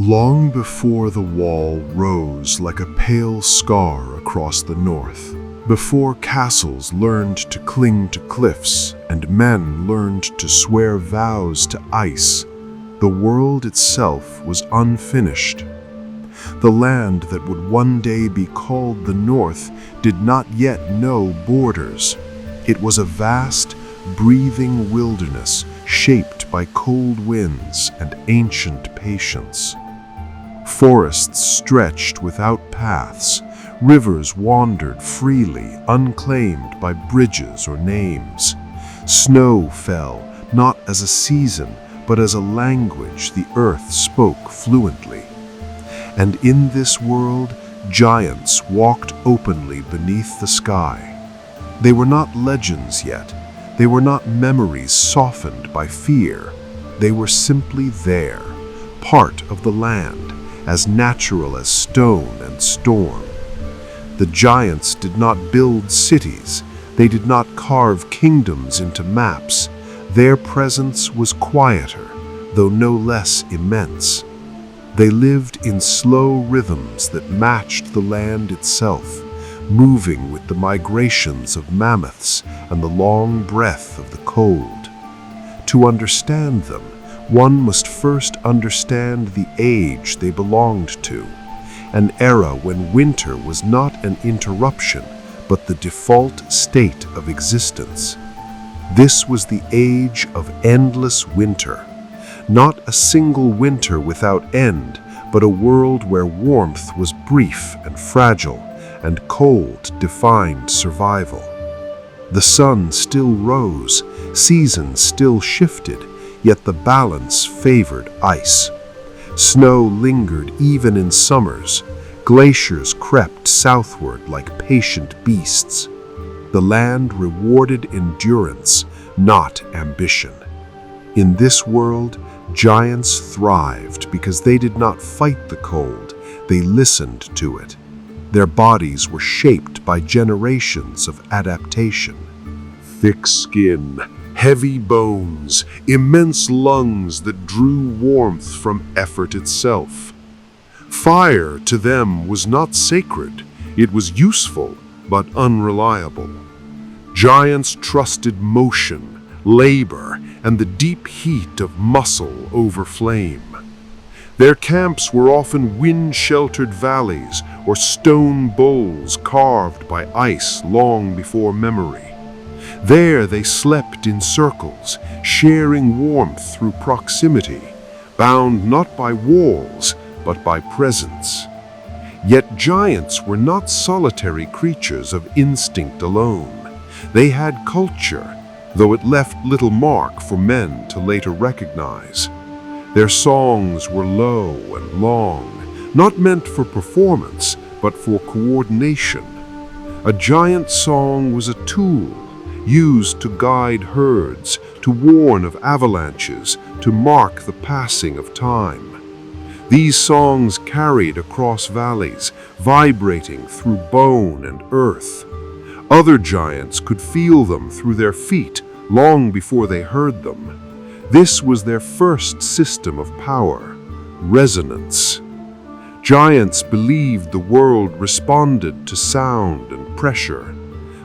Long before the wall rose like a pale scar across the north, before castles learned to cling to cliffs and men learned to swear vows to ice, the world itself was unfinished. The land that would one day be called the North did not yet know borders. It was a vast, breathing wilderness shaped by cold winds and ancient patience. Forests stretched without paths, rivers wandered freely, unclaimed by bridges or names. Snow fell, not as a season, but as a language the earth spoke fluently. And in this world, giants walked openly beneath the sky. They were not legends yet. They were not memories softened by fear. They were simply there, part of the land, as natural as stone and storm. The giants did not build cities. They did not carve kingdoms into maps. Their presence was quieter, though no less immense. They lived in slow rhythms that matched the land itself, moving with the migrations of mammoths and the long breath of the cold. To understand them, one must first understand the age they belonged to, an era when winter was not an interruption, but the default state of existence. This was the age of endless winter, not a single winter without end, but a world where warmth was brief and fragile, and cold defined survival. The sun still rose, seasons still shifted, yet the balance favored ice. Snow lingered even in summers. Glaciers crept southward like patient beasts. The land rewarded endurance, not ambition. In this world, giants thrived because they did not fight the cold, they listened to it. Their bodies were shaped by generations of adaptation. Thick skin, heavy bones, immense lungs that drew warmth from effort itself. Fire to them was not sacred, it was useful but unreliable. Giants trusted motion, labor, and the deep heat of muscle over flame. Their camps were often wind-sheltered valleys or stone bowls carved by ice long before memory. There they slept in circles, sharing warmth through proximity, bound not by walls, but by presence. Yet giants were not solitary creatures of instinct alone. They had culture, though it left little mark for men to later recognize. Their songs were low and long, not meant for performance, but for coordination. A giant song was a tool, used to guide herds, to warn of avalanches, to mark the passing of time. These songs carried across valleys, vibrating through bone and earth. Other giants could feel them through their feet long before they heard them. This was their first system of power, resonance. Giants believed the world responded to sound and pressure.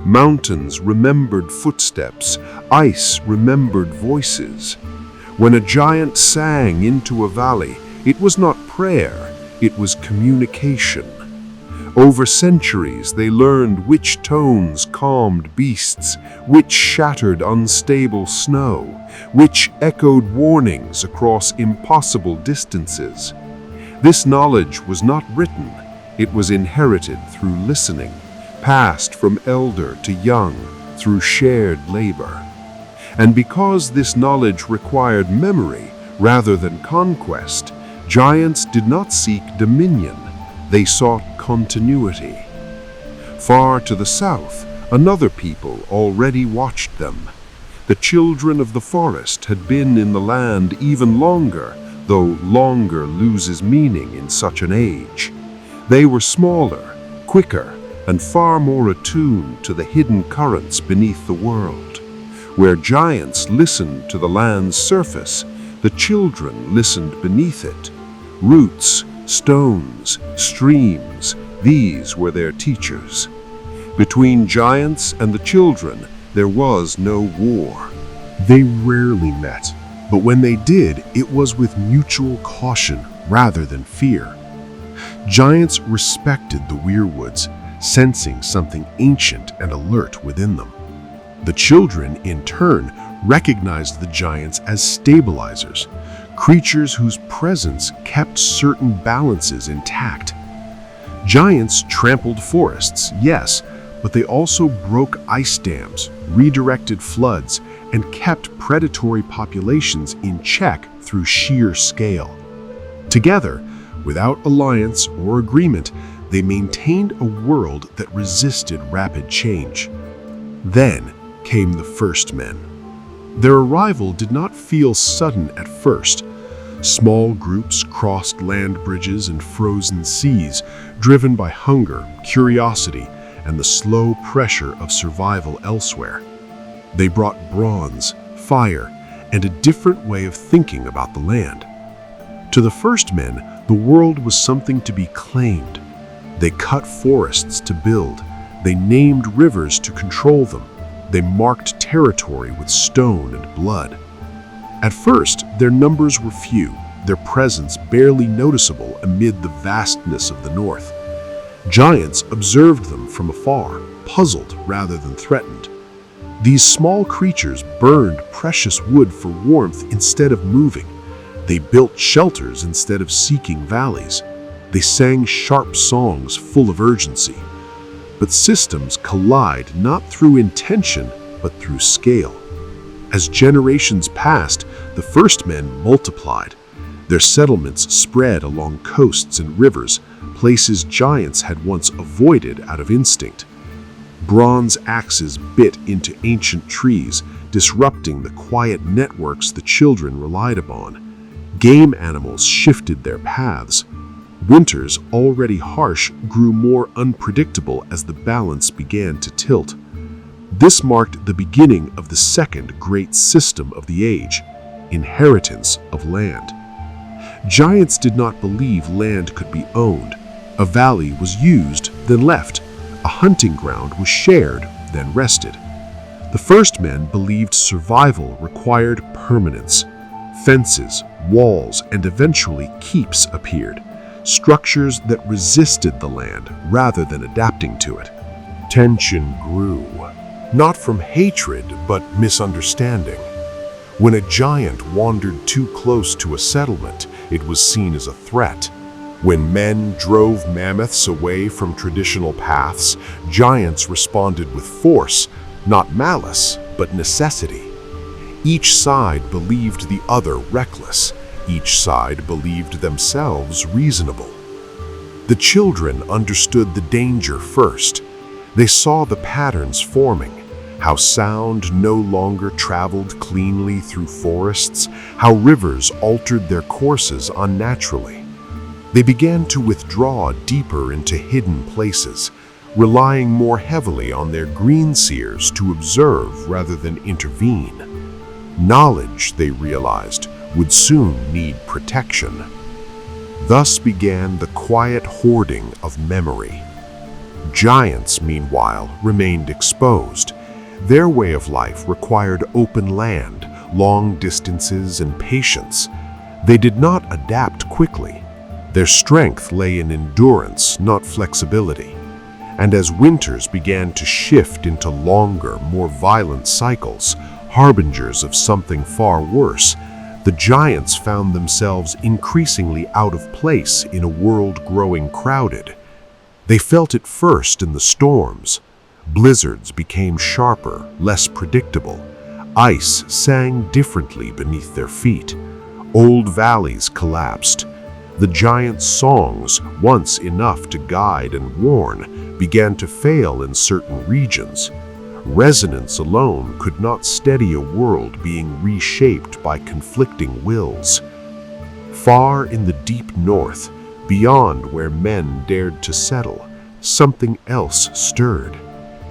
Mountains remembered footsteps, ice remembered voices. When a giant sang into a valley, it was not prayer, it was communication. Over centuries, they learned which tones calmed beasts, which shattered unstable snow, which echoed warnings across impossible distances. This knowledge was not written, it was inherited through listening, passed from elder to young through shared labor. And because this knowledge required memory rather than conquest, giants did not seek dominion, they sought continuity. Far to the south, another people already watched them. The children of the forest had been in the land even longer, though longer loses meaning in such an age. They were smaller, quicker, and far more attuned to the hidden currents beneath the world. Where giants listened to the land's surface, the children listened beneath it. Roots, stones, streams, these were their teachers. Between giants and the children, there was no war. They rarely met, but when they did, it was with mutual caution rather than fear. Giants respected the weirwoods, sensing something ancient and alert within them. The children, in turn, recognized the giants as stabilizers, creatures whose presence kept certain balances intact. Giants trampled forests, yes, but they also broke ice dams, redirected floods, and kept predatory populations in check through sheer scale. Together, without alliance or agreement, they maintained a world that resisted rapid change. Then came the first men. Their arrival did not feel sudden at first. Small groups crossed land bridges and frozen seas, driven by hunger, curiosity, and the slow pressure of survival elsewhere. They brought bronze, fire, and a different way of thinking about the land. To the first men, the world was something to be claimed. They cut forests to build. They named rivers to control them. They marked territory with stone and blood. At first, their numbers were few, their presence barely noticeable amid the vastness of the north. Giants observed them from afar, puzzled rather than threatened. These small creatures burned precious wood for warmth instead of moving. They built shelters instead of seeking valleys. They sang sharp songs full of urgency. But systems collide not through intention, but through scale. As generations passed, the first men multiplied. Their settlements spread along coasts and rivers, places giants had once avoided out of instinct. Bronze axes bit into ancient trees, disrupting the quiet networks the children relied upon. Game animals shifted their paths. Winters, already harsh, grew more unpredictable as the balance began to tilt. This marked the beginning of the second great system of the age, inheritance of land. Giants did not believe land could be owned. A valley was used, then left. A hunting ground was shared, then rested. The first men believed survival required permanence. Fences, walls, and eventually keeps appeared. Structures that resisted the land rather than adapting to it. Tension grew, not from hatred but misunderstanding. When a giant wandered too close to a settlement, it was seen as a threat. When men drove mammoths away from traditional paths, giants responded with force, not malice, but necessity. Each side believed the other reckless. Each side believed themselves reasonable. The children understood the danger first. They saw the patterns forming, how sound no longer traveled cleanly through forests, how rivers altered their courses unnaturally. They began to withdraw deeper into hidden places, relying more heavily on their greenseers to observe rather than intervene. Knowledge, they realized, would soon need protection. Thus began the quiet hoarding of memory. Giants, meanwhile, remained exposed. Their way of life required open land, long distances, and patience. They did not adapt quickly. Their strength lay in endurance, not flexibility. And as winters began to shift into longer, more violent cycles, harbingers of something far worse, the giants found themselves increasingly out of place in a world growing crowded. They felt it first in the storms. Blizzards became sharper, less predictable. Ice sang differently beneath their feet. Old valleys collapsed. The giants' songs, once enough to guide and warn, began to fail in certain regions. Resonance alone could not steady a world being reshaped by conflicting wills. Far in the deep north, beyond where men dared to settle, something else stirred.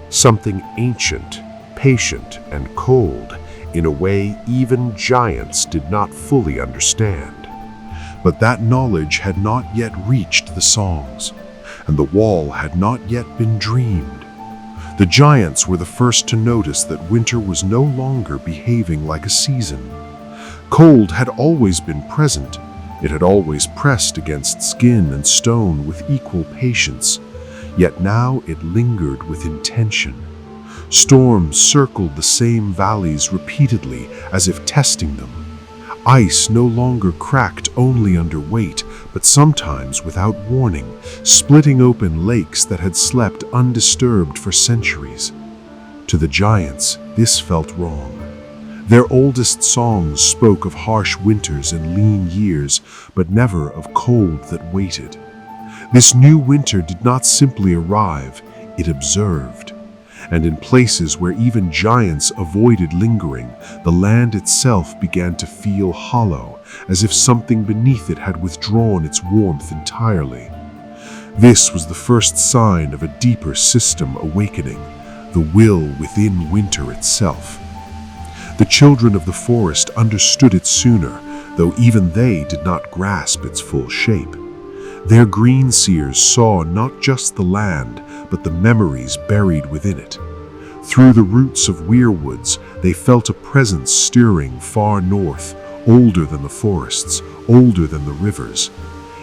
Something ancient, patient, and cold, in a way even giants did not fully understand. But that knowledge had not yet reached the songs, and the wall had not yet been dreamed. The giants were the first to notice that winter was no longer behaving like a season. Cold had always been present. It had always pressed against skin and stone with equal patience, yet now it lingered with intention. Storms circled the same valleys repeatedly as if testing them. Ice no longer cracked only under weight, but sometimes without warning, splitting open lakes that had slept undisturbed for centuries. To the giants, this felt wrong. Their oldest songs spoke of harsh winters and lean years, but never of cold that waited. This new winter did not simply arrive, it observed. And in places where even giants avoided lingering, the land itself began to feel hollow, as if something beneath it had withdrawn its warmth entirely. This was the first sign of a deeper system awakening, the will within winter itself. The children of the forest understood it sooner, though even they did not grasp its full shape. Their green seers saw not just the land, but the memories buried within it. Through the roots of weirwoods, they felt a presence stirring far north, older than the forests, older than the rivers.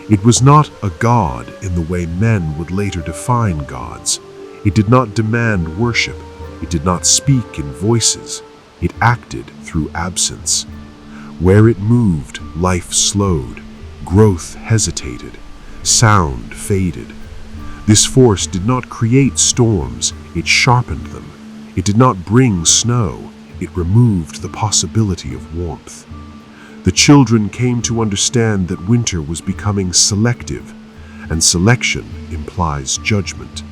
It was not a god in the way men would later define gods. It did not demand worship. It did not speak in voices. It acted through absence. Where it moved, life slowed. Growth hesitated. Sound faded. This force did not create storms, it sharpened them. It did not bring snow, it removed the possibility of warmth. The children came to understand that winter was becoming selective, and selection implies judgment.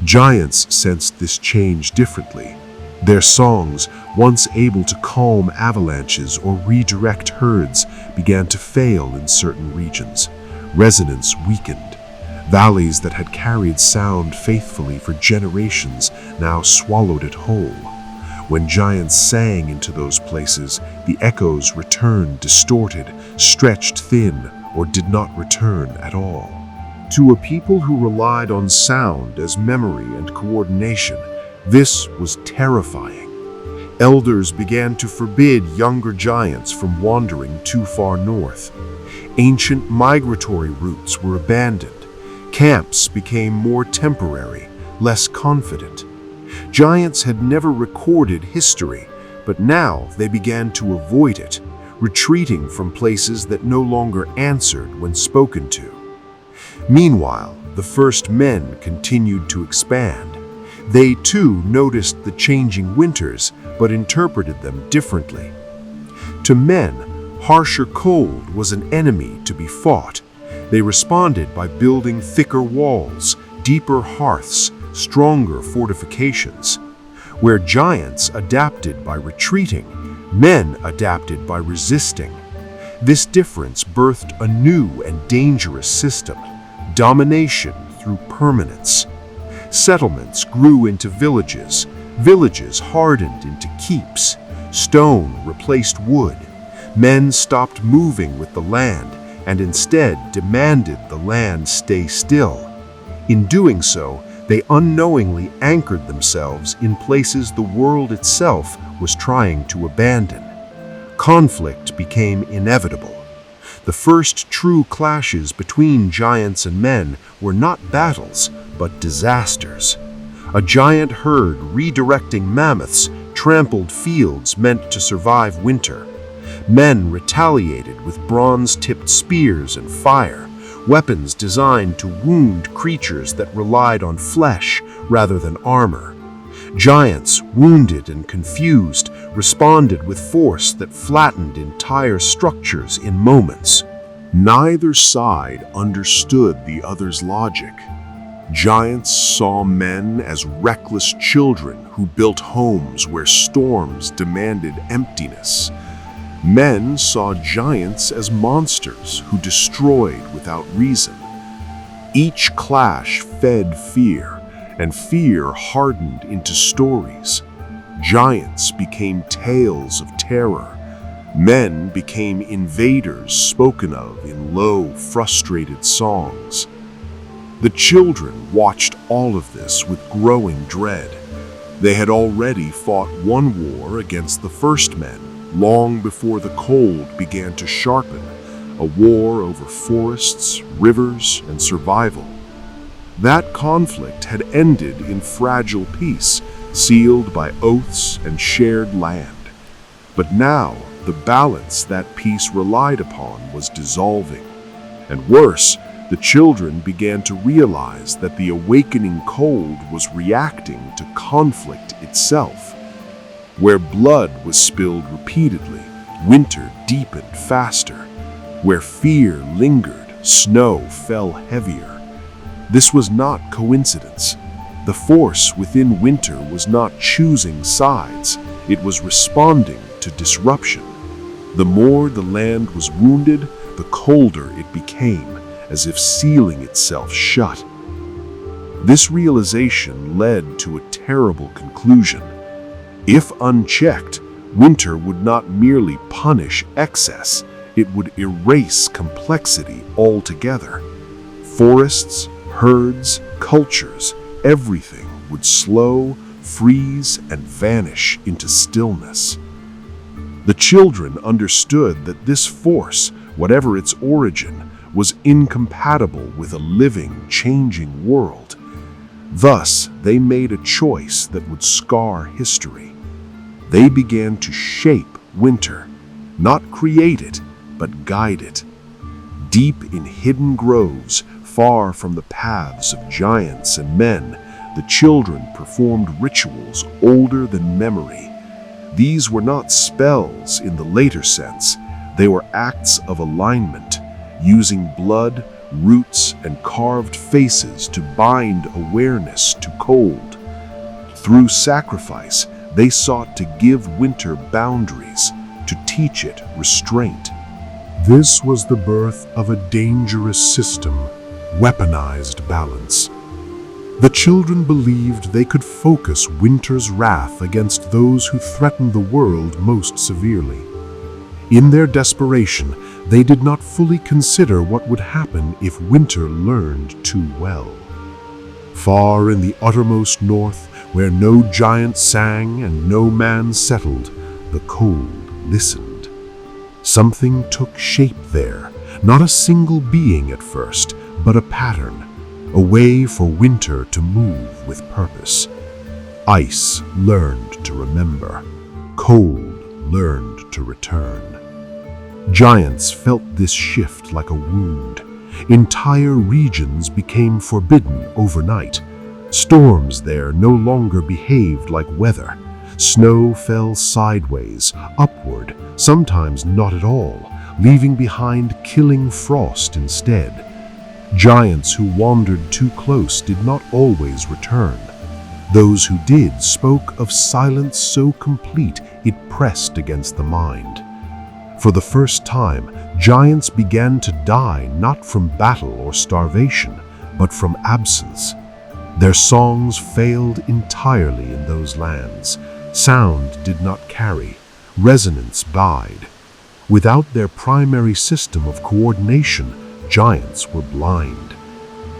Giants sensed this change differently. Their songs, once able to calm avalanches or redirect herds, began to fail in certain regions. Resonance weakened. Valleys that had carried sound faithfully for generations now swallowed it whole. When giants sang into those places, the echoes returned distorted, stretched thin, or did not return at all. To a people who relied on sound as memory and coordination, this was terrifying. Elders began to forbid younger giants from wandering too far north. Ancient migratory routes were abandoned. Camps became more temporary, less confident. Giants had never recorded history, but now they began to avoid it, retreating from places that no longer answered when spoken to. Meanwhile, the first men continued to expand. They too noticed the changing winters, but interpreted them differently. To men, harsher cold was an enemy to be fought. They responded by building thicker walls, deeper hearths, stronger fortifications. Where giants adapted by retreating, men adapted by resisting. This difference birthed a new and dangerous system, domination through permanence. Settlements grew into villages, villages hardened into keeps. Stone replaced wood. Men stopped moving with the land and instead demanded the land stay still. In doing so, they unknowingly anchored themselves in places the world itself was trying to abandon. Conflict became inevitable. The first true clashes between giants and men were not battles, but disasters. A giant herd redirecting mammoths trampled fields meant to survive winter. Men retaliated with bronze-tipped spears and fire, weapons designed to wound creatures that relied on flesh rather than armor. Giants, wounded and confused, responded with force that flattened entire structures in moments. Neither side understood the other's logic. Giants saw men as reckless children who built homes where storms demanded emptiness. Men saw giants as monsters who destroyed without reason. Each clash fed fear, and fear hardened into stories. Giants became tales of terror. Men became invaders spoken of in low, frustrated songs. The children watched all of this with growing dread. They had already fought one war against the first men, long before the cold began to sharpen, a war over forests, rivers, and survival. That conflict had ended in fragile peace, sealed by oaths and shared land. But now, the balance that peace relied upon was dissolving. And worse, the children began to realize that the awakening cold was reacting to conflict itself. Where blood was spilled repeatedly, winter deepened faster. Where fear lingered, snow fell heavier. This was not coincidence. The force within winter was not choosing sides. It was responding to disruption. The more the land was wounded, the colder it became, as if sealing itself shut. This realization led to a terrible conclusion. If unchecked, winter would not merely punish excess, it would erase complexity altogether. Forests, herds, cultures, everything would slow, freeze, and vanish into stillness. The children understood that this force, whatever its origin, was incompatible with a living, changing world. Thus, they made a choice that would scar history. They began to shape winter, not create it, but guide it. Deep in hidden groves, far from the paths of giants and men, the children performed rituals older than memory. These were not spells in the later sense. They were acts of alignment, using blood, roots, and carved faces to bind awareness to cold. Through sacrifice, they sought to give winter boundaries, to teach it restraint. This was the birth of a dangerous system, weaponized balance. The children believed they could focus winter's wrath against those who threatened the world most severely. In their desperation, they did not fully consider what would happen if winter learned too well. Far in the uttermost north, where no giant sang and no man settled, the cold listened. Something took shape there, not a single being at first, but a pattern, a way for winter to move with purpose. Ice learned to remember. Cold learned to return. Giants felt this shift like a wound. Entire regions became forbidden overnight. Storms there no longer behaved like weather. Snow fell sideways, upward, sometimes not at all, leaving behind killing frost instead. Giants who wandered too close did not always return. Those who did spoke of silence so complete it pressed against the mind. For the first time, giants began to die not from battle or starvation, but from absence. Their songs failed entirely in those lands. Sound did not carry. Resonance died. Without their primary system of coordination, giants were blind.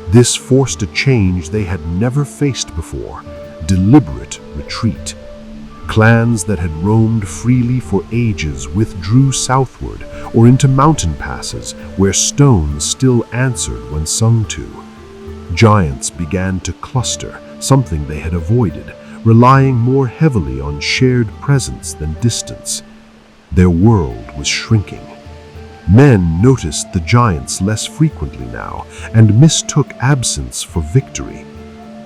This forced a change they had never faced before: deliberate retreat. Clans that had roamed freely for ages withdrew southward or into mountain passes where stones still answered when sung to. Giants began to cluster, something they had avoided, relying more heavily on shared presence than distance. Their world was shrinking. Men noticed the giants less frequently now and mistook absence for victory.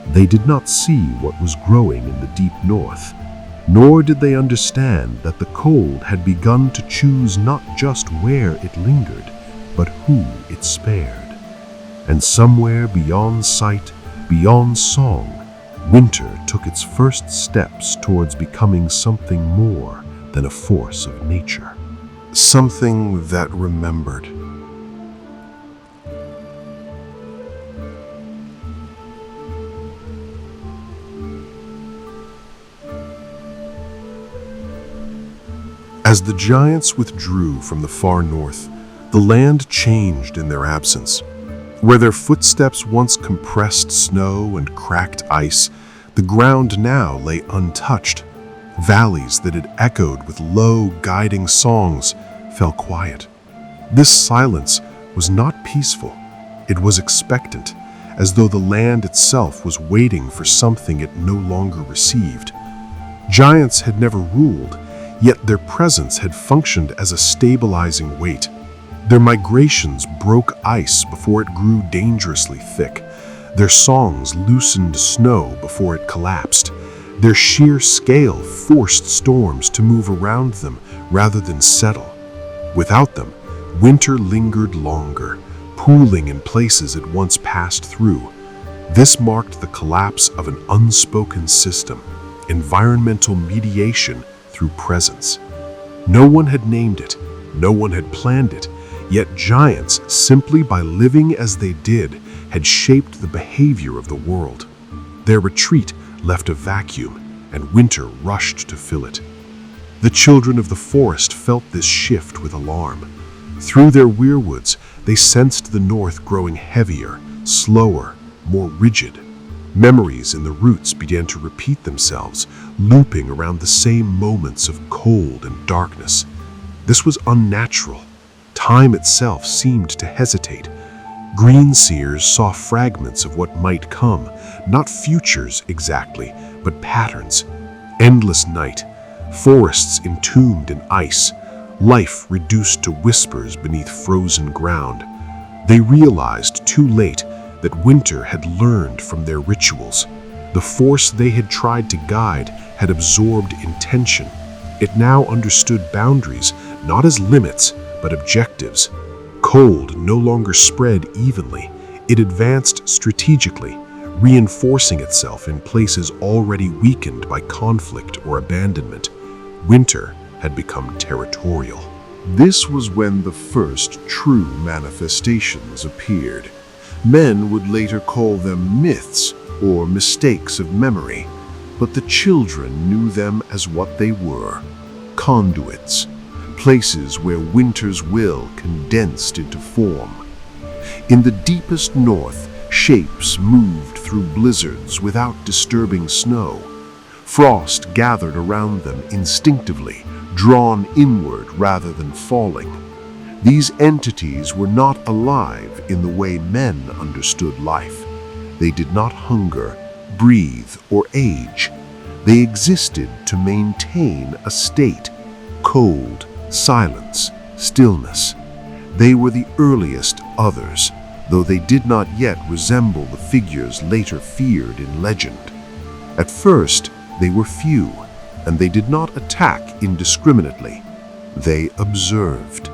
They did not see what was growing in the deep north, nor did they understand that the cold had begun to choose not just where it lingered, but who it spared. And somewhere beyond sight, beyond song, winter took its first steps towards becoming something more than a force of nature. Something that remembered. As the giants withdrew from the far north, the land changed in their absence. Where their footsteps once compressed snow and cracked ice, the ground now lay untouched. Valleys that had echoed with low, guiding songs fell quiet. This silence was not peaceful. It was expectant, as though the land itself was waiting for something it no longer received. Giants had never ruled, yet their presence had functioned as a stabilizing weight. Their migrations broke ice before it grew dangerously thick. Their songs loosened snow before it collapsed. Their sheer scale forced storms to move around them rather than settle. Without them, winter lingered longer, pooling in places it once passed through. This marked the collapse of an unspoken system, environmental mediation through presence. No one had named it, no one had planned it, yet giants, simply by living as they did, had shaped the behavior of the world. Their retreat left a vacuum, and winter rushed to fill it. The children of the forest felt this shift with alarm. Through their weirwoods, they sensed the north growing heavier, slower, more rigid. Memories in the roots began to repeat themselves, looping around the same moments of cold and darkness. This was unnatural. Time itself seemed to hesitate. Green seers saw fragments of what might come, not futures exactly, but patterns. Endless night, forests entombed in ice, life reduced to whispers beneath frozen ground. They realized too late that winter had learned from their rituals. The force they had tried to guide had absorbed intention. It now understood boundaries, not as limits, but objectives. Cold no longer spread evenly. It advanced strategically, reinforcing itself in places already weakened by conflict or abandonment. Winter had become territorial. This was when the first true manifestations appeared. Men would later call them myths or mistakes of memory, but the children knew them as what they were: conduits, places where winter's will condensed into form. In the deepest north, shapes moved through blizzards without disturbing snow. Frost gathered around them instinctively, drawn inward rather than falling. These entities were not alive in the way men understood life. They did not hunger, breathe, or age. They existed to maintain a state: cold, silence, stillness. They were the earliest others, though they did not yet resemble the figures later feared in legend. At first, they were few, and they did not attack indiscriminately. They observed.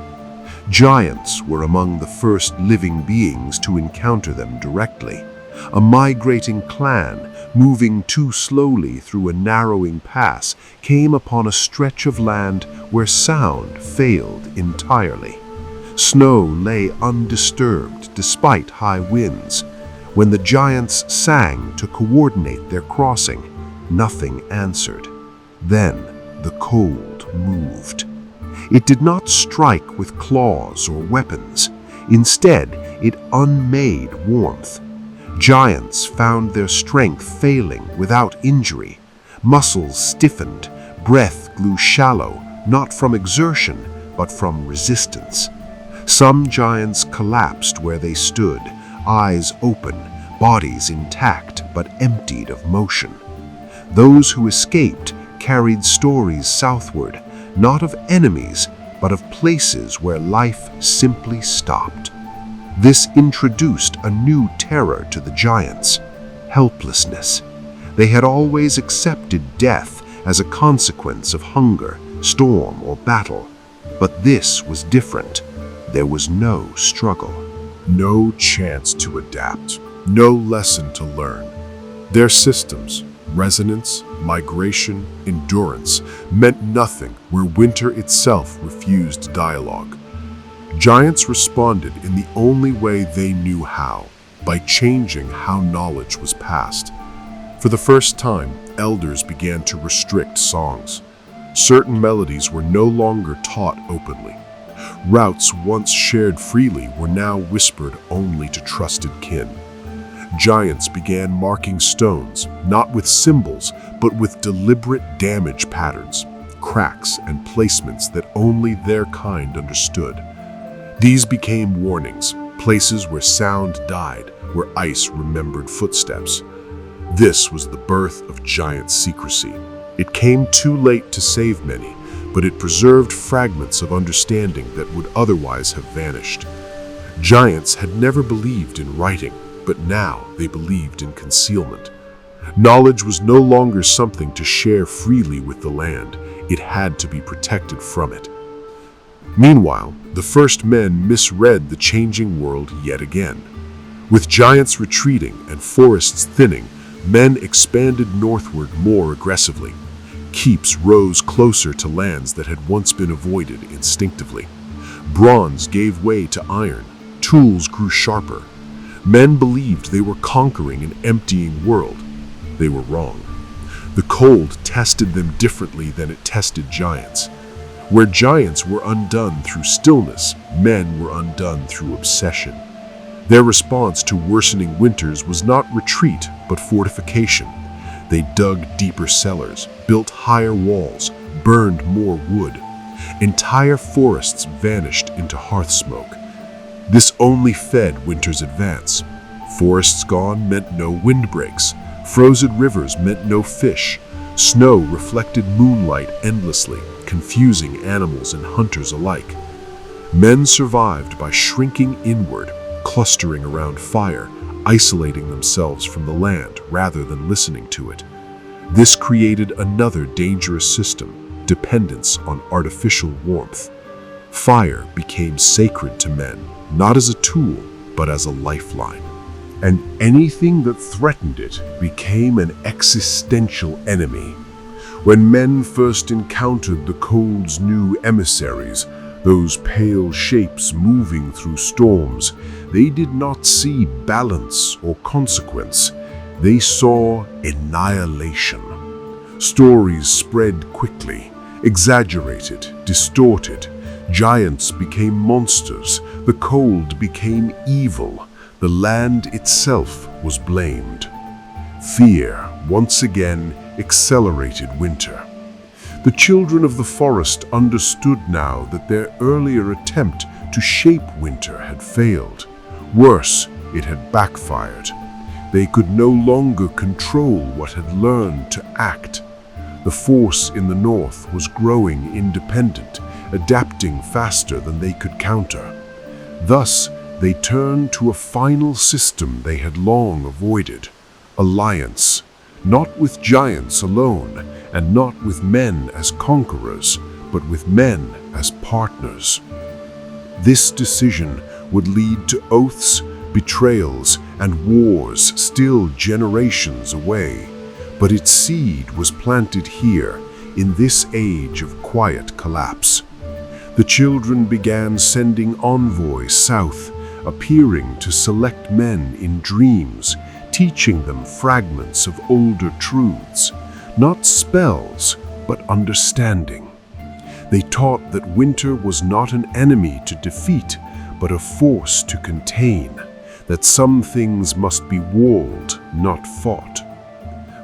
Giants were among the first living beings to encounter them directly. A migrating clan, moving too slowly through a narrowing pass, came upon a stretch of land where sound failed entirely. Snow lay undisturbed despite high winds. When the giants sang to coordinate their crossing, nothing answered. Then the cold moved. It did not strike with claws or weapons. Instead, it unmade warmth. Giants found their strength failing without injury. Muscles stiffened, breath grew shallow, not from exertion, but from resistance. Some giants collapsed where they stood, eyes open, bodies intact but emptied of motion. Those who escaped carried stories southward, not of enemies, but of places where life simply stopped. This introduced a new terror to the giants: helplessness. They had always accepted death as a consequence of hunger, storm, or battle. But this was different. There was no struggle. No chance to adapt. No lesson to learn. Their systems, resonance, migration, endurance, meant nothing where winter itself refused dialogue. Giants responded in the only way they knew how, by changing how knowledge was passed. For the first time, elders began to restrict songs. Certain melodies were no longer taught openly. Routes once shared freely were now whispered only to trusted kin. Giants began marking stones, not with symbols, but with deliberate damage patterns, cracks and placements that only their kind understood. These became warnings, places where sound died, where ice remembered footsteps. This was the birth of giant secrecy. It came too late to save many, but it preserved fragments of understanding that would otherwise have vanished. Giants had never believed in writing, but now they believed in concealment. Knowledge was no longer something to share freely with the land. It had to be protected from it. Meanwhile, the first men misread the changing world yet again. With giants retreating and forests thinning, men expanded northward more aggressively. Keeps rose closer to lands that had once been avoided instinctively. Bronze gave way to iron. Tools grew sharper. Men believed they were conquering an emptying world. They were wrong. The cold tested them differently than it tested giants. Where giants were undone through stillness, men were undone through obsession. Their response to worsening winters was not retreat, but fortification. They dug deeper cellars, built higher walls, burned more wood. Entire forests vanished into hearth smoke. This only fed winter's advance. Forests gone meant no windbreaks. Frozen rivers meant no fish. Snow reflected moonlight endlessly, confusing animals and hunters alike. Men survived by shrinking inward, clustering around fire, isolating themselves from the land rather than listening to it. This created another dangerous system, dependence on artificial warmth. Fire became sacred to men, not as a tool, but as a lifeline. And anything that threatened it became an existential enemy. When men first encountered the cold's new emissaries, those pale shapes moving through storms, they did not see balance or consequence. They saw annihilation. Stories spread quickly, exaggerated, distorted. Giants became monsters. The cold became evil. The land itself was blamed. Fear, once again, accelerated winter. The children of the forest understood now that their earlier attempt to shape winter had failed. Worse, it had backfired. They could no longer control what had learned to act. The force in the north was growing independent, adapting faster than they could counter. Thus, they turned to a final system they had long avoided: alliance, not with giants alone, and not with men as conquerors, but with men as partners. This decision would lead to oaths, betrayals, and wars still generations away, but its seed was planted here, in this age of quiet collapse. The children began sending envoys south, appearing to select men in dreams, teaching them fragments of older truths, not spells, but understanding. They taught that winter was not an enemy to defeat, but a force to contain, that some things must be walled, not fought.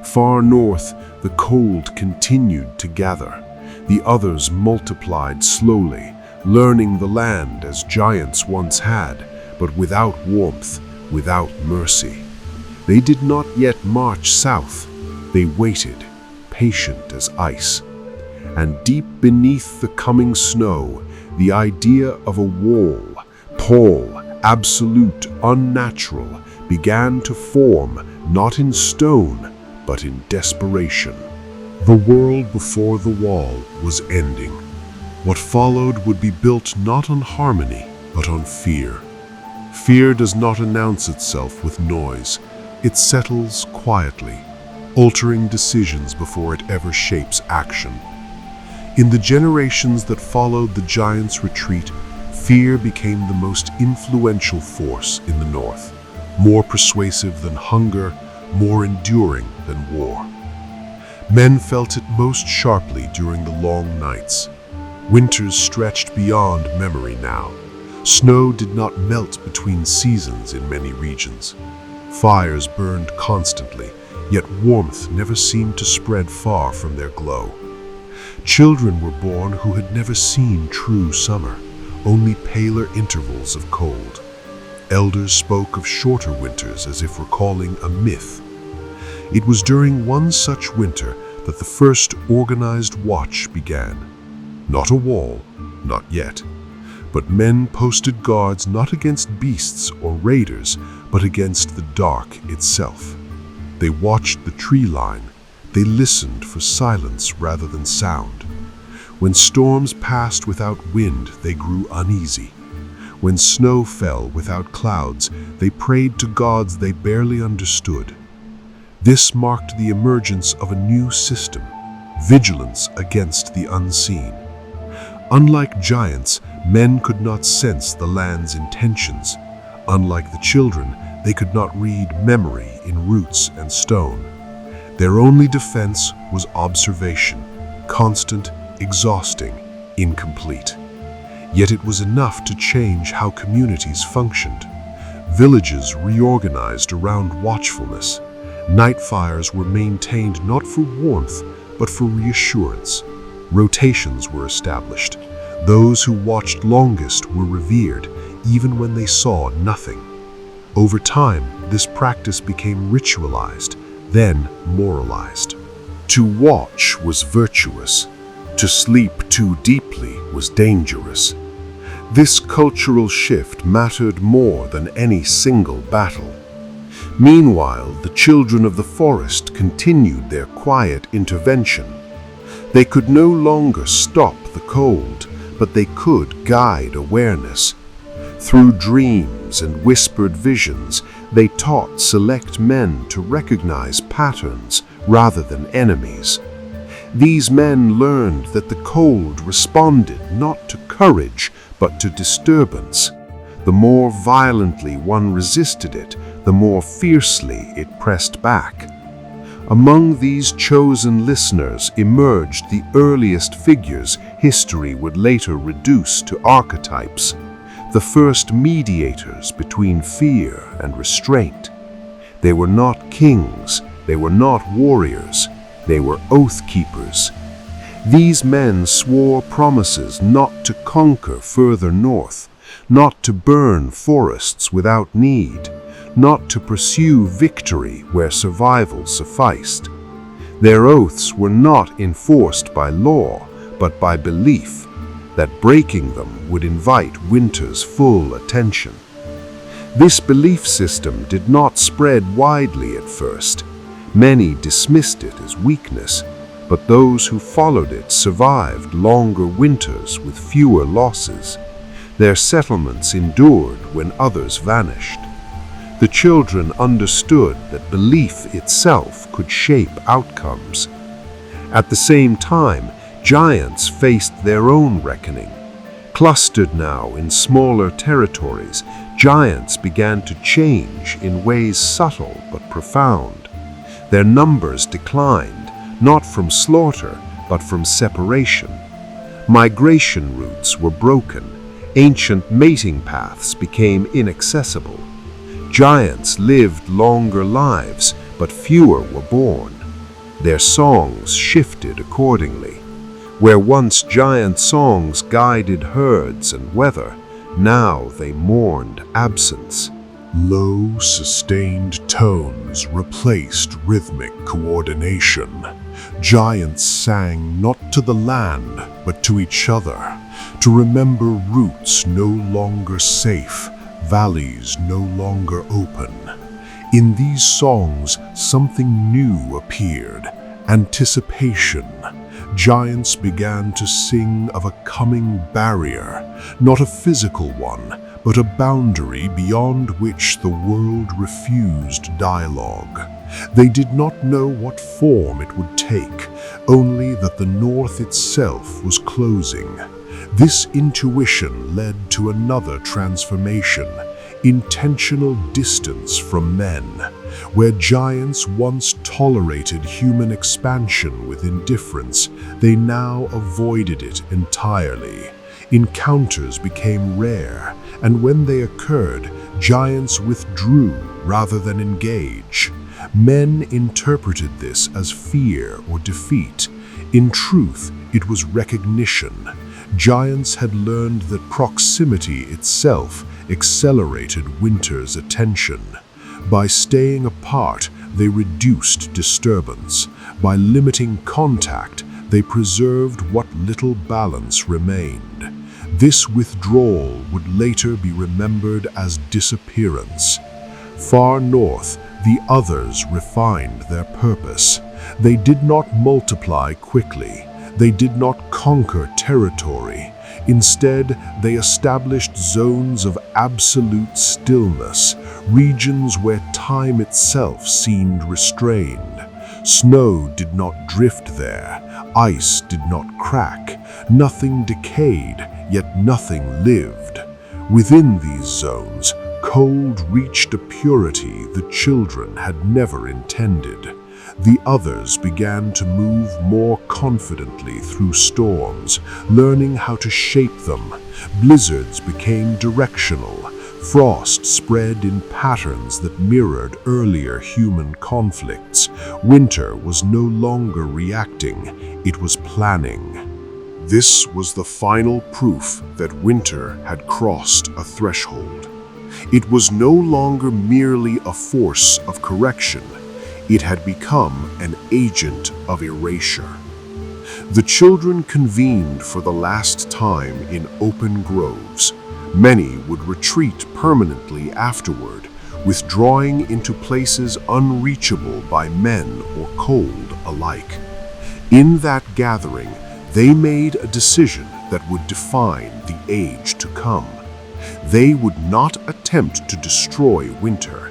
Far north, the cold continued to gather. The others multiplied slowly, learning the land as giants once had, but without warmth, without mercy. They did not yet march south. They waited, patient as ice. And deep beneath the coming snow, the idea of a wall, tall, absolute, unnatural, began to form, not in stone, but in desperation. The world before the wall was ending. What followed would be built not on harmony, but on fear. Fear does not announce itself with noise. It settles quietly, altering decisions before it ever shapes action. In the generations that followed the giants' retreat, fear became the most influential force in the north, more persuasive than hunger, more enduring than war. Men felt it most sharply during the long nights. Winters stretched beyond memory now. Snow did not melt between seasons in many regions. Fires burned constantly, yet warmth never seemed to spread far from their glow. Children were born who had never seen true summer, only paler intervals of cold. Elders spoke of shorter winters as if recalling a myth. It was during one such winter that the first organized watch began. Not a wall, not yet, but men posted guards not against beasts or raiders, but against the dark itself. They watched the tree line. They listened for silence rather than sound. When storms passed without wind, they grew uneasy. When snow fell without clouds, they prayed to gods they barely understood. This marked the emergence of a new system, vigilance against the unseen. Unlike giants, men could not sense the land's intentions. Unlike the children, they could not read memory in roots and stone. Their only defense was observation, constant, exhausting, incomplete. Yet it was enough to change how communities functioned. Villages reorganized around watchfulness. Night fires were maintained not for warmth, but for reassurance. Rotations were established. Those who watched longest were revered, even when they saw nothing. Over time, this practice became ritualized, then moralized. To watch was virtuous. To sleep too deeply was dangerous. This cultural shift mattered more than any single battle. Meanwhile, the children of the forest continued their quiet intervention. They could no longer stop the cold, but they could guide awareness. Through dreams and whispered visions, they taught select men to recognize patterns rather than enemies. These men learned that the cold responded not to courage, but to disturbance. The more violently one resisted it, the more fiercely it pressed back. Among these chosen listeners emerged the earliest figures history would later reduce to archetypes, the first mediators between fear and restraint. They were not kings, they were not warriors, they were oath keepers. These men swore promises not to conquer further north, not to burn forests without need, not to pursue victory where survival sufficed. Their oaths were not enforced by law, but by belief that breaking them would invite winter's full attention. This belief system did not spread widely at first. Many dismissed it as weakness, but those who followed it survived longer winters with fewer losses. Their settlements endured when others vanished. The children understood that belief itself could shape outcomes. At the same time, giants faced their own reckoning. Clustered now in smaller territories, giants began to change in ways subtle but profound. Their numbers declined, not from slaughter, but from separation. Migration routes were broken. Ancient mating paths became inaccessible. Giants lived longer lives, but fewer were born. Their songs shifted accordingly. Where once giant songs guided herds and weather, now they mourned absence. Low, sustained tones replaced rhythmic coordination. Giants sang not to the land, but to each other, to remember routes no longer safe, valleys no longer open. In these songs, something new appeared, anticipation. Giants began to sing of a coming barrier, not a physical one, but a boundary beyond which the world refused dialogue. They did not know what form it would take, only that the north itself was closing. This intuition led to another transformation, intentional distance from men. Where giants once tolerated human expansion with indifference, they now avoided it entirely. Encounters became rare, and when they occurred, giants withdrew rather than engage. Men interpreted this as fear or defeat. In truth, it was recognition. Giants had learned that proximity itself accelerated winter's attention. By staying apart, they reduced disturbance. By limiting contact, they preserved what little balance remained. This withdrawal would later be remembered as disappearance. Far north, the others refined their purpose. They did not multiply quickly. They did not conquer territory. Instead, they established zones of absolute stillness, regions where time itself seemed restrained. Snow did not drift there. Ice did not crack. Nothing decayed, yet nothing lived. Within these zones, cold reached a purity the children had never intended. The others began to move more confidently through storms, learning how to shape them. Blizzards became directional. Frost spread in patterns that mirrored earlier human conflicts. Winter was no longer reacting, it was planning. This was the final proof that winter had crossed a threshold. It was no longer merely a force of correction. It had become an agent of erasure. The children convened for the last time in open groves. Many would retreat permanently afterward, withdrawing into places unreachable by men or cold alike. In that gathering, they made a decision that would define the age to come. They would not attempt to destroy winter.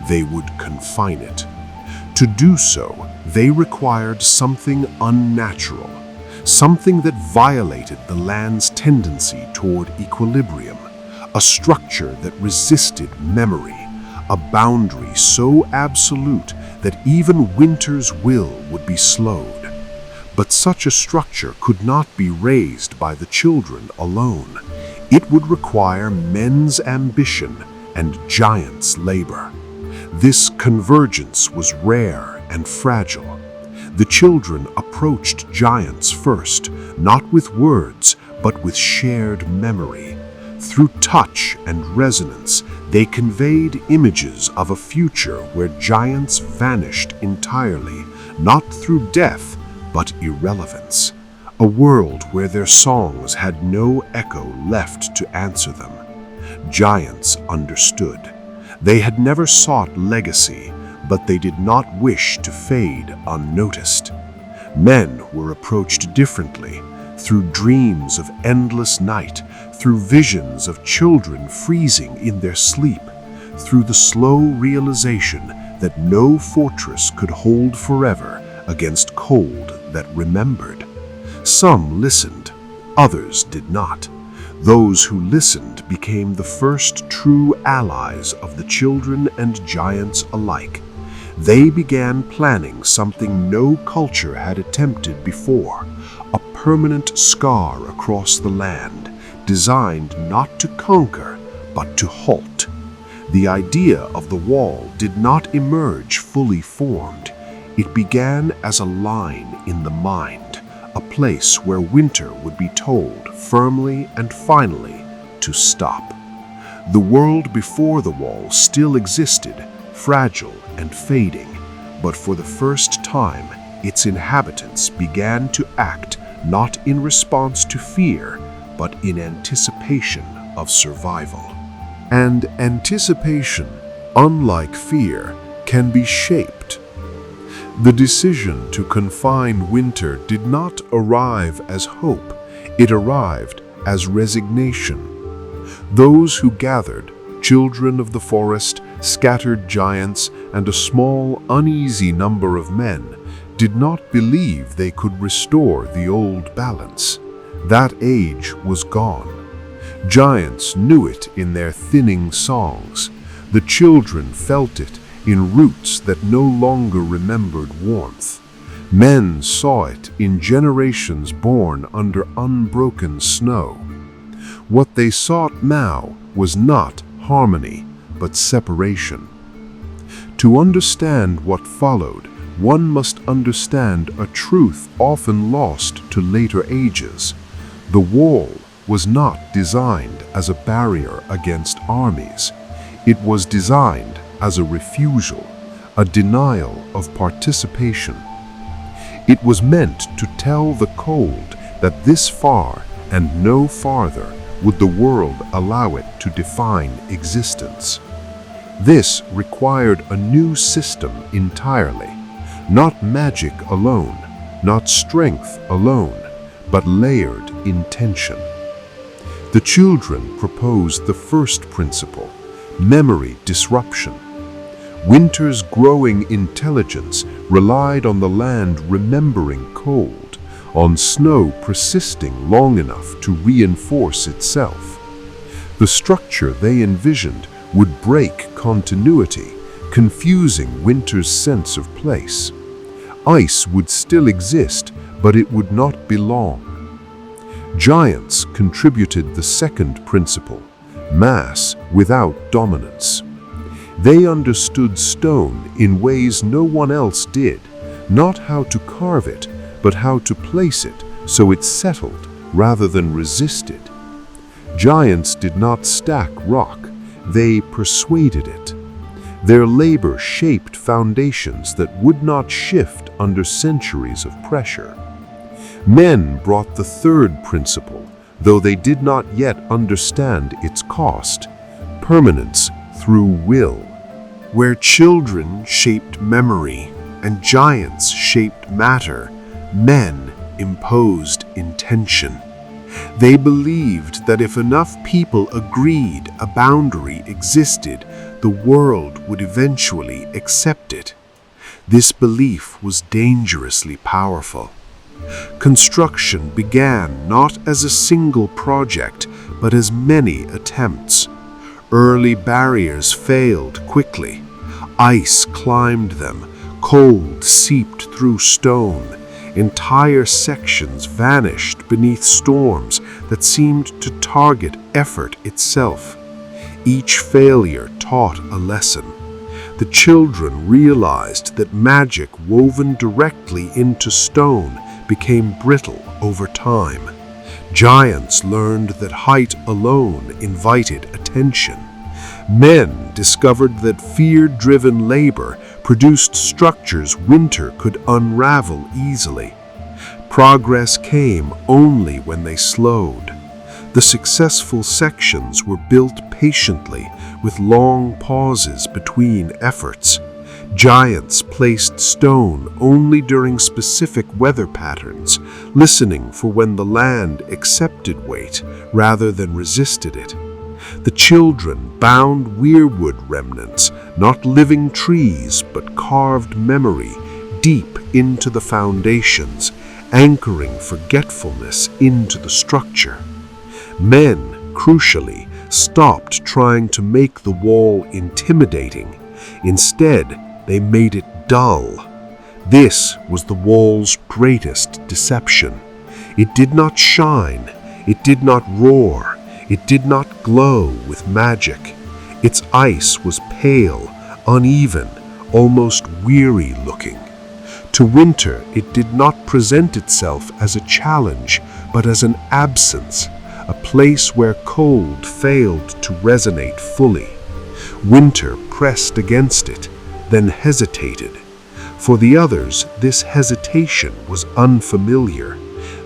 They would confine it. To do so, they required something unnatural, something that violated the land's tendency toward equilibrium, a structure that resisted memory, a boundary so absolute that even winter's will would be slowed. But such a structure could not be raised by the children alone. It would require men's ambition and giants' labor. This convergence was rare and fragile. The children approached giants first, not with words, but with shared memory. Through touch and resonance, they conveyed images of a future where giants vanished entirely, not through death, but irrelevance. A world where their songs had no echo left to answer them. Giants understood. They had never sought legacy, but they did not wish to fade unnoticed. Men were approached differently, through dreams of endless night, through visions of children freezing in their sleep, through the slow realization that no fortress could hold forever against cold that remembered. Some listened, others did not. Those who listened became the first true allies of the children and giants alike. They began planning something no culture had attempted before, a permanent scar across the land, designed not to conquer, but to halt. The idea of the wall did not emerge fully formed. It began as a line in the mind, a place where winter would be told firmly and finally to stop. The world before the wall still existed, fragile and fading, but for the first time, its inhabitants began to act not in response to fear, but in anticipation of survival. And anticipation, unlike fear, can be shaped. The decision to confine winter did not arrive as hope, it arrived as resignation. Those who gathered, children of the forest, scattered giants, and a small, uneasy number of men, did not believe they could restore the old balance. That age was gone. Giants knew it in their thinning songs. The children felt it in roots that no longer remembered warmth. Men saw it in generations born under unbroken snow. What they sought now was not harmony, but separation. To understand what followed, one must understand a truth often lost to later ages. The wall was not designed as a barrier against armies. It was designed as a refusal, a denial of participation. It was meant to tell the cold that this far and no farther would the world allow it to define existence. This required a new system entirely, not magic alone, not strength alone, but layered intention. The children proposed the first principle, memory disruption. Winter's growing intelligence relied on the land remembering cold, on snow persisting long enough to reinforce itself. The structure they envisioned would break continuity, confusing winter's sense of place. Ice would still exist, but it would not belong. Giants contributed the second principle, mass without dominance. They understood stone in ways no one else did, not how to carve it, but how to place it so it settled rather than resisted. Giants did not stack rock, they persuaded it. Their labor shaped foundations that would not shift under centuries of pressure. Men brought the third principle, though they did not yet understand its cost, permanence through will. Where children shaped memory and giants shaped matter, men imposed intention. They believed that if enough people agreed a boundary existed, the world would eventually accept it. This belief was dangerously powerful. Construction began not as a single project, but as many attempts. Early barriers failed quickly. Ice climbed them, cold seeped through stone. Entire sections vanished beneath storms that seemed to target effort itself. Each failure taught a lesson. The children realized that magic woven directly into stone became brittle over time. Giants learned that height alone invited attention. Men discovered that fear-driven labor produced structures winter could unravel easily. Progress came only when they slowed. The successful sections were built patiently, with long pauses between efforts. Giants placed stone only during specific weather patterns, listening for when the land accepted weight rather than resisted it. The children bound weirwood remnants, not living trees but carved memory, deep into the foundations, anchoring forgetfulness into the structure. Men, crucially, stopped trying to make the wall intimidating. Instead, they made it dull. This was the wall's greatest deception. It did not shine, it did not roar, it did not glow with magic. Its ice was pale, uneven, almost weary-looking. To winter, it did not present itself as a challenge, but as an absence, a place where cold failed to resonate fully. Winter pressed against it, then hesitated. For the others, this hesitation was unfamiliar.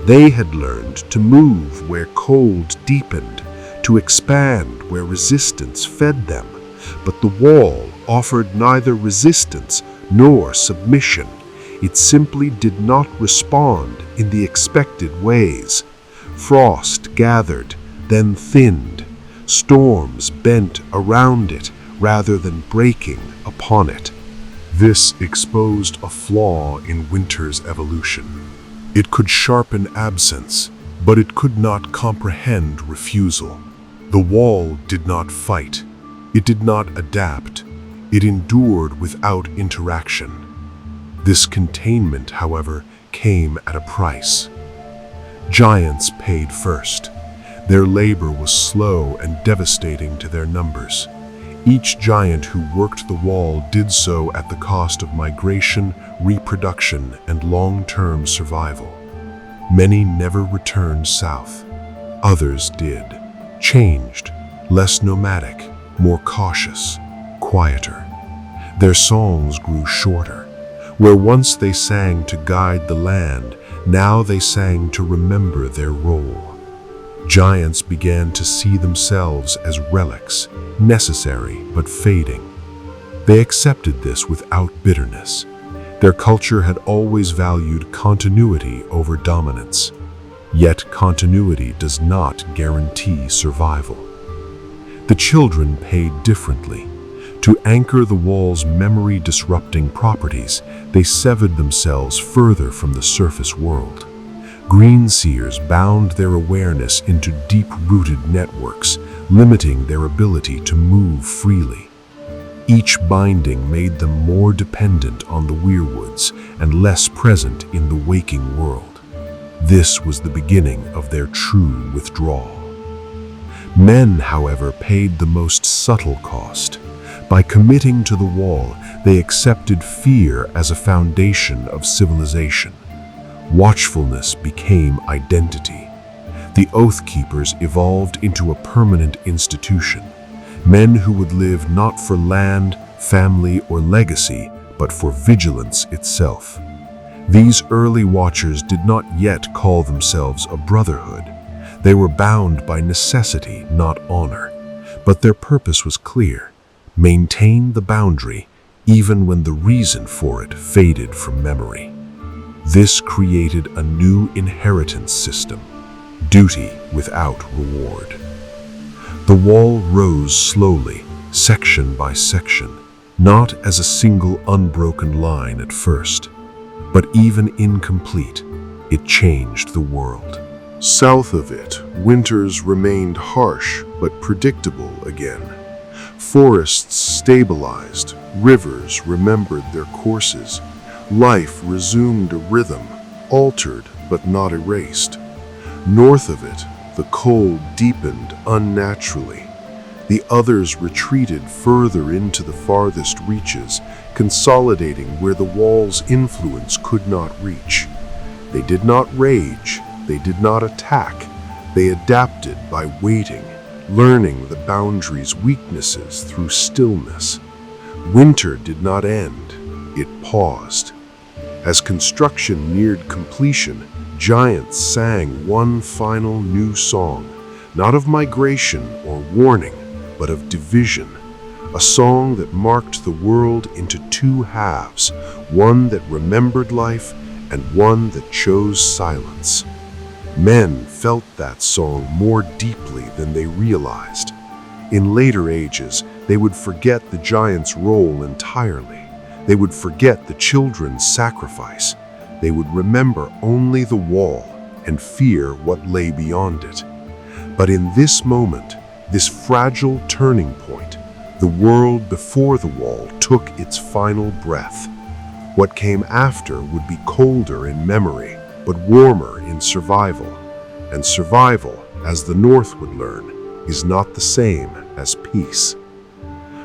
They had learned to move where cold deepened, to expand where resistance fed them. But the wall offered neither resistance nor submission. It simply did not respond in the expected ways. Frost gathered, then thinned. Storms bent around it rather than breaking upon it. This exposed a flaw in winter's evolution. It could sharpen absence, but it could not comprehend refusal. The wall did not fight. It did not adapt. It endured without interaction. This containment, however, came at a price. Giants paid first. Their labor was slow and devastating to their numbers. Each giant who worked the wall did so at the cost of migration, reproduction, and long-term survival. Many never returned south. Others did, changed, less nomadic, more cautious, quieter. Their songs grew shorter. Where once they sang to guide the land, now they sang to remember their role. Giants began to see themselves as relics, necessary but fading. They accepted this without bitterness. Their culture had always valued continuity over dominance. Yet continuity does not guarantee survival. The children paid differently. To anchor the wall's memory-disrupting properties, they severed themselves further from the surface world. Green seers bound their awareness into deep-rooted networks, limiting their ability to move freely. Each binding made them more dependent on the weirwoods and less present in the waking world. This was the beginning of their true withdrawal. Men, however, paid the most subtle cost. By committing to the wall, they accepted fear as a foundation of civilization. Watchfulness became identity. The Oath Keepers evolved into a permanent institution. Men who would live not for land, family, or legacy, but for vigilance itself. These early watchers did not yet call themselves a brotherhood. They were bound by necessity, not honor. But their purpose was clear: maintain the boundary even when the reason for it faded from memory. This created a new inheritance system: duty without reward. The wall rose slowly, section by section, not as a single unbroken line at first, but even incomplete, it changed the world. South of it, winters remained harsh but predictable again. Forests stabilized, rivers remembered their courses. Life resumed a rhythm, altered but not erased. North of it, the cold deepened unnaturally. The others retreated further into the farthest reaches, consolidating where the wall's influence could not reach. They did not rage, they did not attack. They adapted by waiting, learning the boundary's weaknesses through stillness. Winter did not end, it paused. As construction neared completion, giants sang one final new song, not of migration or warning, but of division. A song that marked the world into two halves, one that remembered life and one that chose silence. Men felt that song more deeply than they realized. In later ages, they would forget the giant's role entirely. They would forget the children's sacrifice. They would remember only the wall and fear what lay beyond it. But in this moment, this fragile turning point, the world before the wall took its final breath. What came after would be colder in memory, but warmer in survival. And survival, as the North would learn, is not the same as peace.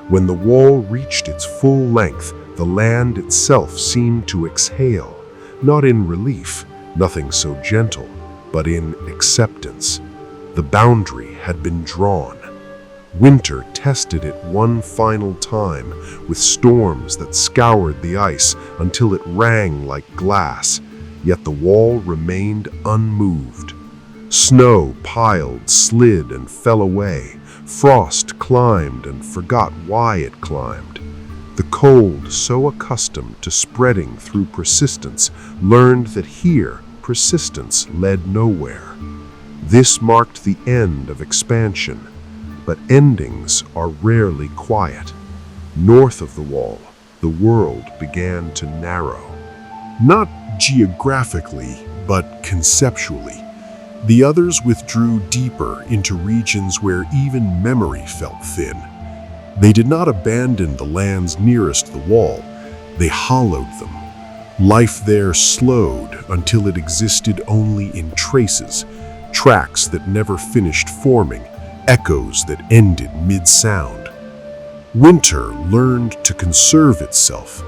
When the wall reached its full length, the land itself seemed to exhale, not in relief, nothing so gentle, but in acceptance. The boundary had been drawn. Winter tested it one final time with storms that scoured the ice until it rang like glass, yet the wall remained unmoved. Snow piled, slid, and fell away. Frost climbed and forgot why it climbed. The cold, so accustomed to spreading through persistence, learned that here persistence led nowhere. This marked the end of expansion, but endings are rarely quiet. North of the wall, the world began to narrow. Not geographically, but conceptually. The others withdrew deeper into regions where even memory felt thin. They did not abandon the lands nearest the wall, they hollowed them. Life there slowed until it existed only in traces, tracks that never finished forming, echoes that ended mid-sound. Winter learned to conserve itself.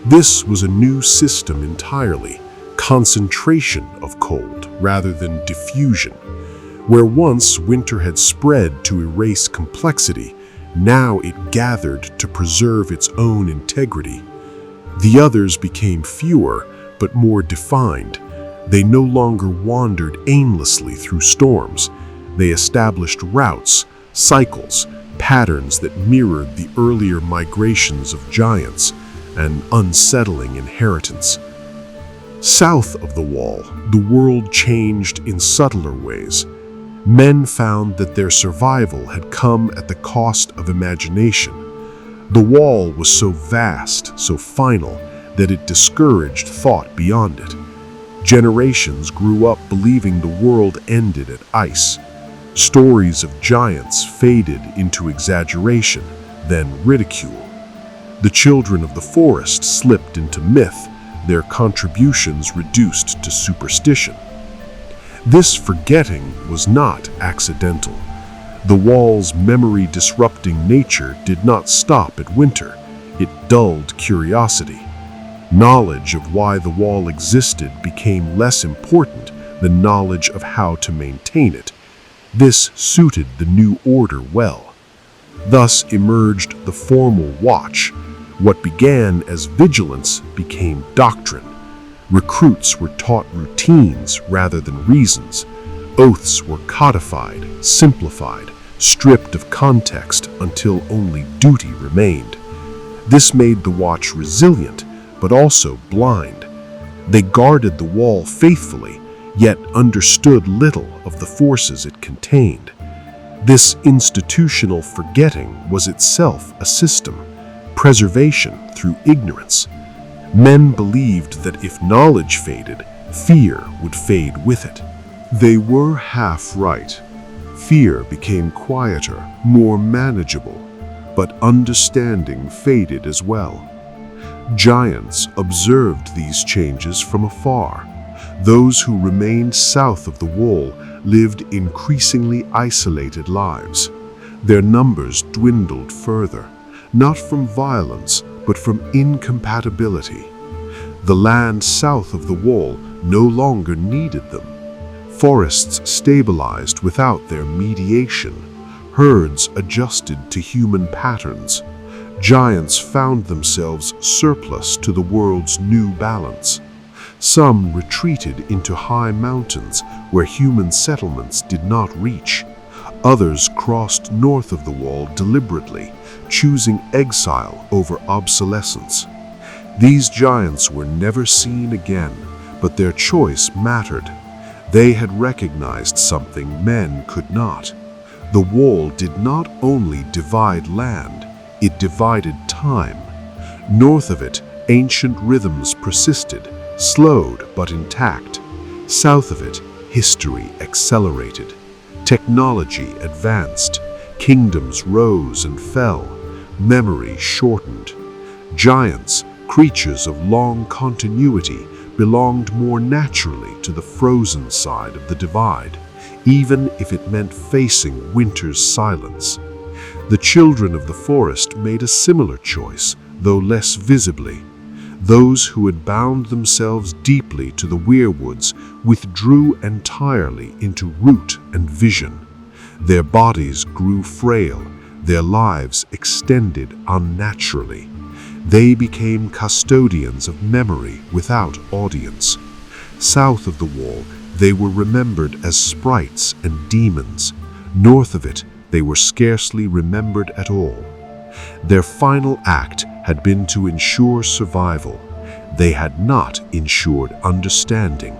This was a new system entirely, concentration of cold rather than diffusion. Where once winter had spread to erase complexity, now it gathered to preserve its own integrity. The others became fewer, but more defined. They no longer wandered aimlessly through storms. They established routes, cycles, patterns that mirrored the earlier migrations of giants, an unsettling inheritance. South of the wall, the world changed in subtler ways. Men found that their survival had come at the cost of imagination. The wall was so vast, so final, that it discouraged thought beyond it. Generations grew up believing the world ended at ice. Stories of giants faded into exaggeration, then ridicule. The children of the forest slipped into myth, their contributions reduced to superstition. This forgetting was not accidental. The wall's memory-disrupting nature did not stop at winter. It dulled curiosity. Knowledge of why the wall existed became less important than knowledge of how to maintain it. This suited the new order well. Thus emerged the formal watch. What began as vigilance became doctrine. Recruits were taught routines rather than reasons. Oaths were codified, simplified, stripped of context until only duty remained. This made the watch resilient, but also blind. They guarded the wall faithfully, yet understood little of the forces it contained. This institutional forgetting was itself a system, preservation through ignorance. Men believed that if knowledge faded, fear would fade with it. They were half right. Fear became quieter, more manageable, but understanding faded as well. Giants observed these changes from afar. Those who remained south of the wall lived increasingly isolated lives. Their numbers dwindled further, not from violence, but from incompatibility. The land south of the wall no longer needed them. Forests stabilized without their mediation. Herds adjusted to human patterns. Giants found themselves surplus to the world's new balance. Some retreated into high mountains where human settlements did not reach. Others crossed north of the wall deliberately, choosing exile over obsolescence. These giants were never seen again, but their choice mattered. They had recognized something men could not. The wall did not only divide land, it divided time. North of it, ancient rhythms persisted, slowed but intact. South of it, history accelerated. Technology advanced. Kingdoms rose and fell. Memory shortened. Giants, creatures of long continuity, belonged more naturally to the frozen side of the divide, even if it meant facing winter's silence. The children of the forest made a similar choice, though less visibly. Those who had bound themselves deeply to the weirwoods withdrew entirely into root and vision. Their bodies grew frail, their lives extended unnaturally. They became custodians of memory without audience. South of the wall, they were remembered as sprites and demons. North of it, they were scarcely remembered at all. Their final act had been to ensure survival. They had not ensured understanding.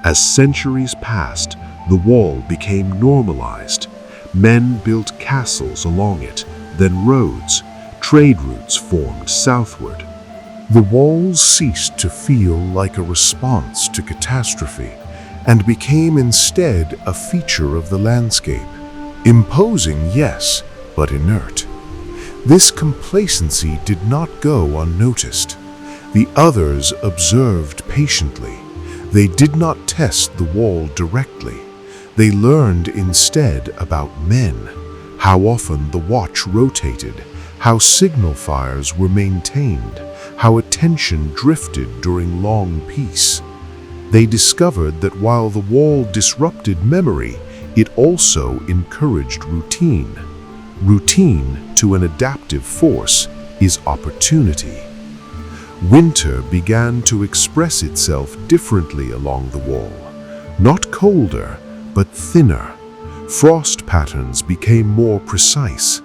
As centuries passed, the wall became normalized. Men built castles along it, then roads. Trade routes formed southward. The walls ceased to feel like a response to catastrophe and became instead a feature of the landscape. Imposing, yes, but inert. This complacency did not go unnoticed. The others observed patiently. They did not test the wall directly. They learned instead about men, how often the watch rotated, how signal fires were maintained, how attention drifted during long peace. They discovered that while the wall disrupted memory, it also encouraged routine. Routine, to an adaptive force, is opportunity. Winter began to express itself differently along the wall. Not colder, but thinner. Frost patterns became more precise.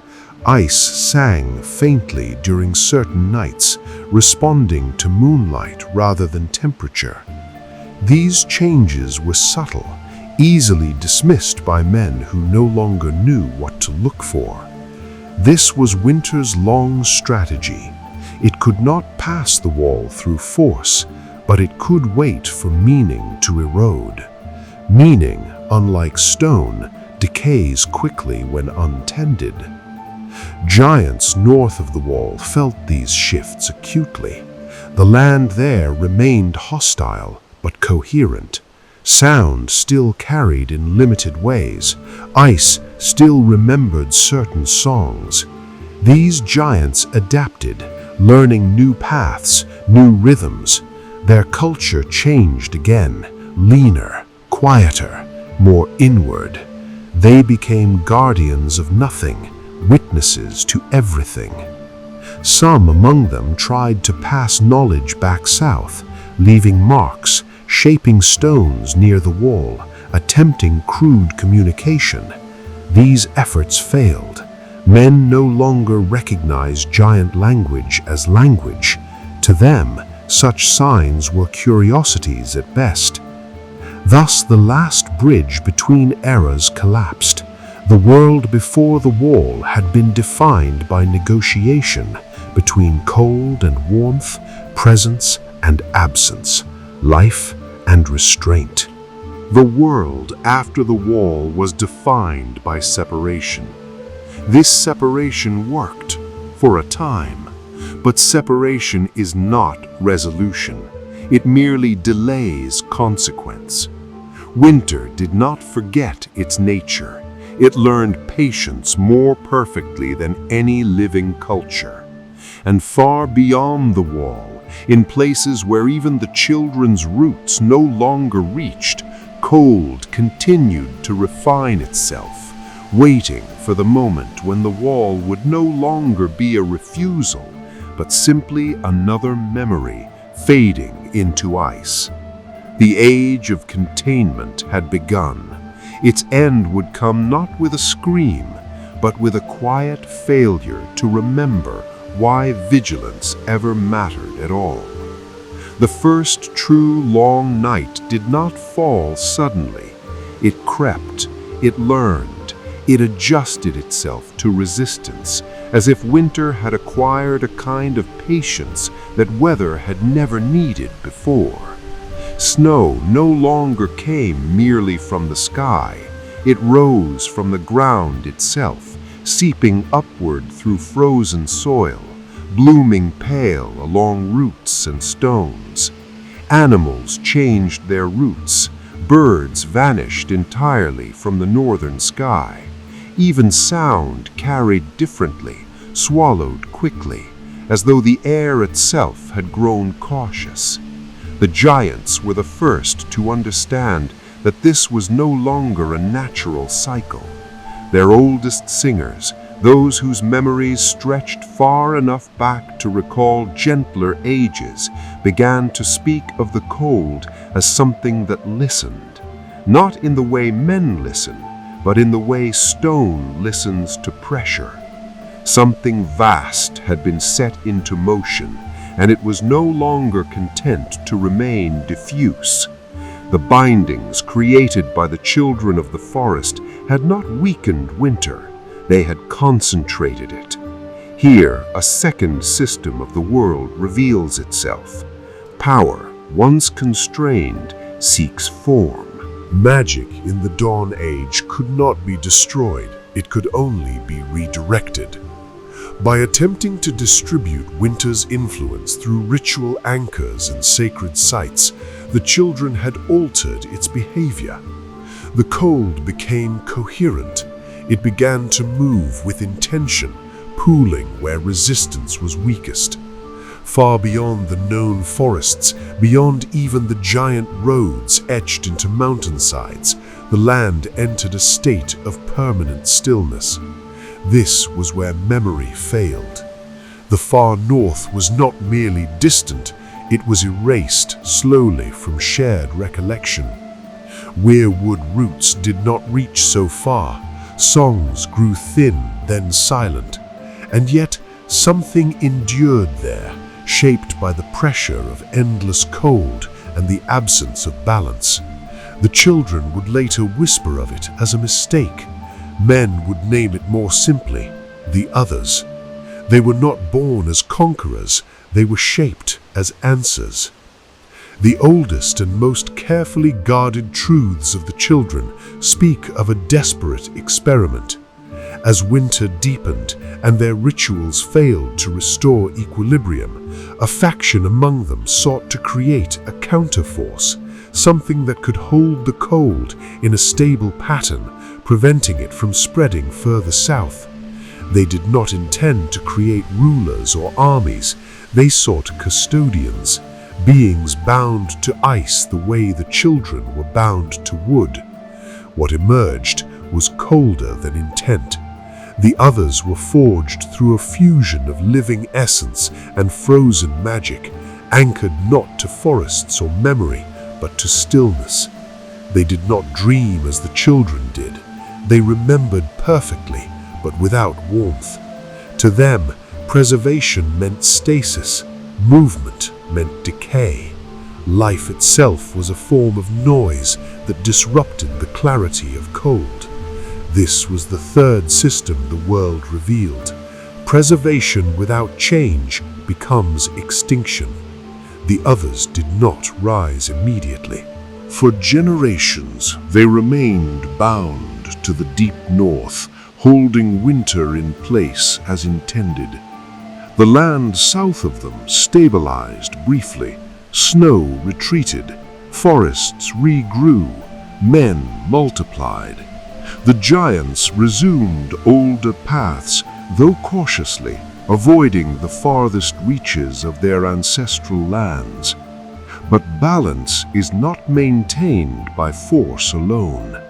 Ice sang faintly during certain nights, responding to moonlight rather than temperature. These changes were subtle, easily dismissed by men who no longer knew what to look for. This was winter's long strategy. It could not pass the wall through force, but it could wait for meaning to erode. Meaning, unlike stone, decays quickly when untended. Giants north of the wall felt these shifts acutely. The land there remained hostile, but coherent. Sound still carried in limited ways. Ice still remembered certain songs. These giants adapted, learning new paths, new rhythms. Their culture changed again, leaner, quieter, more inward. They became guardians of nothing, witnesses to everything. Some among them tried to pass knowledge back south, leaving marks, shaping stones near the wall, attempting crude communication. These efforts failed. Men no longer recognized giant language as language. To them, such signs were curiosities at best. Thus, the last bridge between eras collapsed. The world before the wall had been defined by negotiation between cold and warmth, presence and absence, life and restraint. The world after the wall was defined by separation. This separation worked for a time, but separation is not resolution. It merely delays consequence. Winter did not forget its nature. It learned patience more perfectly than any living culture. And far beyond the wall, in places where even the children's roots no longer reached, cold continued to refine itself, waiting for the moment when the wall would no longer be a refusal, but simply another memory fading into ice. The age of containment had begun. Its end would come not with a scream, but with a quiet failure to remember why vigilance ever mattered at all. The first true long night did not fall suddenly. It crept, it learned, it adjusted itself to resistance, as if winter had acquired a kind of patience that weather had never needed before. Snow no longer came merely from the sky. It rose from the ground itself, seeping upward through frozen soil, blooming pale along roots and stones. Animals changed their routes. Birds vanished entirely from the northern sky. Even sound carried differently, swallowed quickly, as though the air itself had grown cautious. The giants were the first to understand that this was no longer a natural cycle. Their oldest singers, those whose memories stretched far enough back to recall gentler ages, began to speak of the cold as something that listened, not in the way men listen, but in the way stone listens to pressure. Something vast had been set into motion, and it was no longer content to remain diffuse. The bindings created by the children of the forest had not weakened winter, they had concentrated it. Here, a second system of the world reveals itself. Power, once constrained, seeks form. Magic in the Dawn Age could not be destroyed, it could only be redirected. By attempting to distribute winter's influence through ritual anchors and sacred sites, the children had altered its behavior. The cold became coherent. It began to move with intention, pooling where resistance was weakest. Far beyond the known forests, beyond even the giant roads etched into mountainsides, the land entered a state of permanent stillness. This was where memory failed. The far north was not merely distant, it was erased slowly from shared recollection. Weirwood roots did not reach so far. Songs grew thin, then silent. And yet something endured there, shaped by the pressure of endless cold and the absence of balance. The children would later whisper of it as a mistake. Men would name it more simply, the others. They were not born as conquerors, they were shaped as answers. The oldest and most carefully guarded truths of the children speak of a desperate experiment. As winter deepened and their rituals failed to restore equilibrium, a faction among them sought to create a counterforce, something that could hold the cold in a stable pattern, preventing it from spreading further south. They did not intend to create rulers or armies. They sought custodians, beings bound to ice the way the children were bound to wood. What emerged was colder than intent. The others were forged through a fusion of living essence and frozen magic, anchored not to forests or memory, but to stillness. They did not dream as the children did. They remembered perfectly, but without warmth. To them, preservation meant stasis, movement meant decay. Life itself was a form of noise that disrupted the clarity of cold. This was the third system the world revealed. Preservation without change becomes extinction. The others did not rise immediately. For generations, they remained bound to the deep north, holding winter in place as intended. The land south of them stabilized briefly. Snow retreated, forests regrew, men multiplied. The giants resumed older paths, though cautiously, avoiding the farthest reaches of their ancestral lands. But balance is not maintained by force alone.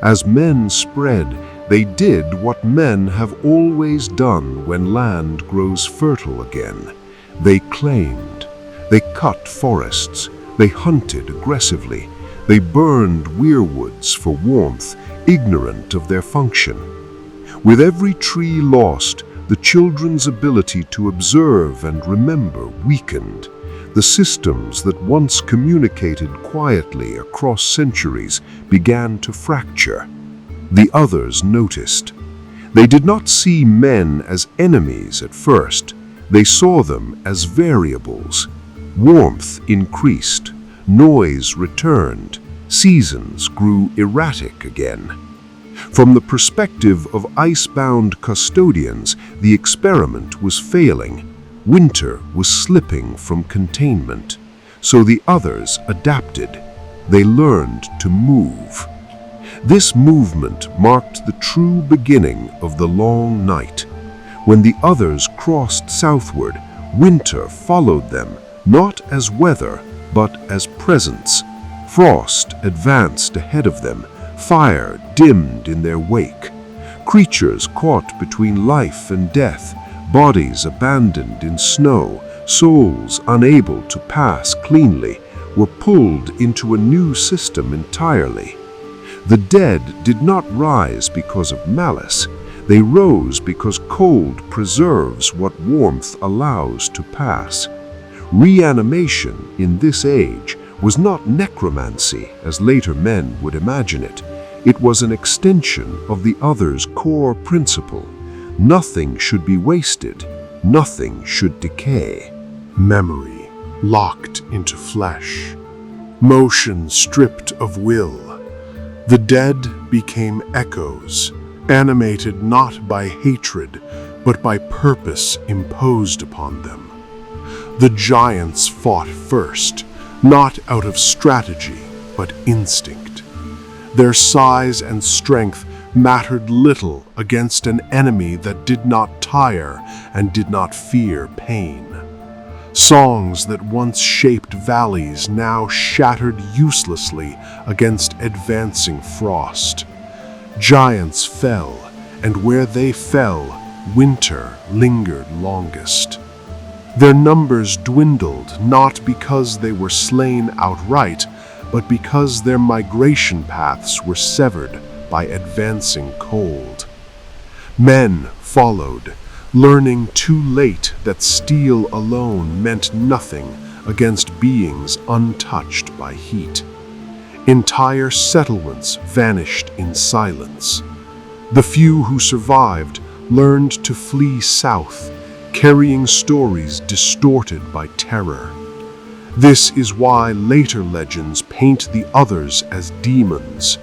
As men spread, they did what men have always done when land grows fertile again. They claimed. They cut forests. They hunted aggressively. They burned weirwoods for warmth, ignorant of their function. With every tree lost, the children's ability to observe and remember weakened. The systems that once communicated quietly across centuries began to fracture. The others noticed. They did not see men as enemies at first. They saw them as variables. Warmth increased. Noise returned. Seasons grew erratic again. From the perspective of ice-bound custodians, the experiment was failing. Winter was slipping from containment. So the others adapted. They learned to move. This movement marked the true beginning of the long night. When the others crossed southward, winter followed them, not as weather, but as presence. Frost advanced ahead of them. Fire dimmed in their wake. Creatures caught between life and death, bodies abandoned in snow, souls unable to pass cleanly, were pulled into a new system entirely. The dead did not rise because of malice. They rose because cold preserves what warmth allows to pass. Reanimation in this age was not necromancy as later men would imagine it. It was an extension of the other's core principle. Nothing should be wasted. Nothing should decay. Memory locked into flesh. Motion stripped of will. The dead became echoes, animated not by hatred, but by purpose imposed upon them. The giants fought first, not out of strategy, but instinct. Their size and strength mattered little against an enemy that did not tire and did not fear pain. Songs that once shaped valleys now shattered uselessly against advancing frost. Giants fell, and where they fell, winter lingered longest. Their numbers dwindled not because they were slain outright, but because their migration paths were severed by advancing cold. Men followed, learning too late that steel alone meant nothing against beings untouched by heat. Entire settlements vanished in silence. The few who survived learned to flee south, carrying stories distorted by terror. This is why later legends paint the others as demons.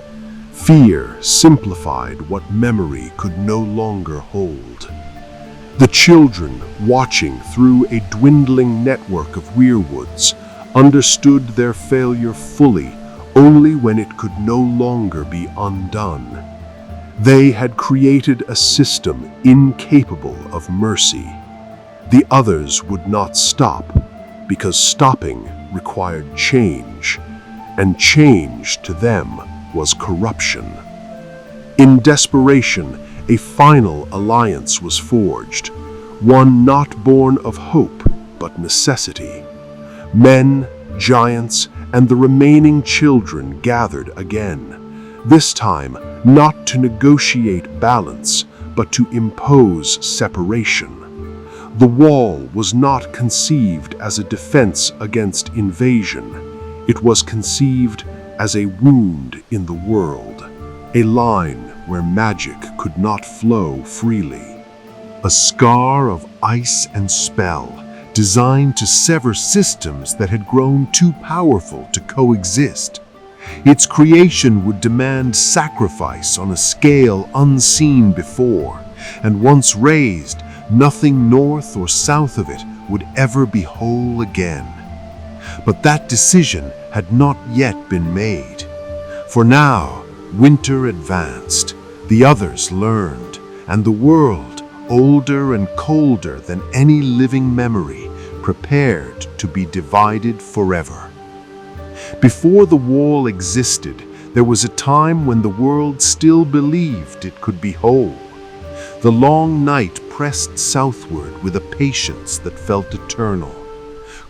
Fear simplified what memory could no longer hold. The children, watching through a dwindling network of weirwoods, understood their failure fully only when it could no longer be undone. They had created a system incapable of mercy. The others would not stop, because stopping required change, and change to them was corruption. In desperation, a final alliance was forged, one not born of hope but necessity. Men, giants, and the remaining children gathered again, this time not to negotiate balance, but to impose separation. The wall was not conceived as a defense against invasion. It was conceived as a wound in the world, a line where magic could not flow freely. A scar of ice and spell, designed to sever systems that had grown too powerful to coexist. Its creation would demand sacrifice on a scale unseen before, and once raised, nothing north or south of it would ever be whole again. But that decision had not yet been made. For now, winter advanced, the others learned, and the world, older and colder than any living memory, prepared to be divided forever. Before the wall existed, there was a time when the world still believed it could be whole. The long night pressed southward with a patience that felt eternal.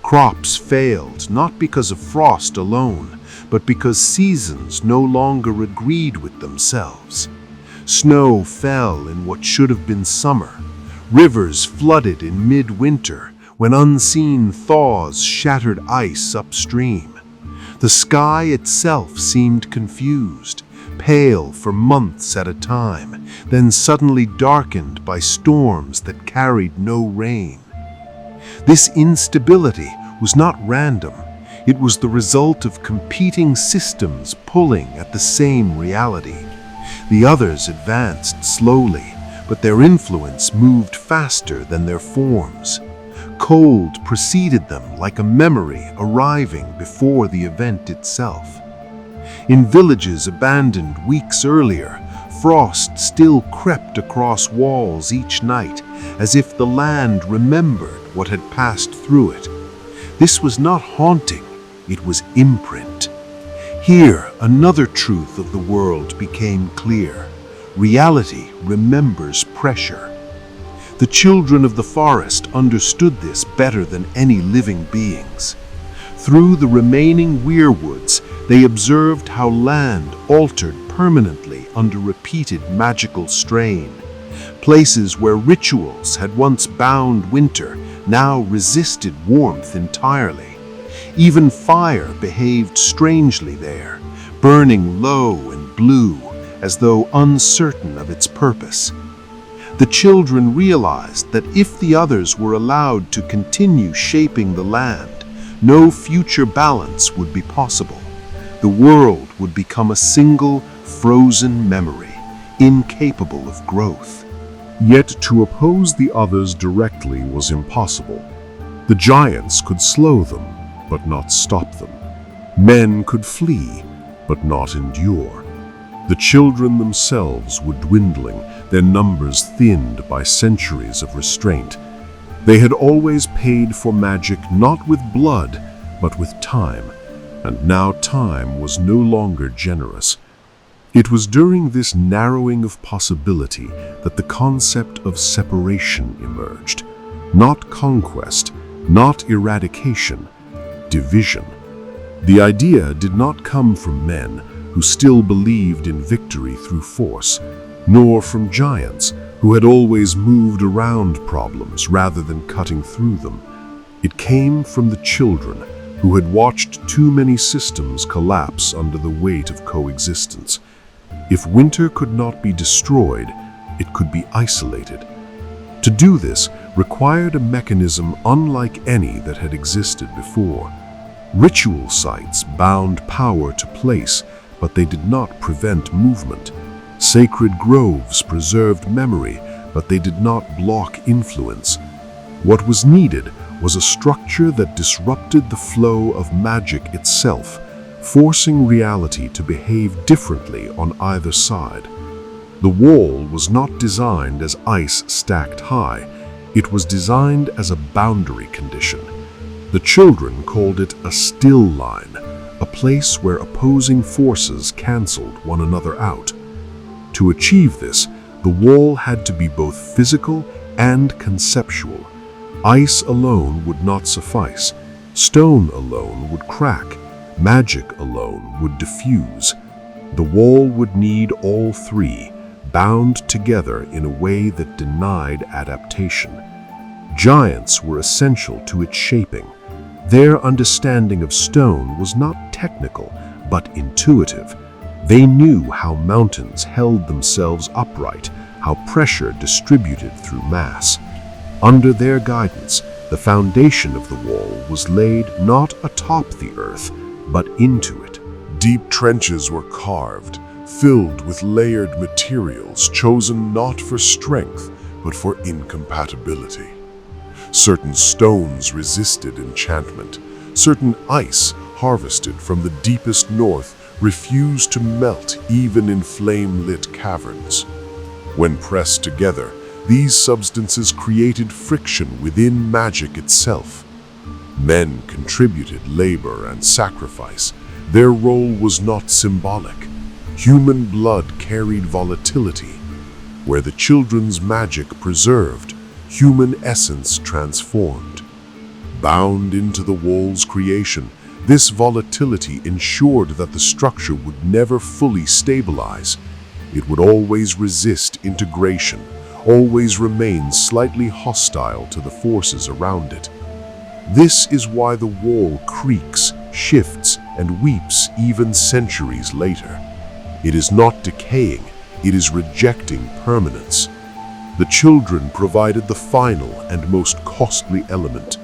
Crops failed not because of frost alone, but because seasons no longer agreed with themselves. Snow fell in what should have been summer. Rivers flooded in midwinter when unseen thaws shattered ice upstream. The sky itself seemed confused, pale for months at a time, then suddenly darkened by storms that carried no rain. This instability was not random. It was the result of competing systems pulling at the same reality. The others advanced slowly, but their influence moved faster than their forms. Cold preceded them like a memory arriving before the event itself. In villages abandoned weeks earlier, frost still crept across walls each night, as if the land remembered what had passed through it. This was not haunting, it was imprint. Here, another truth of the world became clear. Reality remembers pressure. The children of the forest understood this better than any living beings. Through the remaining weirwoods, they observed how land altered permanently under repeated magical strain. Places where rituals had once bound winter now resisted warmth entirely. Even fire behaved strangely there, burning low and blue, as though uncertain of its purpose. The children realized that if the others were allowed to continue shaping the land, no future balance would be possible. The world would become a single, frozen memory, incapable of growth. Yet to oppose the others directly was impossible. The giants could slow them, but not stop them. Men could flee, but not endure. The children themselves were dwindling, their numbers thinned by centuries of restraint. They had always paid for magic not with blood, but with time, and now time was no longer generous. It was during this narrowing of possibility that the concept of separation emerged. Not conquest, not eradication, division. The idea did not come from men who still believed in victory through force, nor from giants who had always moved around problems rather than cutting through them. It came from the children who had watched too many systems collapse under the weight of coexistence. If winter could not be destroyed, it could be isolated. To do this required a mechanism unlike any that had existed before. Ritual sites bound power to place, but they did not prevent movement. Sacred groves preserved memory, but they did not block influence. What was needed was a structure that disrupted the flow of magic itself, forcing reality to behave differently on either side. The wall was not designed as ice stacked high. It was designed as a boundary condition. The children called it a still line, a place where opposing forces canceled one another out. To achieve this, the wall had to be both physical and conceptual. Ice alone would not suffice. Stone alone would crack. Magic alone would diffuse. The wall would need all three, bound together in a way that denied adaptation. Giants were essential to its shaping. Their understanding of stone was not technical, but intuitive. They knew how mountains held themselves upright, how pressure distributed through mass. Under their guidance, the foundation of the wall was laid not atop the earth, but into it. Deep trenches were carved, filled with layered materials chosen not for strength, but for incompatibility. Certain stones resisted enchantment. Certain ice, harvested from the deepest north, refused to melt even in flame-lit caverns. When pressed together, these substances created friction within magic itself. Men contributed labor and sacrifice. Their role was not symbolic. Human blood carried volatility. Where the children's magic preserved, human essence transformed. Bound into the wall's creation, this volatility ensured that the structure would never fully stabilize. It would always resist integration, always remain slightly hostile to the forces around it. This is why the wall creaks, shifts, and weeps even centuries later. It is not decaying, it is rejecting permanence. The children provided the final and most costly element,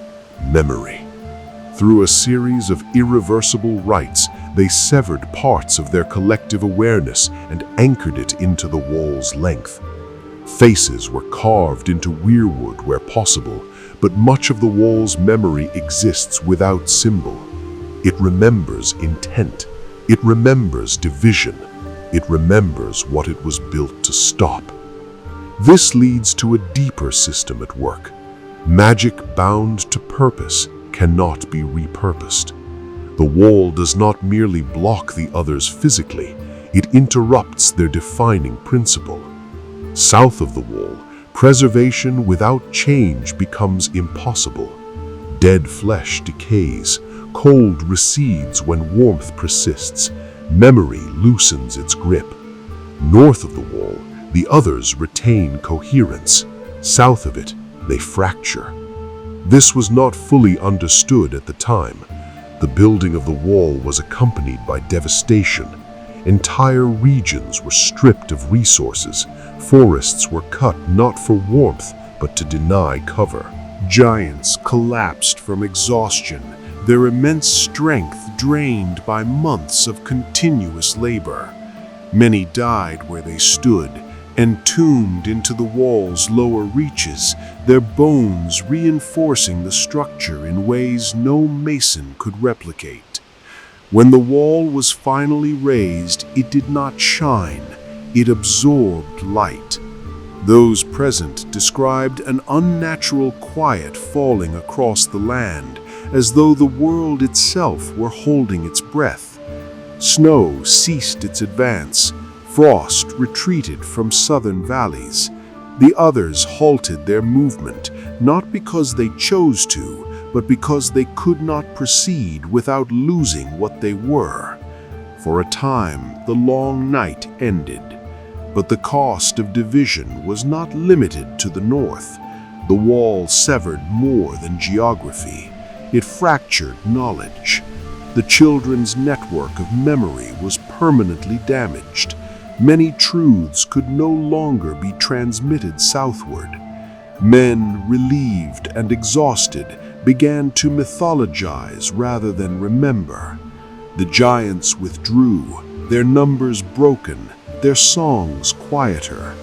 memory. Through a series of irreversible rites, they severed parts of their collective awareness and anchored it into the wall's length. Faces were carved into weirwood where possible, but much of the wall's memory exists without symbol. It remembers intent. It remembers division. It remembers what it was built to stop. This leads to a deeper system at work. Magic bound to purpose cannot be repurposed. The wall does not merely block the others physically, it interrupts their defining principle. South of the wall, preservation without change becomes impossible. Dead flesh decays, cold recedes when warmth persists, memory loosens its grip. North of the wall, the others retain coherence. South of it, they fracture. This was not fully understood at the time. The building of the wall was accompanied by devastation. Entire regions were stripped of resources. Forests were cut not for warmth, but to deny cover. Giants collapsed from exhaustion, their immense strength drained by months of continuous labor. Many died where they stood, entombed into the wall's lower reaches, their bones reinforcing the structure in ways no mason could replicate. When the wall was finally raised, it did not shine, it absorbed light. Those present described an unnatural quiet falling across the land, as though the world itself were holding its breath. Snow ceased its advance, frost retreated from southern valleys. The others halted their movement, not because they chose to, but because they could not proceed without losing what they were. For a time, the long night ended. But the cost of division was not limited to the north. The wall severed more than geography. It fractured knowledge. The children's network of memory was permanently damaged. Many truths could no longer be transmitted southward. Men, relieved and exhausted, began to mythologize rather than remember. The giants withdrew, their numbers broken, their songs quieter.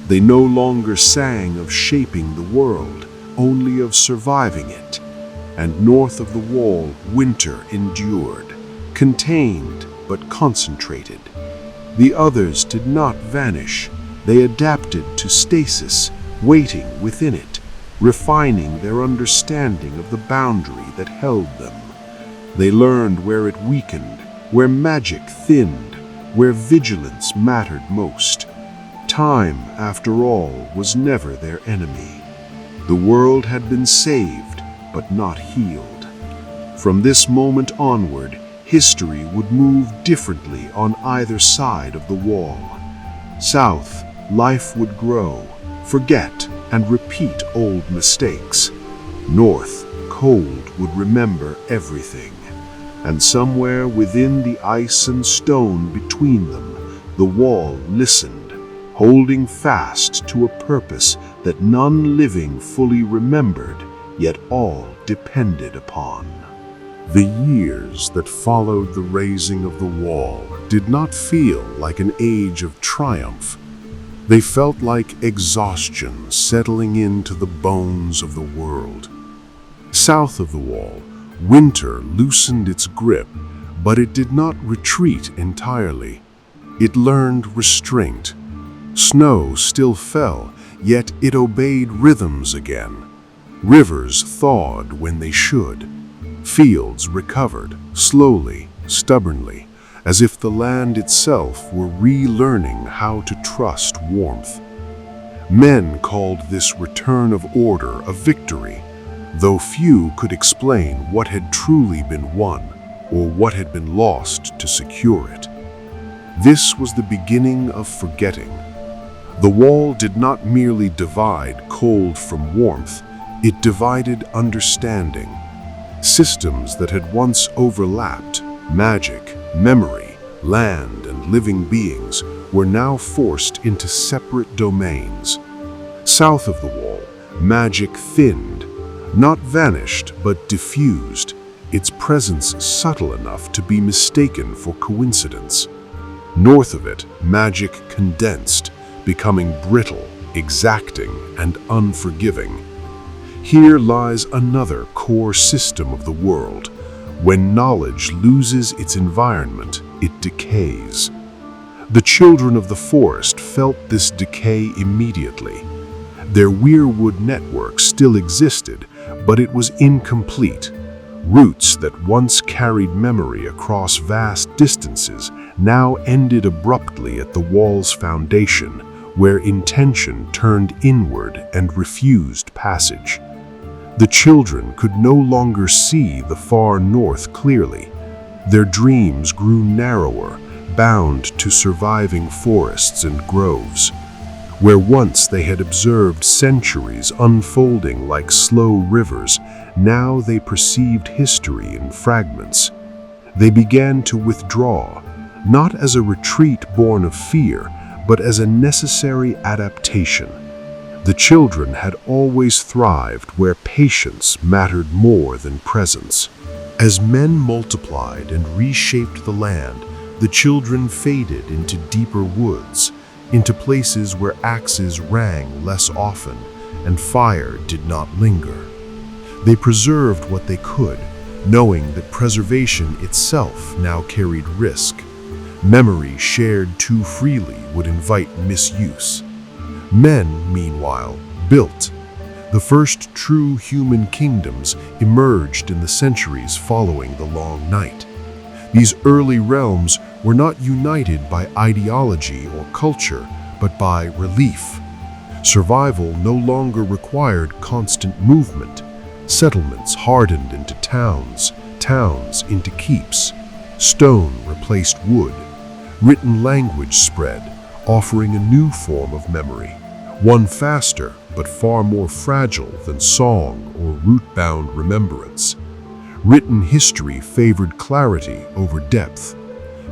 They no longer sang of shaping the world, only of surviving it. And north of the wall, winter endured, contained but concentrated. The others did not vanish. They adapted to stasis, waiting within it, refining their understanding of the boundary that held them. They learned where it weakened, where magic thinned, where vigilance mattered most. Time, after all, was never their enemy. The world had been saved, but not healed. From this moment onward, history would move differently on either side of the wall. South, life would grow, forget, and repeat old mistakes. North, cold would remember everything. And somewhere within the ice and stone between them, the wall listened, holding fast to a purpose that none living fully remembered, yet all depended upon. The years that followed the raising of the wall did not feel like an age of triumph. They felt like exhaustion settling into the bones of the world. South of the wall, winter loosened its grip, but it did not retreat entirely. It learned restraint. Snow still fell, yet it obeyed rhythms again. Rivers thawed when they should. Fields recovered, slowly, stubbornly, as if the land itself were relearning how to trust warmth. Men called this return of order a victory, though few could explain what had truly been won or what had been lost to secure it. This was the beginning of forgetting. The wall did not merely divide cold from warmth, it divided understanding. Systems that had once overlapped, magic, memory, land, and living beings, were now forced into separate domains. South of the wall, magic thinned, not vanished but diffused, its presence subtle enough to be mistaken for coincidence. North of it, magic condensed, becoming brittle, exacting, and unforgiving. Here lies another core system of the world. When knowledge loses its environment, it decays. The children of the forest felt this decay immediately. Their weirwood network still existed, but it was incomplete. Roots that once carried memory across vast distances now ended abruptly at the wall's foundation, where intention turned inward and refused passage. The children could no longer see the far north clearly. Their dreams grew narrower, bound to surviving forests and groves. Where once they had observed centuries unfolding like slow rivers, now they perceived history in fragments. They began to withdraw, not as a retreat born of fear, but as a necessary adaptation. The children had always thrived where patience mattered more than presence. As men multiplied and reshaped the land, the children faded into deeper woods. into places where axes rang less often and fire did not linger. They preserved what they could, knowing that preservation itself now carried risk. Memory shared too freely would invite misuse. Men, meanwhile, built. The first true human kingdoms emerged in the centuries following the Long Night. These early realms were not united by ideology or culture, but by relief. Survival no longer required constant movement. Settlements hardened into towns, towns into keeps. Stone replaced wood. Written language spread, offering a new form of memory, one faster but far more fragile than song or root-bound remembrance. Written history favored clarity over depth.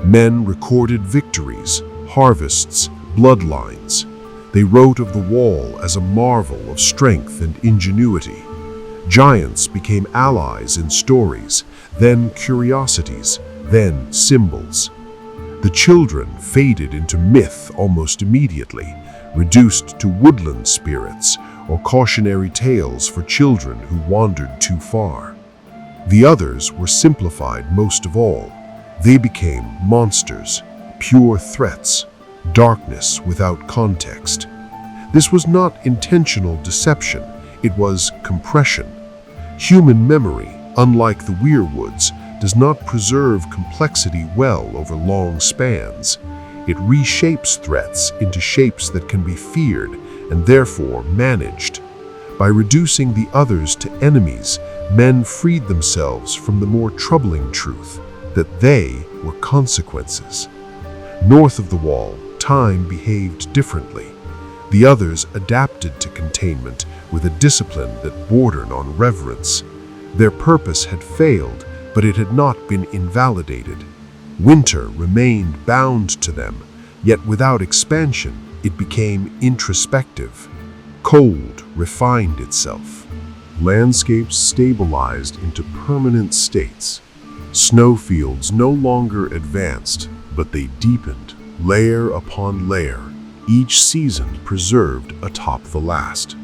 Men recorded victories, harvests, bloodlines. They wrote of the wall as a marvel of strength and ingenuity. Giants became allies in stories, then curiosities, then symbols. The children faded into myth almost immediately, reduced to woodland spirits or cautionary tales for children who wandered too far. The others were simplified most of all. They became monsters, pure threats, darkness without context. This was not intentional deception, it was compression. Human memory, unlike the weirwoods, does not preserve complexity well over long spans. It reshapes threats into shapes that can be feared and therefore managed. By reducing the others to enemies, men freed themselves from the more troubling truth that they were consequences. North of the wall, time behaved differently. The others adapted to containment with a discipline that bordered on reverence. Their purpose had failed, but it had not been invalidated. Winter remained bound to them, yet without expansion, it became introspective. Cold refined itself. Landscapes stabilized into permanent states. Snowfields no longer advanced, but they deepened, layer upon layer, each season preserved atop the last.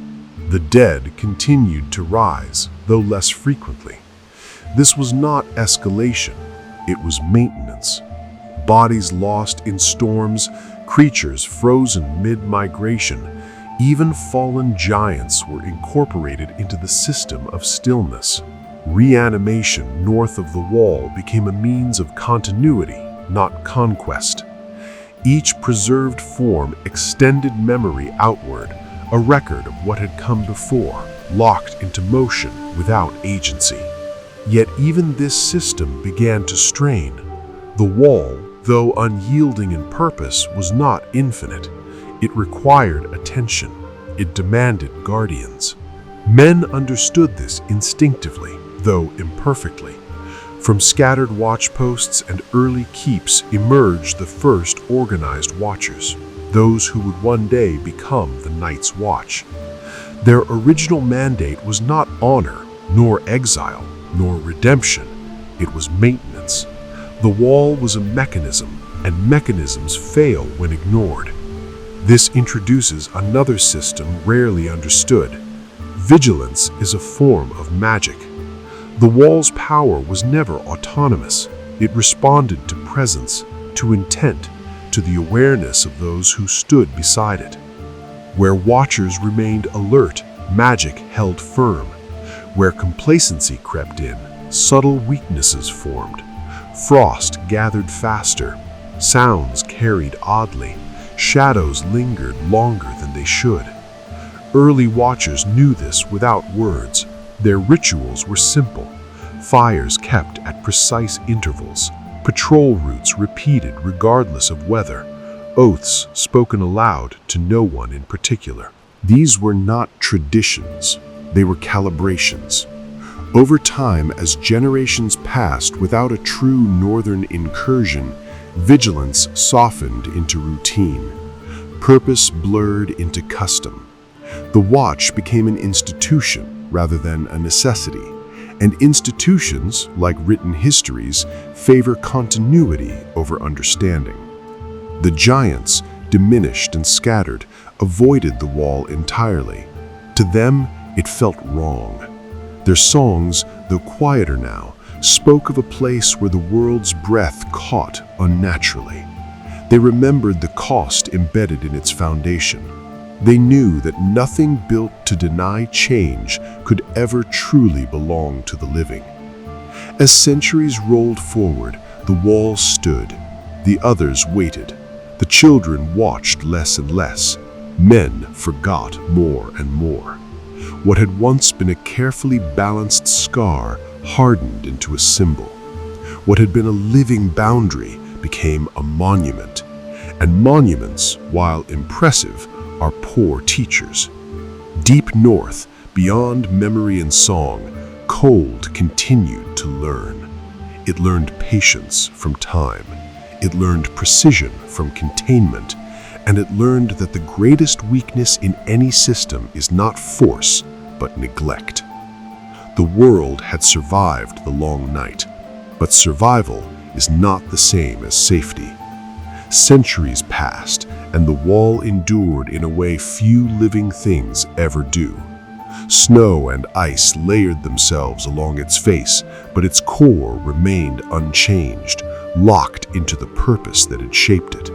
The dead continued to rise, though less frequently. This was not escalation, it was maintenance. Bodies lost in storms, creatures frozen mid-migration, even fallen giants were incorporated into the system of stillness. Reanimation north of the wall became a means of continuity, not conquest. Each preserved form extended memory outward, a record of what had come before, locked into motion without agency. Yet even this system began to strain. The wall, though unyielding in purpose, was not infinite. It required attention. It demanded guardians. Men understood this instinctively, though imperfectly. From scattered watchposts and early keeps emerged the first organized watchers, those who would one day become the Night's Watch. Their original mandate was not honor, nor exile, nor redemption. It was maintenance. The wall was a mechanism, and mechanisms fail when ignored. This introduces another system rarely understood. Vigilance is a form of magic. The wall's power was never autonomous. It responded to presence, to intent, to the awareness of those who stood beside it. Where watchers remained alert, magic held firm. Where complacency crept in, subtle weaknesses formed. Frost gathered faster. Sounds carried oddly. Shadows lingered longer than they should. Early watchers knew this without words. Their rituals were simple. Fires kept at precise intervals. Patrol routes repeated regardless of weather. Oaths spoken aloud to no one in particular. These were not traditions. They were calibrations. Over time, as generations passed without a true northern incursion, vigilance softened into routine. Purpose blurred into custom. The watch became an institution rather than a necessity, and institutions, like written histories, favor continuity over understanding. The giants, diminished and scattered, avoided the wall entirely. To them, it felt wrong. Their songs, though quieter now, spoke of a place where the world's breath caught unnaturally. They remembered the cost embedded in its foundation. They knew that nothing built to deny change could ever truly belong to the living. As centuries rolled forward, the wall stood. The others waited. The children watched less and less. Men forgot more and more. What had once been a carefully balanced scar hardened into a symbol. What had been a living boundary became a monument. And monuments, while impressive, are poor teachers. Deep north, beyond memory and song, cold continued to learn. It learned patience from time. It learned precision from containment. And it learned that the greatest weakness in any system is not force, but neglect. The world had survived the long night, but survival is not the same as safety. Centuries passed, and the wall endured in a way few living things ever do. Snow and ice layered themselves along its face, but its core remained unchanged, locked into the purpose that had shaped it.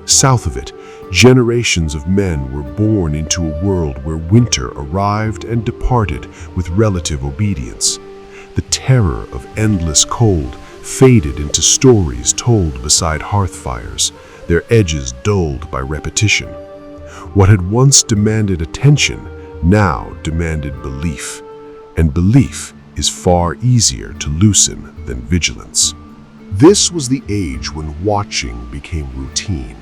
South of it, generations of men were born into a world where winter arrived and departed with relative obedience. The terror of endless cold faded into stories told beside hearth fires, their edges dulled by repetition. What had once demanded attention now demanded belief, and belief is far easier to loosen than vigilance. This was the age when watching became routine.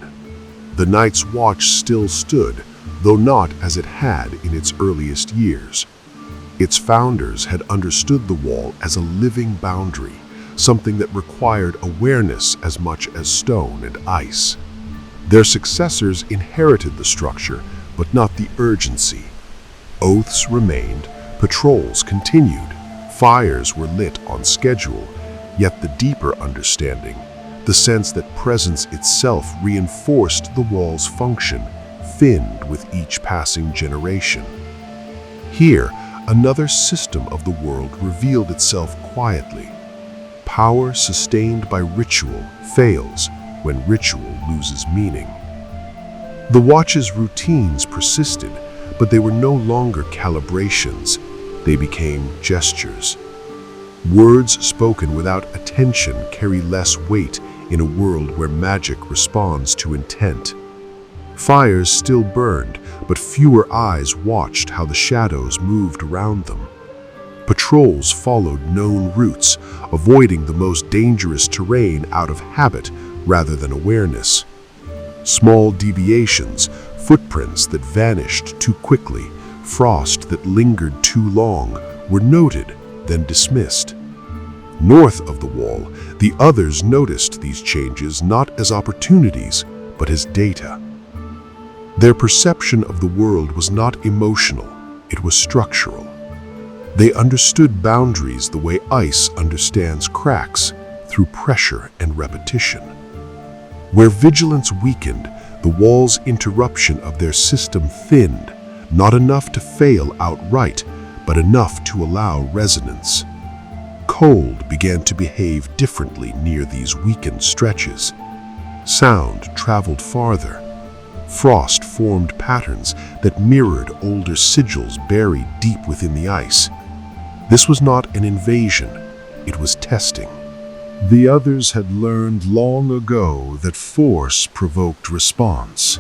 The night's watch still stood, though not as it had in its earliest years. Its founders had understood the wall as a living boundary, something that required awareness as much as stone and ice. Their successors inherited the structure, but not the urgency. Oaths remained, patrols continued, fires were lit on schedule, yet the deeper understanding, the sense that presence itself reinforced the wall's function, thinned with each passing generation. Here, another system of the world revealed itself quietly. Power sustained by ritual fails when ritual loses meaning. The watch's routines persisted, but they were no longer calibrations. They became gestures. Words spoken without attention carry less weight in a world where magic responds to intent. Fires still burned, but fewer eyes watched how the shadows moved around them. Patrols followed known routes, avoiding the most dangerous terrain out of habit rather than awareness. Small deviations, footprints that vanished too quickly, frost that lingered too long, were noted, then dismissed. North of the wall, the others noticed these changes not as opportunities, but as data. Their perception of the world was not emotional, it was structural. They understood boundaries the way ice understands cracks, through pressure and repetition. Where vigilance weakened, the wall's interruption of their system thinned, not enough to fail outright, but enough to allow resonance. Cold began to behave differently near these weakened stretches. Sound traveled farther. Frost formed patterns that mirrored older sigils buried deep within the ice. This was not an invasion, it was testing. The others had learned long ago that force provoked response.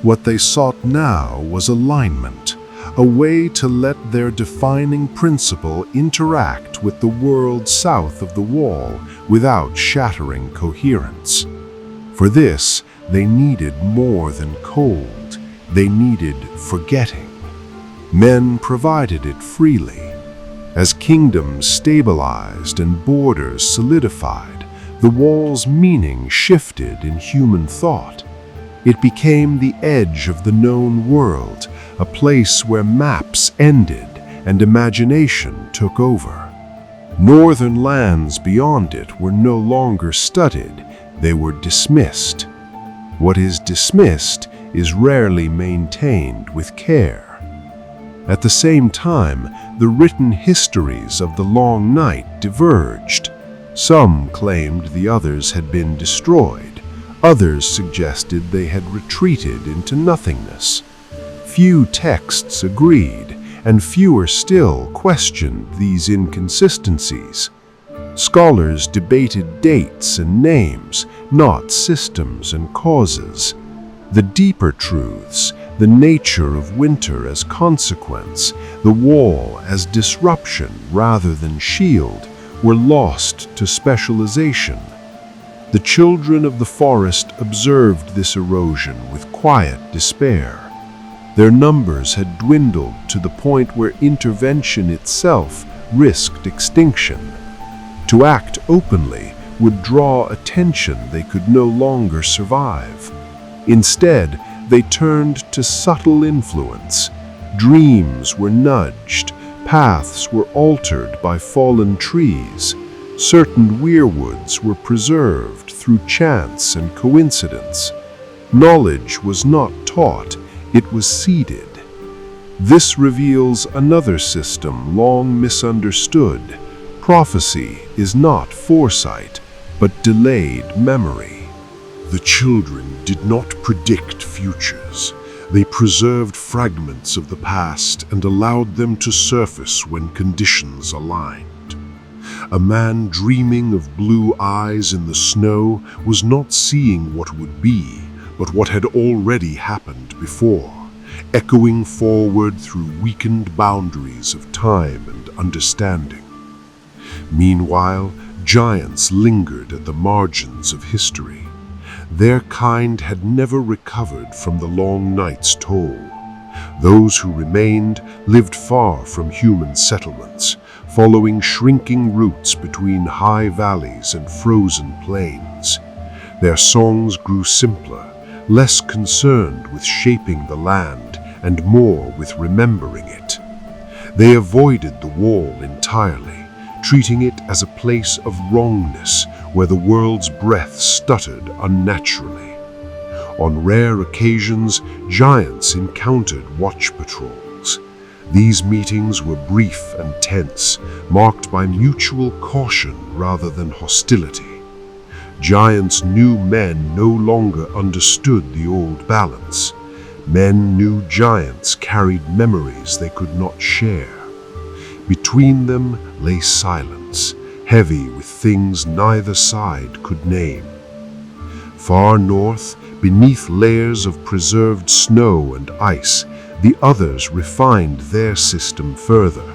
What they sought now was alignment, a way to let their defining principle interact with the world south of the wall without shattering coherence. For this, they needed more than cold. They needed forgetting. Men provided it freely. As kingdoms stabilized and borders solidified, the wall's meaning shifted in human thought. It became the edge of the known world, a place where maps ended and imagination took over. Northern lands beyond it were no longer studied, they were dismissed. What is dismissed is rarely maintained with care. At the same time, the written histories of the long night diverged. Some claimed the others had been destroyed. Others suggested they had retreated into nothingness. Few texts agreed, and fewer still questioned these inconsistencies. Scholars debated dates and names, not systems and causes. The deeper truths, the nature of winter as consequence, the wall as disruption rather than shield, were lost to specialization. The children of the forest observed this erosion with quiet despair. Their numbers had dwindled to the point where intervention itself risked extinction. To act openly would draw attention they could no longer survive. Instead, they turned to subtle influence. Dreams were nudged, paths were altered by fallen trees. Certain weirwoods were preserved through chance and coincidence. Knowledge was not taught, it was seeded. This reveals another system long misunderstood. Prophecy is not foresight, but delayed memory. The children did not predict futures. They preserved fragments of the past and allowed them to surface when conditions aligned. A man dreaming of blue eyes in the snow was not seeing what would be, but what had already happened before, echoing forward through weakened boundaries of time and understanding. Meanwhile, giants lingered at the margins of history. Their kind had never recovered from the long night's toll. Those who remained lived far from human settlements, following shrinking routes between high valleys and frozen plains. Their songs grew simpler, less concerned with shaping the land and more with remembering it. They avoided the wall entirely, treating it as a place of wrongness where the world's breath stuttered unnaturally. On rare occasions, giants encountered watch patrols. These meetings were brief and tense, marked by mutual caution rather than hostility. Giants knew men no longer understood the old balance. Men knew giants carried memories they could not share. Between them lay silence, heavy with things neither side could name. Far north, beneath layers of preserved snow and ice, the others refined their system further.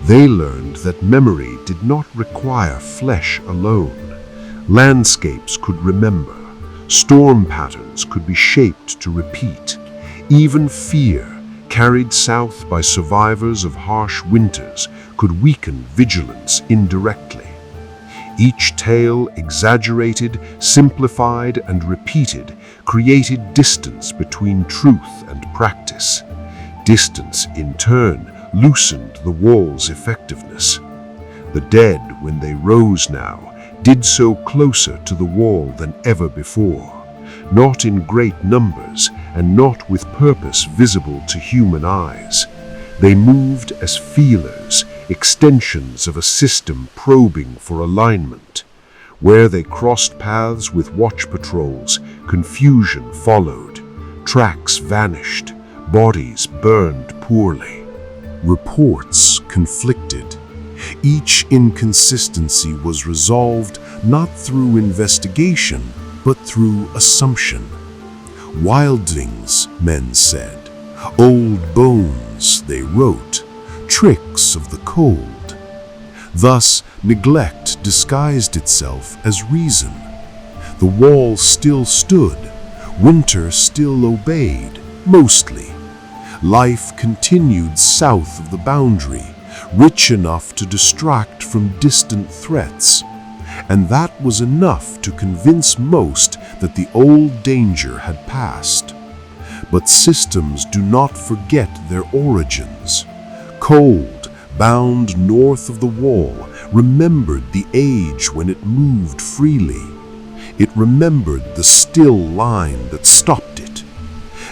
They learned that memory did not require flesh alone. Landscapes could remember. Storm patterns could be shaped to repeat. Even fear, carried south by survivors of harsh winters, could weaken vigilance indirectly. Each tale, exaggerated, simplified, and repeated, created distance between truth and practice. Distance, in turn, loosened the wall's effectiveness. The dead, when they rose now, did so closer to the wall than ever before, not in great numbers and not with purpose visible to human eyes. They moved as feelers, extensions of a system probing for alignment. Where they crossed paths with watch patrols, confusion followed. Tracks vanished, bodies burned poorly. Reports conflicted. Each inconsistency was resolved not through investigation, but through assumption. Wildlings, men said. Old bones, they wrote. Tricks of the cold. Thus, neglect disguised itself as reason. The wall still stood. Winter still obeyed, mostly. Life continued south of the boundary, rich enough to distract from distant threats. And that was enough to convince most that the old danger had passed. But systems do not forget their origins. Cold, bound north of the wall, remembered the age when it moved freely. It remembered the still line that stopped it.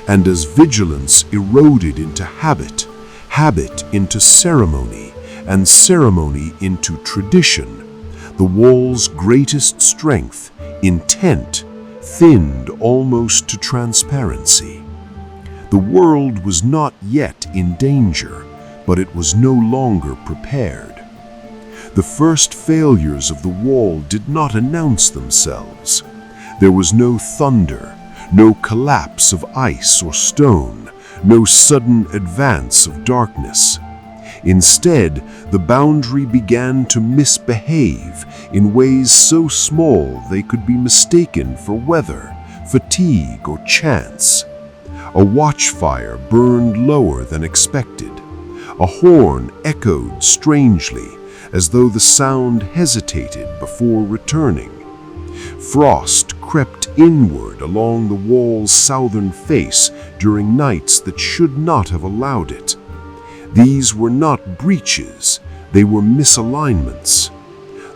And as vigilance eroded into habit, habit into ceremony, and ceremony into tradition, the wall's greatest strength, intent, thinned almost to transparency. The world was not yet in danger, but it was no longer prepared. The first failures of the wall did not announce themselves. There was no thunder, no collapse of ice or stone, no sudden advance of darkness. Instead, the boundary began to misbehave in ways so small they could be mistaken for weather, fatigue, or chance. A watchfire burned lower than expected. A horn echoed strangely, as though the sound hesitated before returning. Frost crept inward along the wall's southern face during nights that should not have allowed it. These were not breaches, they were misalignments.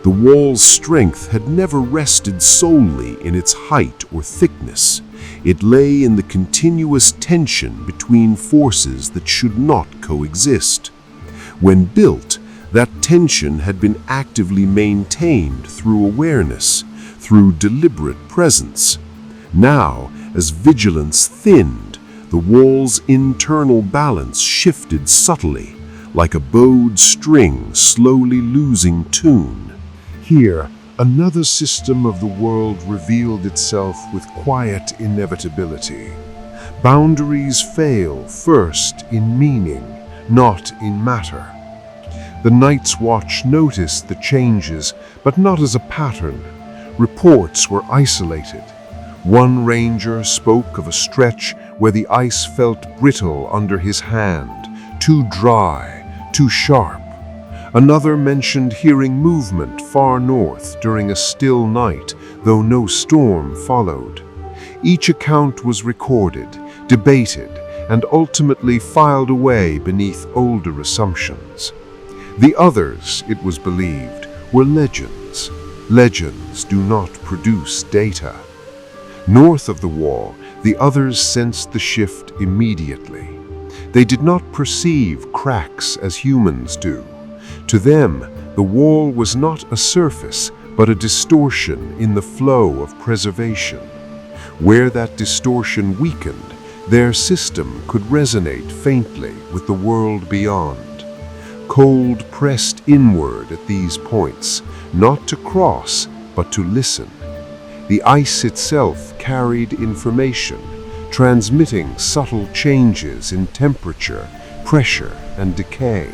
The wall's strength had never rested solely in its height or thickness. It lay in the continuous tension between forces that should not coexist. When built, that tension had been actively maintained through awareness, through deliberate presence. Now, as vigilance thinned, the wall's internal balance shifted subtly, like a bowed string slowly losing tune. Here, another system of the world revealed itself with quiet inevitability. Boundaries fail first in meaning, not in matter. The Night's Watch noticed the changes, but not as a pattern. Reports were isolated. One ranger spoke of a stretch where the ice felt brittle under his hand, too dry, too sharp. Another mentioned hearing movement far north during a still night, though no storm followed. Each account was recorded, debated, and ultimately filed away beneath older assumptions. The others, it was believed, were legends. Legends do not produce data. North of the wall, the others sensed the shift immediately. They did not perceive cracks as humans do. To them, the wall was not a surface, but a distortion in the flow of preservation. Where that distortion weakened, their system could resonate faintly with the world beyond. Cold pressed inward at these points, not to cross, but to listen. The ice itself carried information, transmitting subtle changes in temperature, pressure, and decay.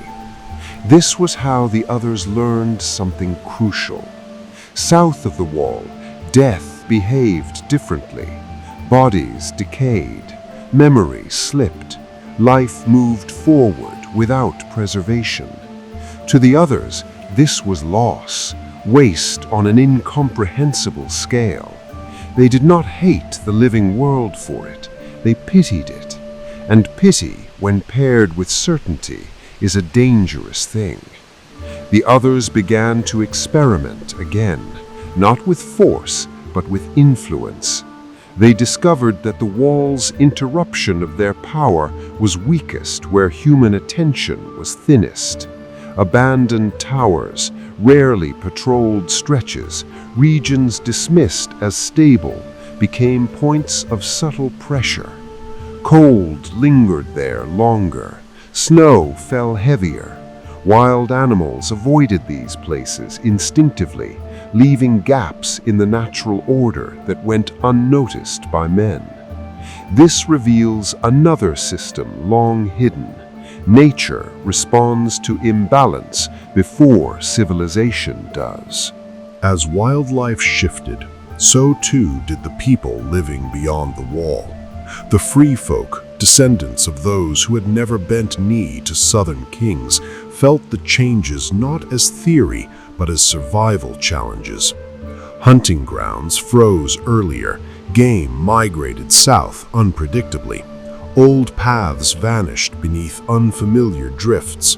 This was how the others learned something crucial. South of the wall, death behaved differently. Bodies decayed, memory slipped, life moved forward without preservation. To the others, this was loss, waste on an incomprehensible scale. They did not hate the living world for it, they pitied it. And pity, when paired with certainty, is a dangerous thing. The others began to experiment again, not with force, but with influence. They discovered that the wall's interruption of their power was weakest where human attention was thinnest. Abandoned towers, rarely patrolled stretches, regions dismissed as stable, became points of subtle pressure. Cold lingered there longer. Snow fell heavier. Wild animals avoided these places instinctively, leaving gaps in the natural order that went unnoticed by men. This reveals another system long hidden. Nature responds to imbalance before civilization does. As wildlife shifted, so too did the people living beyond the wall. The free folk, descendants of those who had never bent knee to southern kings, felt the changes not as theory, but as survival challenges. Hunting grounds froze earlier, game migrated south unpredictably. Old paths vanished beneath unfamiliar drifts.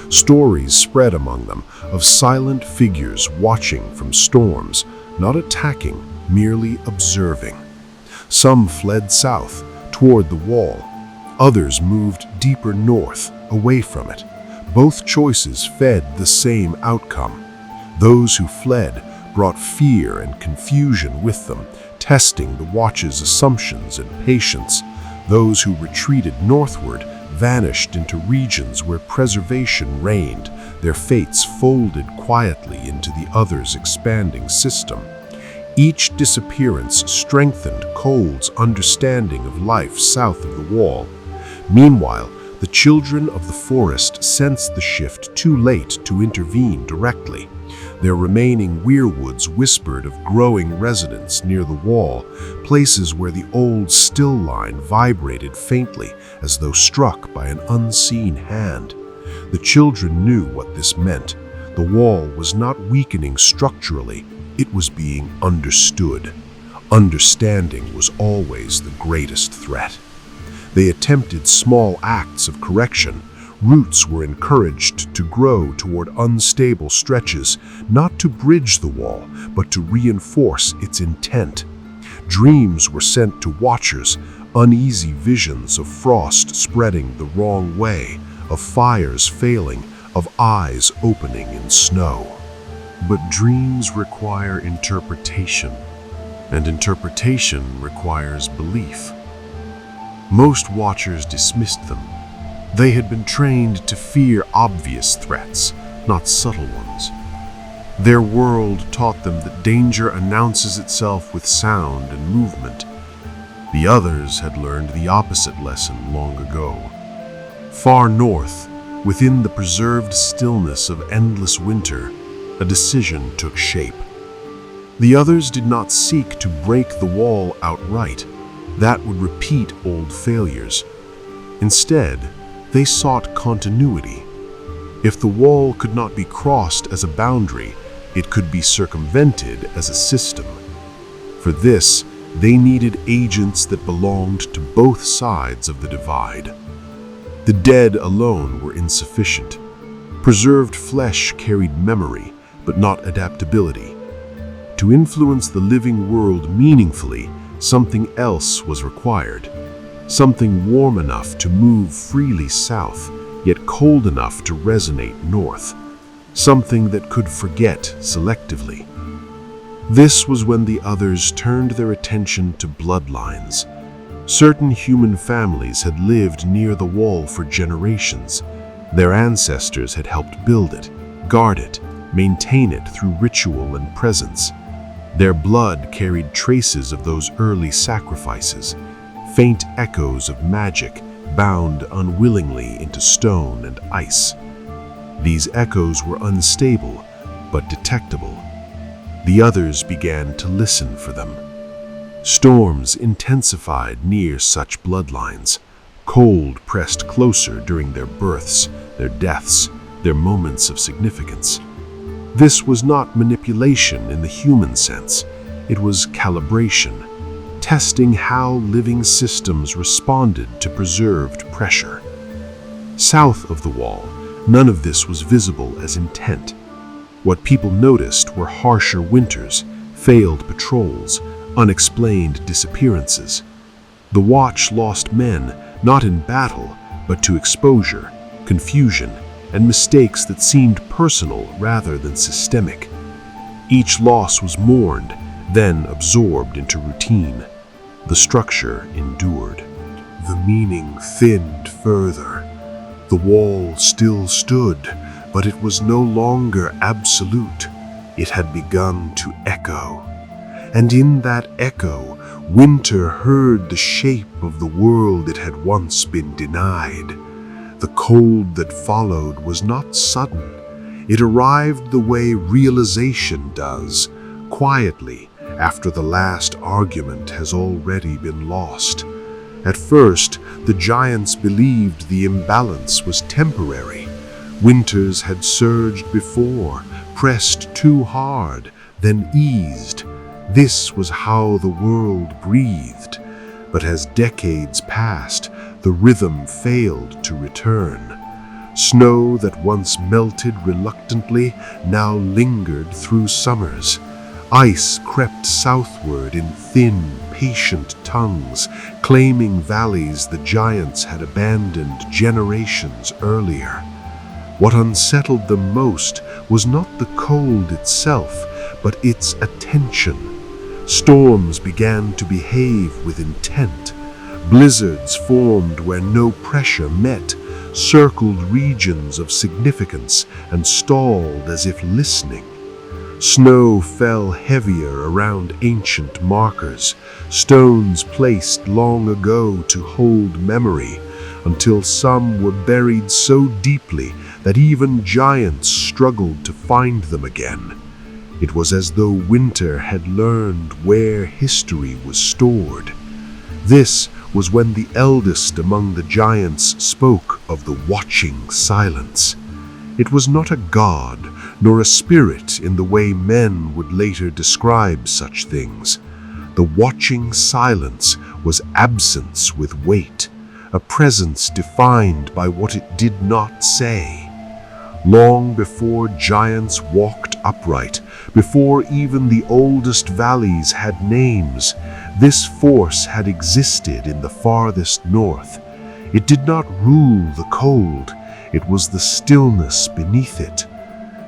Stories spread among them of silent figures watching from storms, not attacking, merely observing. Some fled south, toward the wall. Others moved deeper north, away from it. Both choices fed the same outcome. Those who fled brought fear and confusion with them, testing the Watch's assumptions and patience. Those who retreated northward vanished into regions where preservation reigned, their fates folded quietly into the other's expanding system. Each disappearance strengthened Cold's understanding of life south of the wall. Meanwhile, the children of the forest sensed the shift too late to intervene directly. Their remaining weirwoods whispered of growing residents near the wall, places where the old still line vibrated faintly as though struck by an unseen hand. The children knew what this meant. The wall was not weakening structurally, it was being understood. Understanding was always the greatest threat. They attempted small acts of correction. Roots were encouraged to grow toward unstable stretches, not to bridge the wall, but to reinforce its intent. Dreams were sent to watchers, uneasy visions of frost spreading the wrong way, of fires failing, of eyes opening in snow. But dreams require interpretation, and interpretation requires belief. Most watchers dismissed them. They had been trained to fear obvious threats, not subtle ones. Their world taught them that danger announces itself with sound and movement. The others had learned the opposite lesson long ago. Far north, within the preserved stillness of endless winter, a decision took shape. The others did not seek to break the wall outright. That would repeat old failures. Instead, they sought continuity. If the wall could not be crossed as a boundary, it could be circumvented as a system. For this, they needed agents that belonged to both sides of the divide. The dead alone were insufficient. Preserved flesh carried memory, but not adaptability. To influence the living world meaningfully, something else was required. Something warm enough to move freely south, yet cold enough to resonate north. Something that could forget selectively. This was when the others turned their attention to bloodlines. Certain human families had lived near the wall for generations. Their ancestors had helped build it, guard it, maintain it through ritual and presence. Their blood carried traces of those early sacrifices, faint echoes of magic bound unwillingly into stone and ice. These echoes were unstable, but detectable. The others began to listen for them. Storms intensified near such bloodlines. Cold pressed closer during their births, their deaths, their moments of significance. This was not manipulation in the human sense. It was calibration, testing how living systems responded to preserved pressure. South of the wall, none of this was visible as intent. What people noticed were harsher winters, failed patrols, unexplained disappearances. The Watch lost men, not in battle, but to exposure, confusion, and mistakes that seemed personal rather than systemic. Each loss was mourned, then absorbed into routine. The structure endured. The meaning thinned further. The wall still stood, but it was no longer absolute. It had begun to echo. And in that echo, winter heard the shape of the world it had once been denied. The cold that followed was not sudden. It arrived the way realization does, quietly, after the last argument has already been lost. At first, the giants believed the imbalance was temporary. Winters had surged before, pressed too hard, then eased. This was how the world breathed. But as decades passed, the rhythm failed to return. Snow that once melted reluctantly now lingered through summers. Ice crept southward in thin, patient tongues, claiming valleys the giants had abandoned generations earlier. What unsettled them most was not the cold itself, but its attention. Storms began to behave with intent. Blizzards formed where no pressure met, circled regions of significance, and stalled as if listening. Snow fell heavier around ancient markers, stones placed long ago to hold memory, until some were buried so deeply that even giants struggled to find them again. It was as though winter had learned where history was stored. This was when the eldest among the giants spoke of the watching silence. It was not a god, nor a spirit in the way men would later describe such things. The watching silence was absence with weight, a presence defined by what it did not say. Long before giants walked upright, before even the oldest valleys had names, this force had existed in the farthest north. It did not rule the cold, it was the stillness beneath it.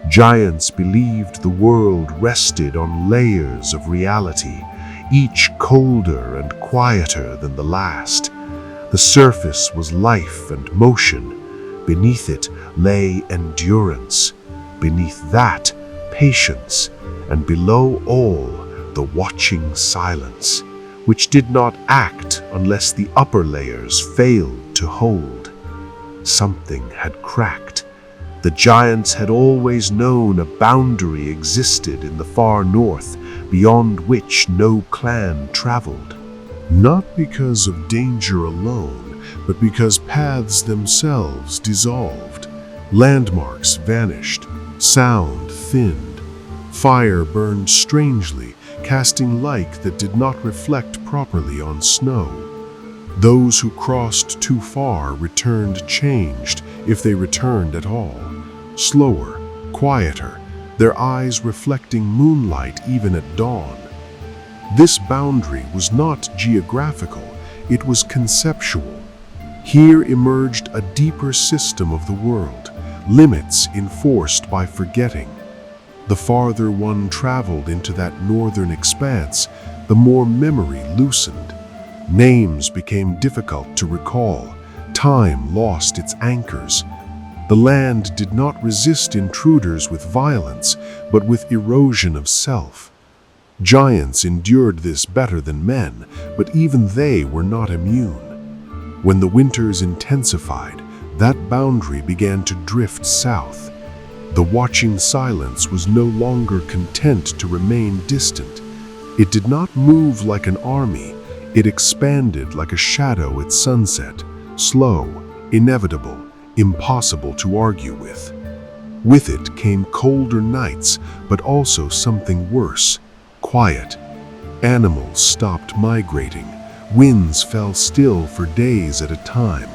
Giants believed the world rested on layers of reality, each colder and quieter than the last. The surface was life and motion. Beneath it lay endurance. Beneath that, patience. And below all, the watching silence, which did not act unless the upper layers failed to hold. Something had cracked. The giants had always known a boundary existed in the far north, beyond which no clan traveled. Not because of danger alone, but because paths themselves dissolved. Landmarks vanished, sound thinned. Fire burned strangely, casting light that did not reflect properly on snow. Those who crossed too far returned changed, if they returned at all. Slower, quieter, their eyes reflecting moonlight even at dawn. This boundary was not geographical, it was conceptual. Here emerged a deeper system of the world, limits enforced by forgetting. The farther one traveled into that northern expanse, the more memory loosened. Names became difficult to recall. Time lost its anchors. The land did not resist intruders with violence, but with erosion of self. Giants endured this better than men, but even they were not immune. When the winters intensified, that boundary began to drift south. The watching silence was no longer content to remain distant. It did not move like an army. It expanded like a shadow at sunset, slow, inevitable, impossible to argue with. With it came colder nights, but also something worse, quiet. Animals stopped migrating. Winds fell still for days at a time.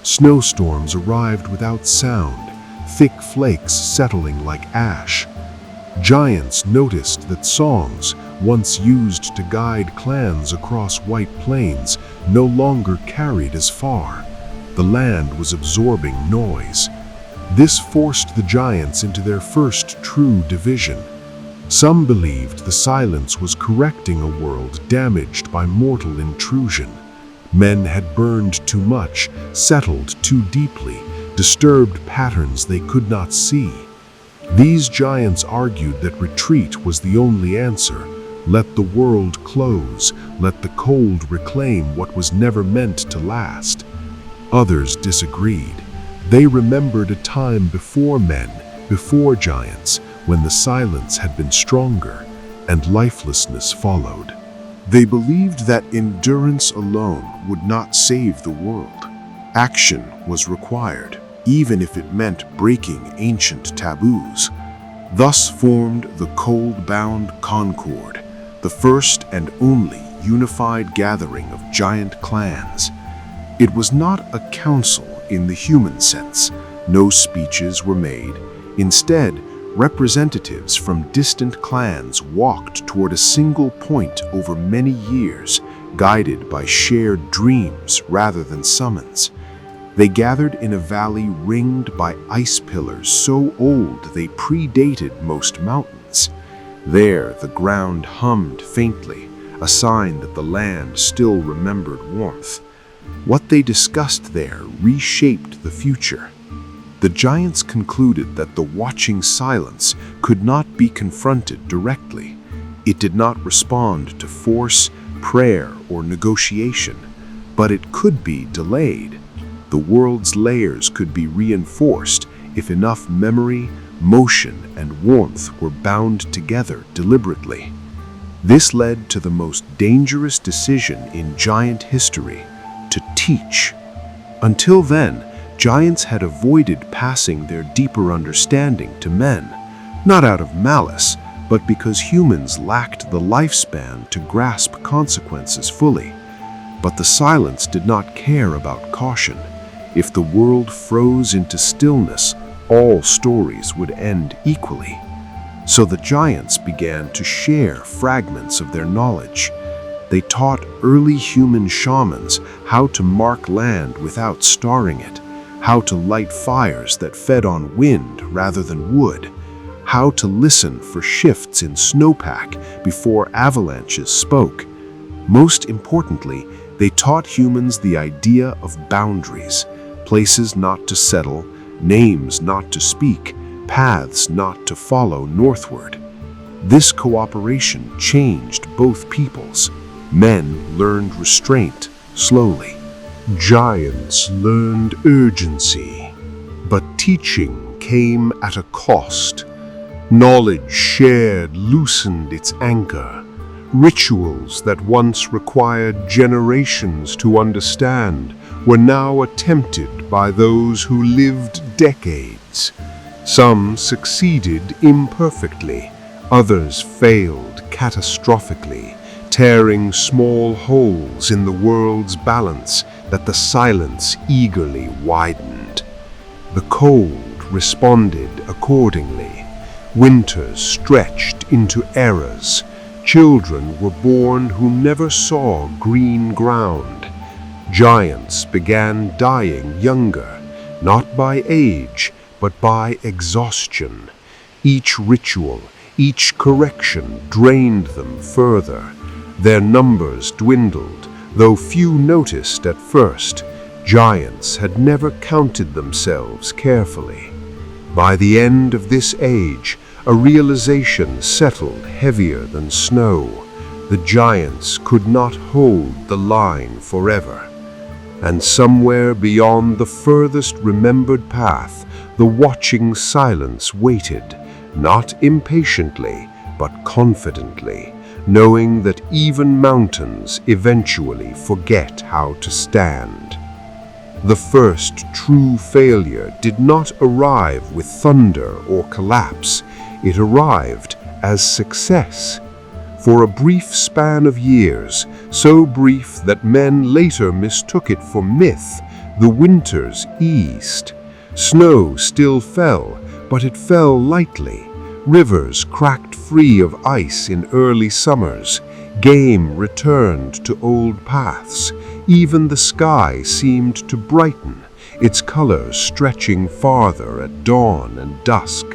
Snowstorms arrived without sound, thick flakes settling like ash. Giants noticed that songs, once used to guide clans across white plains, no longer carried as far. The land was absorbing noise. This forced the giants into their first true division. Some believed the silence was correcting a world damaged by mortal intrusion. Men had burned too much, settled too deeply, disturbed patterns they could not see. These giants argued that retreat was the only answer. Let the world close, let the cold reclaim what was never meant to last. Others disagreed. They remembered a time before men, before giants, when the silence had been stronger and lifelessness followed. They believed that endurance alone would not save the world. Action was required, even if it meant breaking ancient taboos. Thus formed the cold-bound Concord, the first and only unified gathering of giant clans. It was not a council in the human sense. No speeches were made. Instead, Representatives from distant clans walked toward a single point over many years, guided by shared dreams rather than summons. They gathered in a valley ringed by ice pillars so old they predated most mountains. There, the ground hummed faintly, a sign that the land still remembered warmth. What they discussed there reshaped the future. The giants concluded that the watching silence could not be confronted directly. It did not respond to force, prayer, or negotiation, but it could be delayed. The world's layers could be reinforced if enough memory, motion, and warmth were bound together deliberately. This led to the most dangerous decision in giant history: to teach. Until then, giants had avoided passing their deeper understanding to men, not out of malice, but because humans lacked the lifespan to grasp consequences fully. But the silence did not care about caution. If the world froze into stillness, all stories would end equally. So the giants began to share fragments of their knowledge. They taught early human shamans how to mark land without starring it, how to light fires that fed on wind rather than wood, how to listen for shifts in snowpack before avalanches spoke. Most importantly, they taught humans the idea of boundaries, places not to settle, names not to speak, paths not to follow northward. This cooperation changed both peoples. Men learned restraint slowly. Giants learned urgency, but teaching came at a cost. Knowledge shared loosened its anchor. Rituals that once required generations to understand were now attempted by those who lived decades. Some succeeded imperfectly, others failed catastrophically, tearing small holes in the world's balance that the silence eagerly widened. The cold responded accordingly. Winters stretched into eras. Children were born who never saw green ground. Giants began dying younger, not by age, but by exhaustion. Each ritual, each correction drained them further. Their numbers dwindled, though few noticed at first. Giants had never counted themselves carefully. By the end of this age, a realization settled heavier than snow. The giants could not hold the line forever. And somewhere beyond the furthest remembered path, the watching silence waited, not impatiently, but confidently, knowing that even mountains eventually forget how to stand. The first true failure did not arrive with thunder or collapse. It arrived as success. For a brief span of years, so brief that men later mistook it for myth, the winters eased. Snow still fell, but it fell lightly. Rivers cracked free of ice in early summers. Game returned to old paths. Even the sky seemed to brighten, its colors stretching farther at dawn and dusk.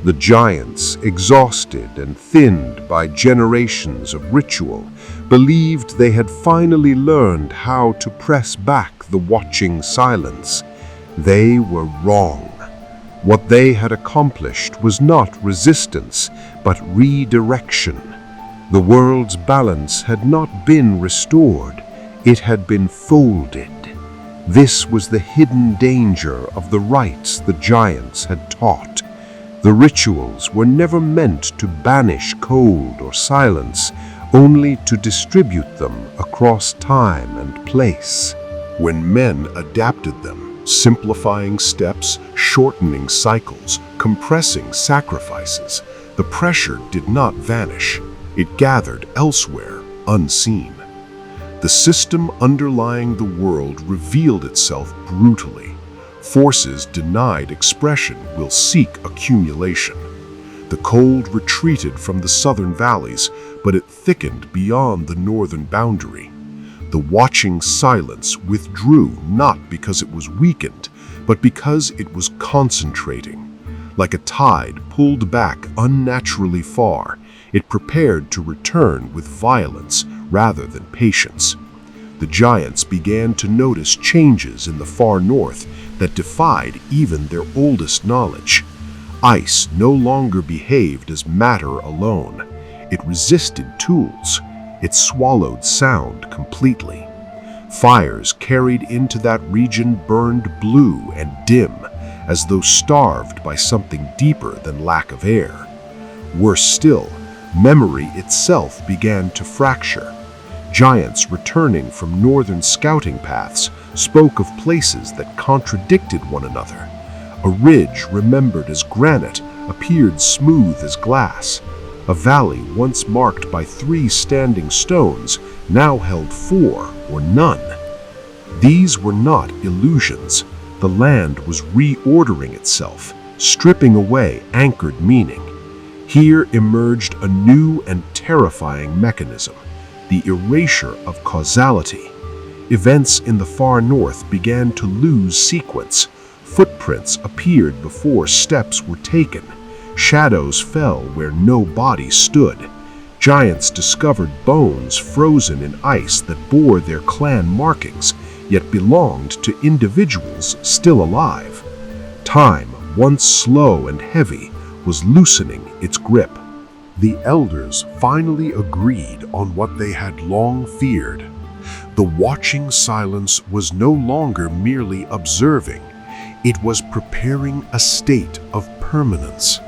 The giants, exhausted and thinned by generations of ritual, believed they had finally learned how to press back the watching silence. They were wrong. What they had accomplished was not resistance, but redirection. The world's balance had not been restored, it had been folded. This was the hidden danger of the rites the giants had taught. The rituals were never meant to banish cold or silence, only to distribute them across time and place. When men adapted them, simplifying steps, shortening cycles, compressing sacrifices, the pressure did not vanish. It gathered elsewhere, unseen. The system underlying the world revealed itself brutally. Forces denied expression will seek accumulation. The cold retreated from the southern valleys, but it thickened beyond the northern boundary. The watching silence withdrew not because it was weakened, but because it was concentrating. Like a tide pulled back unnaturally far, it prepared to return with violence rather than patience. The giants began to notice changes in the far north that defied even their oldest knowledge. Ice no longer behaved as matter alone. It resisted tools. It swallowed sound completely. Fires carried into that region burned blue and dim, as though starved by something deeper than lack of air. Worse still, memory itself began to fracture. Giants returning from northern scouting paths spoke of places that contradicted one another. A ridge remembered as granite appeared smooth as glass. A valley once marked by 3 standing stones now held 4 or none. These were not illusions. The land was reordering itself, stripping away anchored meaning. Here emerged a new and terrifying mechanism, the erasure of causality. Events in the far north began to lose sequence. Footprints appeared before steps were taken. Shadows fell where no body stood. Giants discovered bones frozen in ice that bore their clan markings, yet belonged to individuals still alive. Time, once slow and heavy, was loosening its grip. The elders finally agreed on what they had long feared. The watching silence was no longer merely observing. It was preparing a state of permanence.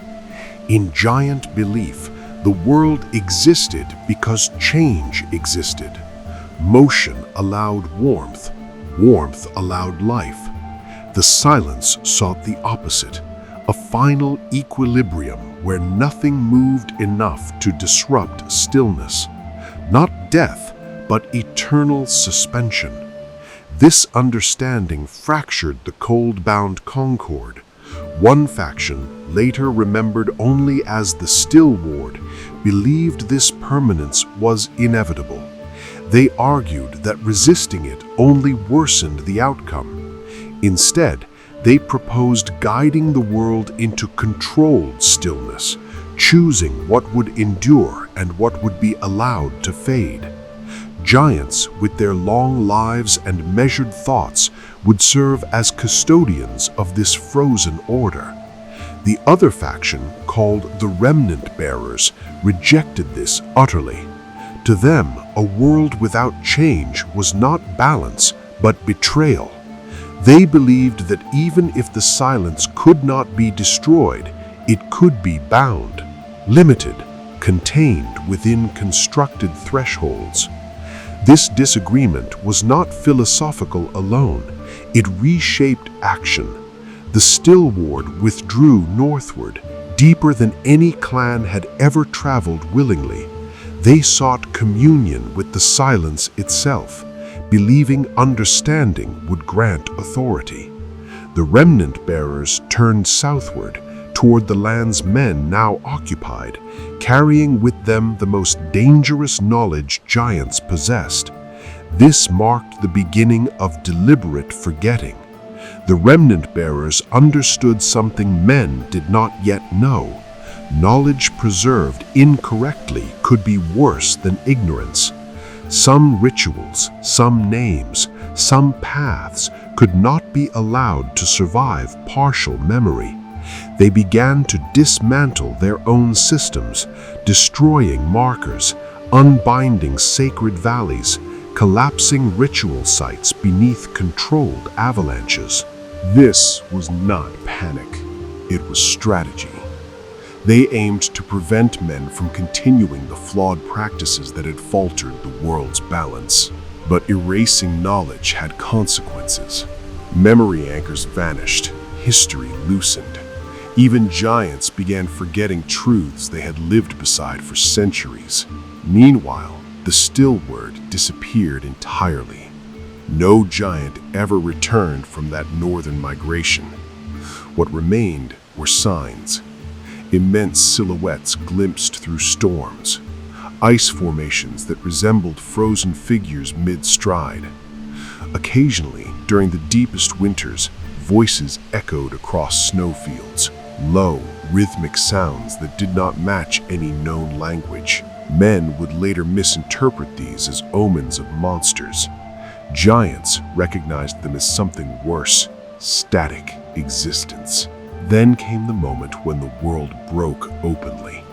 In giant belief, the world existed because change existed. Motion allowed warmth. Warmth allowed life. The silence sought the opposite, a final equilibrium where nothing moved enough to disrupt stillness. Not death, but eternal suspension. This understanding fractured the cold-bound concord. One faction, later remembered only as the Still Ward, believed this permanence was inevitable. They argued that resisting it only worsened the outcome. Instead, they proposed guiding the world into controlled stillness, choosing what would endure and what would be allowed to fade. Giants, with their long lives and measured thoughts, would serve as custodians of this frozen order. The other faction, called the Remnant Bearers, rejected this utterly. To them, a world without change was not balance, but betrayal. They believed that even if the silence could not be destroyed, it could be bound, limited, contained within constructed thresholds. This disagreement was not philosophical alone. It reshaped action. The Still Ward withdrew northward, deeper than any clan had ever traveled willingly. They sought communion with the silence itself, believing understanding would grant authority. The Remnant Bearers turned southward, toward the lands men now occupied, carrying with them the most dangerous knowledge giants possessed. This marked the beginning of deliberate forgetting. The Remnant Bearers understood something men did not yet know. Knowledge preserved incorrectly could be worse than ignorance. Some rituals, some names, some paths could not be allowed to survive partial memory. They began to dismantle their own systems, destroying markers, unbinding sacred valleys, collapsing ritual sites beneath controlled avalanches. This was not panic, it was strategy. They aimed to prevent men from continuing the flawed practices that had faltered the world's balance. But erasing knowledge had consequences. Memory anchors vanished, history loosened. Even giants began forgetting truths they had lived beside for centuries. Meanwhile, the Still Word disappeared entirely. No giant ever returned from that northern migration. What remained were signs. Immense silhouettes glimpsed through storms, ice formations that resembled frozen figures mid-stride. Occasionally, during the deepest winters, voices echoed across snowfields, low, rhythmic sounds that did not match any known language. Men would later misinterpret these as omens of monsters. Giants recognized them as something worse, static existence. Then came the moment when the world broke openly.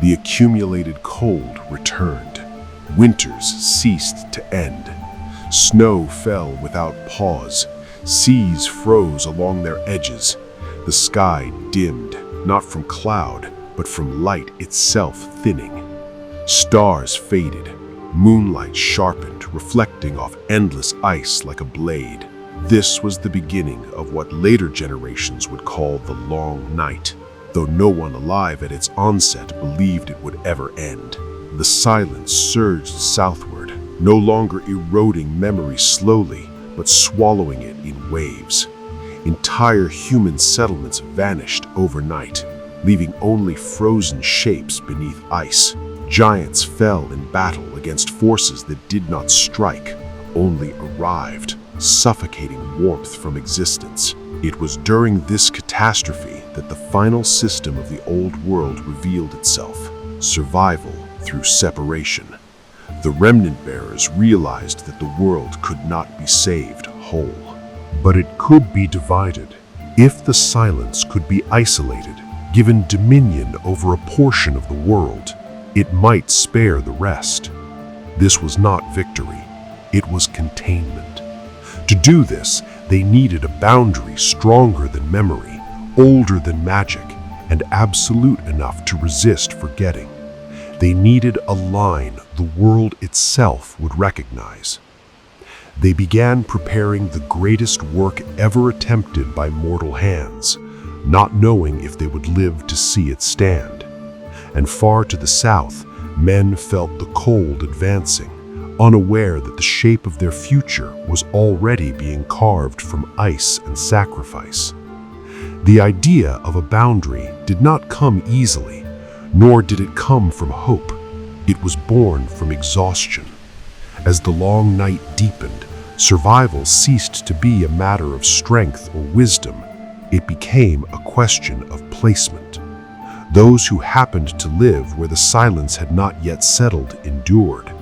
The accumulated cold returned. Winters ceased to end. Snow fell without pause. Seas froze along their edges. The sky dimmed, not from cloud, but from light itself thinning. Stars faded. Moonlight sharpened, reflecting off endless ice like a blade. This was the beginning of what later generations would call the Long Night, though no one alive at its onset believed it would ever end. The silence surged southward, no longer eroding memory slowly, but swallowing it in waves. Entire human settlements vanished overnight, leaving only frozen shapes beneath ice. Giants fell in battle against forces that did not strike, only arrived, suffocating warmth from existence. It was during this catastrophe that the final system of the old world revealed itself: survival through separation. The remnant bearers realized that the world could not be saved whole. But it could be divided. If the silence could be isolated, given dominion over a portion of the world, it might spare the rest. This was not victory, it was containment. To do this, they needed a boundary stronger than memory, older than magic, and absolute enough to resist forgetting. They needed a line the world itself would recognize. They began preparing the greatest work ever attempted by mortal hands, not knowing if they would live to see it stand. And far to the south, men felt the cold advancing, unaware that the shape of their future was already being carved from ice and sacrifice. The idea of a boundary did not come easily, nor did it come from hope. It was born from exhaustion. As the long night deepened, survival ceased to be a matter of strength or wisdom. It became a question of placement. Those who happened to live where the silence had not yet settled endured.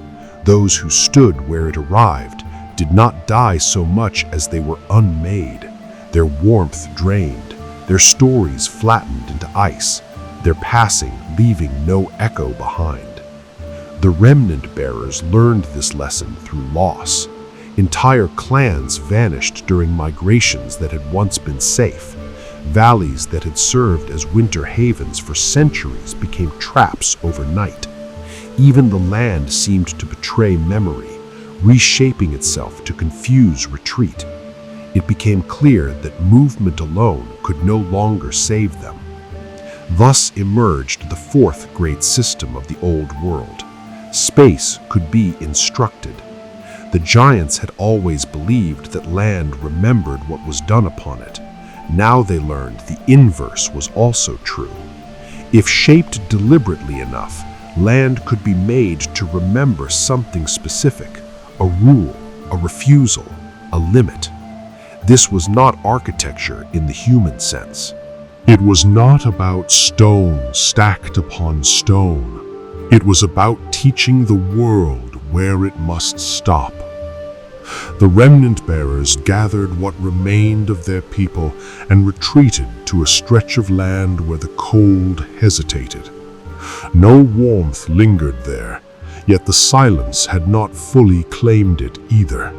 Those who stood where it arrived did not die so much as they were unmade, their warmth drained, their stories flattened into ice, their passing leaving no echo behind. The remnant bearers learned this lesson through loss. Entire clans vanished during migrations that had once been safe. Valleys that had served as winter havens for centuries became traps overnight. Even the land seemed to betray memory, reshaping itself to confuse retreat. It became clear that movement alone could no longer save them. Thus emerged the fourth great system of the old world. Space could be instructed. The giants had always believed that land remembered what was done upon it. Now they learned the inverse was also true. If shaped deliberately enough, land could be made to remember something specific, a rule, a refusal, a limit. This was not architecture in the human sense. It was not about stone stacked upon stone. It was about teaching the world where it must stop. The remnant bearers gathered what remained of their people and retreated to a stretch of land where the cold hesitated. No warmth lingered there, yet the silence had not fully claimed it either.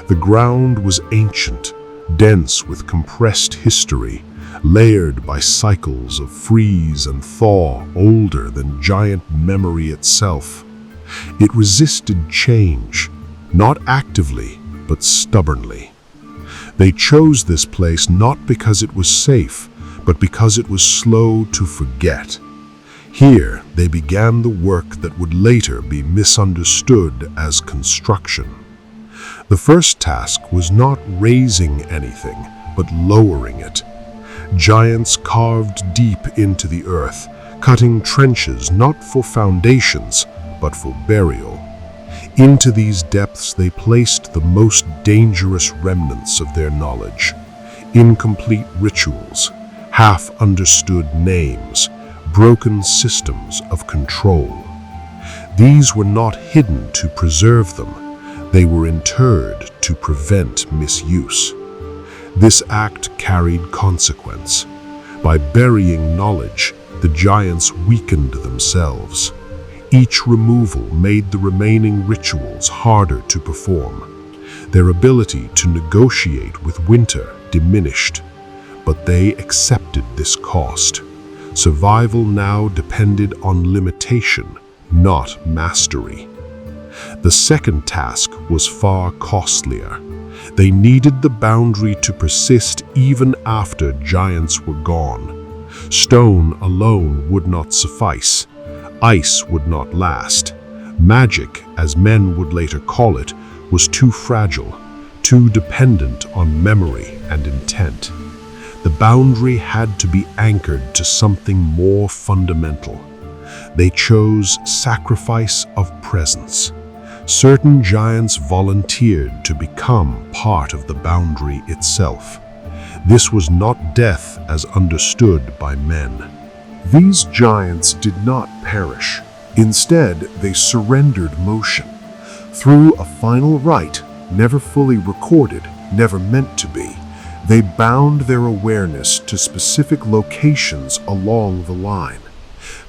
The ground was ancient, dense with compressed history, layered by cycles of freeze and thaw older than giant memory itself. It resisted change, not actively, but stubbornly. They chose this place not because it was safe, but because it was slow to forget. Here, they began the work that would later be misunderstood as construction. The first task was not raising anything, but lowering it. Giants carved deep into the earth, cutting trenches not for foundations, but for burial. Into these depths they placed the most dangerous remnants of their knowledge: incomplete rituals, half-understood names, broken systems of control. These were not hidden to preserve them, they were interred to prevent misuse. This act carried consequence. By burying knowledge, the giants weakened themselves. Each removal made the remaining rituals harder to perform. Their ability to negotiate with winter diminished, but they accepted this cost. Survival now depended on limitation, not mastery. The second task was far costlier. They needed the boundary to persist even after giants were gone. Stone alone would not suffice. Ice would not last. Magic, as men would later call it, was too fragile, too dependent on memory and intent. The boundary had to be anchored to something more fundamental. They chose sacrifice of presence. Certain giants volunteered to become part of the boundary itself. This was not death as understood by men. These giants did not perish. Instead, they surrendered motion. Through a final rite, never fully recorded, never meant to be, they bound their awareness to specific locations along the line.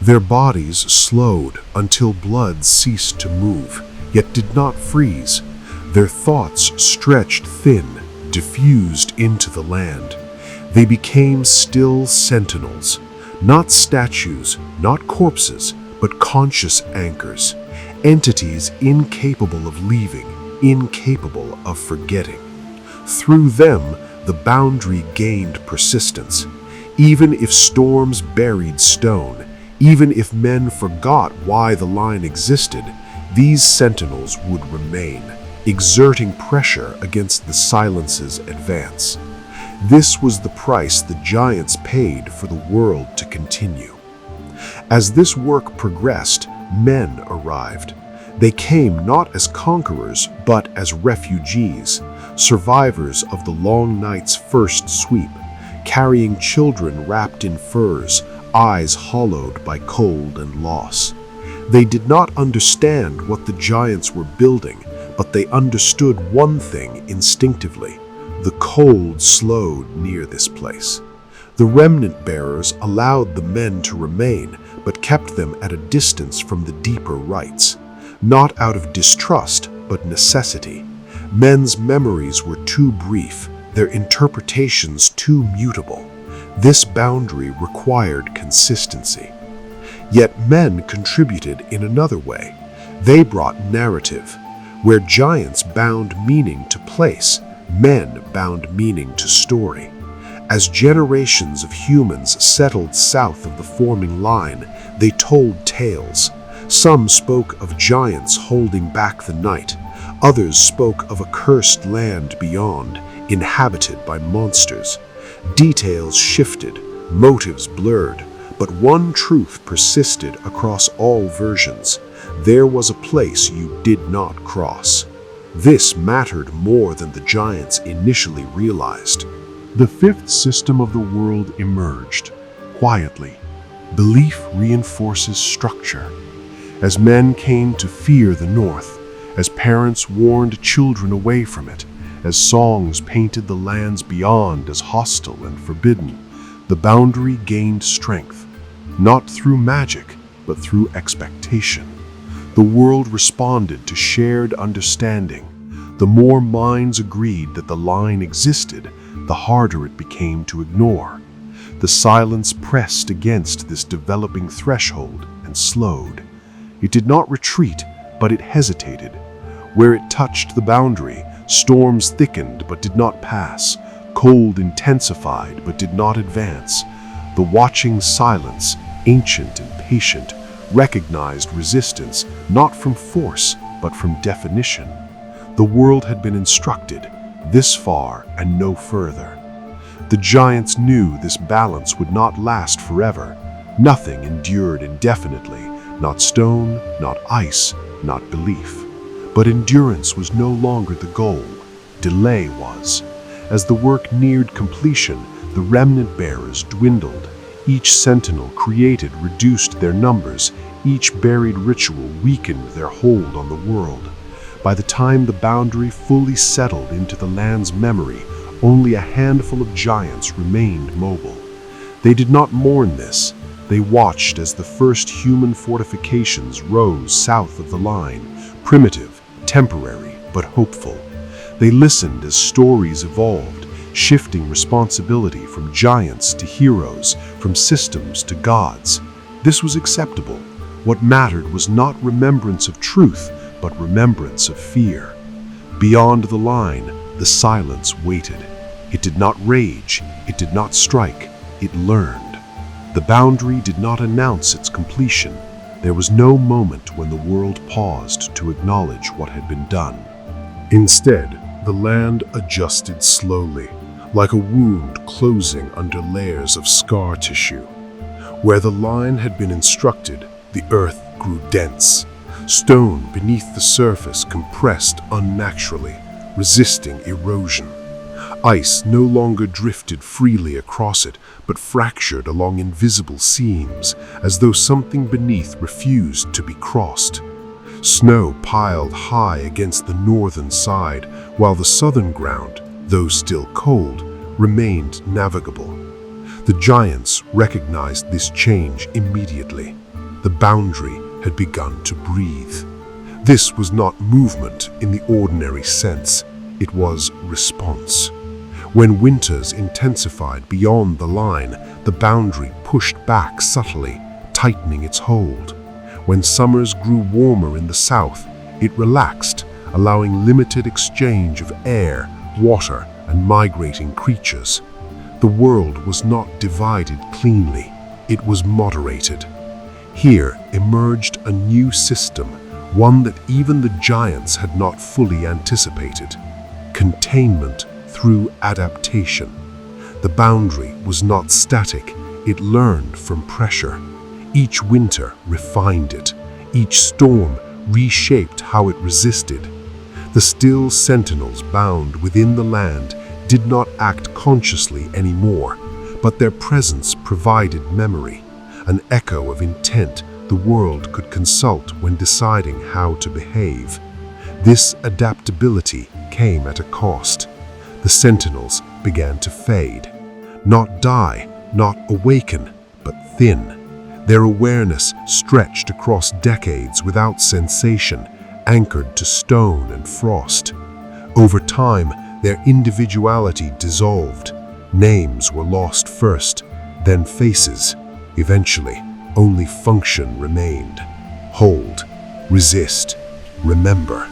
Their bodies slowed until blood ceased to move, yet did not freeze. Their thoughts stretched thin, diffused into the land. They became still sentinels, not statues, not corpses, but conscious anchors, entities incapable of leaving, incapable of forgetting. Through them, the boundary gained persistence. Even if storms buried stone, even if men forgot why the line existed, these sentinels would remain, exerting pressure against the silence's advance. This was the price the giants paid for the world to continue. As this work progressed, men arrived. They came not as conquerors, but as refugees, survivors of the long night's first sweep, carrying children wrapped in furs, eyes hollowed by cold and loss. They did not understand what the giants were building, but they understood one thing instinctively: the cold slowed near this place. The remnant bearers allowed the men to remain, but kept them at a distance from the deeper rites, not out of distrust, but necessity. Men's memories were too brief, their interpretations too mutable. This boundary required consistency. Yet men contributed in another way. They brought narrative. Where giants bound meaning to place, men bound meaning to story. As generations of humans settled south of the forming line, they told tales. Some spoke of giants holding back the night. Others spoke of a cursed land beyond, inhabited by monsters. Details shifted, motives blurred, but one truth persisted across all versions: there was a place you did not cross. This mattered more than the giants initially realized. The fifth system of the world emerged, quietly. Belief reinforces structure. As men came to fear the north, as parents warned children away from it, as songs painted the lands beyond as hostile and forbidden, the boundary gained strength, not through magic, but through expectation. The world responded to shared understanding. The more minds agreed that the line existed, the harder it became to ignore. The silence pressed against this developing threshold and slowed. It did not retreat, but it hesitated. Where it touched the boundary, storms thickened but did not pass. Cold intensified but did not advance. The watching silence, ancient and patient, recognized resistance not from force but from definition. The world had been instructed, this far and no further. The giants knew this balance would not last forever. Nothing endured indefinitely, not stone, not ice, not belief. But endurance was no longer the goal. Delay was. As the work neared completion, the remnant bearers dwindled. Each sentinel created reduced their numbers. Each buried ritual weakened their hold on the world. By the time the boundary fully settled into the land's memory, only a handful of giants remained mobile. They did not mourn this. They watched as the first human fortifications rose south of the line, primitive, temporary, but hopeful. They listened as stories evolved, shifting responsibility from giants to heroes, from systems to gods. This was acceptable. What mattered was not remembrance of truth, but remembrance of fear. Beyond the line, the silence waited. It did not rage, it did not strike, it learned. The boundary did not announce its completion. There was no moment when the world paused to acknowledge what had been done. Instead, the land adjusted slowly, like a wound closing under layers of scar tissue. Where the line had been instructed, the earth grew dense. Stone beneath the surface compressed unnaturally, resisting erosion. Ice no longer drifted freely across it, but fractured along invisible seams, as though something beneath refused to be crossed. Snow piled high against the northern side, while the southern ground, though still cold, remained navigable. The giants recognized this change immediately. The boundary had begun to breathe. This was not movement in the ordinary sense. It was response. When winters intensified beyond the line, the boundary pushed back subtly, tightening its hold. When summers grew warmer in the south, it relaxed, allowing limited exchange of air, water, and migrating creatures. The world was not divided cleanly. It was moderated. Here emerged a new system, one that even the giants had not fully anticipated. Containment through adaptation. The boundary was not static, it learned from pressure. Each winter refined it. Each storm reshaped how it resisted. The still sentinels bound within the land did not act consciously anymore, but their presence provided memory, an echo of intent the world could consult when deciding how to behave. This adaptability came at a cost. The sentinels began to fade. Not die, not awaken, but thin. Their awareness stretched across decades without sensation, anchored to stone and frost. Over time, their individuality dissolved. Names were lost first, then faces. Eventually, only function remained. Hold, resist, remember.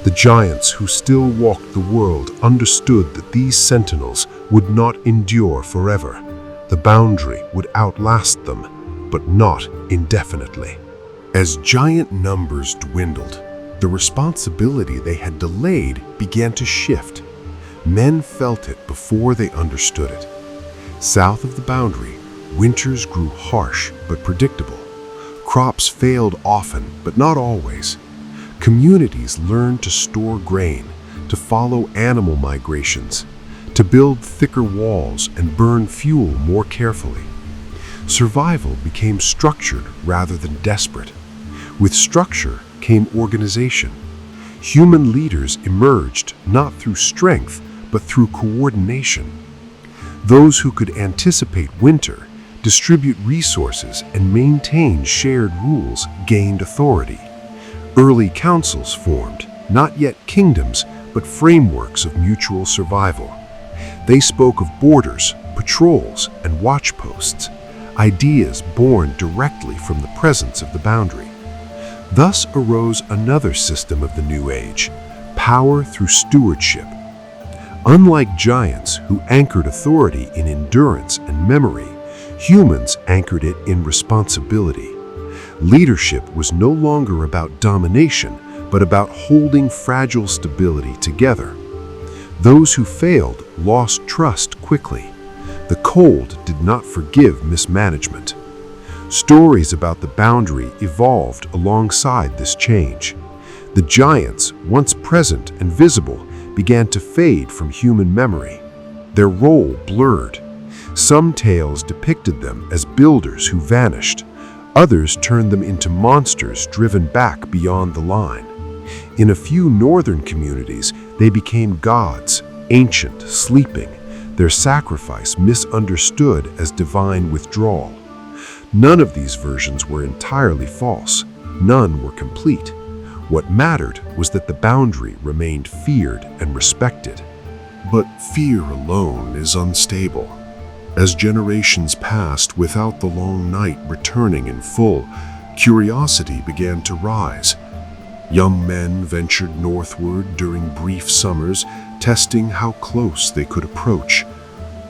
The giants who still walked the world understood that these sentinels would not endure forever. The boundary would outlast them, but not indefinitely. As giant numbers dwindled, the responsibility they had delayed began to shift. Men felt it before they understood it. South of the boundary, winters grew harsh but predictable. Crops failed often, but not always. Communities learned to store grain, to follow animal migrations, to build thicker walls and burn fuel more carefully. Survival became structured rather than desperate. With structure came organization. Human leaders emerged not through strength, but through coordination. Those who could anticipate winter, distribute resources, and maintain shared rules gained authority. Early councils formed, not yet kingdoms, but frameworks of mutual survival. They spoke of borders, patrols, and watch posts, ideas born directly from the presence of the boundary. Thus arose another system of the New Age, power through stewardship. Unlike giants who anchored authority in endurance and memory, humans anchored it in responsibility. Leadership was no longer about domination, but about holding fragile stability together. Those who failed lost trust quickly. The cold did not forgive mismanagement. Stories about the boundary evolved alongside this change. The giants, once present and visible, began to fade from human memory. Their role blurred. Some tales depicted them as builders who vanished. Others turned them into monsters driven back beyond the line. In a few northern communities, they became gods, ancient, sleeping, their sacrifice misunderstood as divine withdrawal. None of these versions were entirely false. None were complete. What mattered was that the boundary remained feared and respected. But fear alone is unstable. As generations passed without the long night returning in full, curiosity began to rise. Young men ventured northward during brief summers, testing how close they could approach.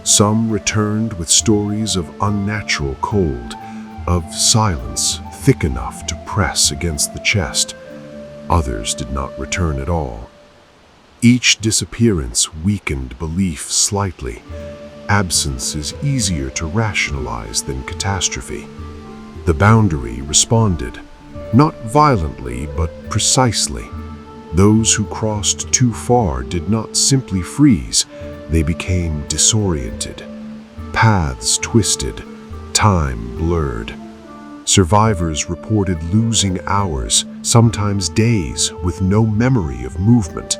Some returned with stories of unnatural cold, of silence thick enough to press against the chest. Others did not return at all. Each disappearance weakened belief slightly. Absence is easier to rationalize than catastrophe. The boundary responded, not violently but precisely. Those who crossed too far did not simply freeze, they became disoriented. Paths twisted, time blurred. Survivors reported losing hours, sometimes days, with no memory of movement.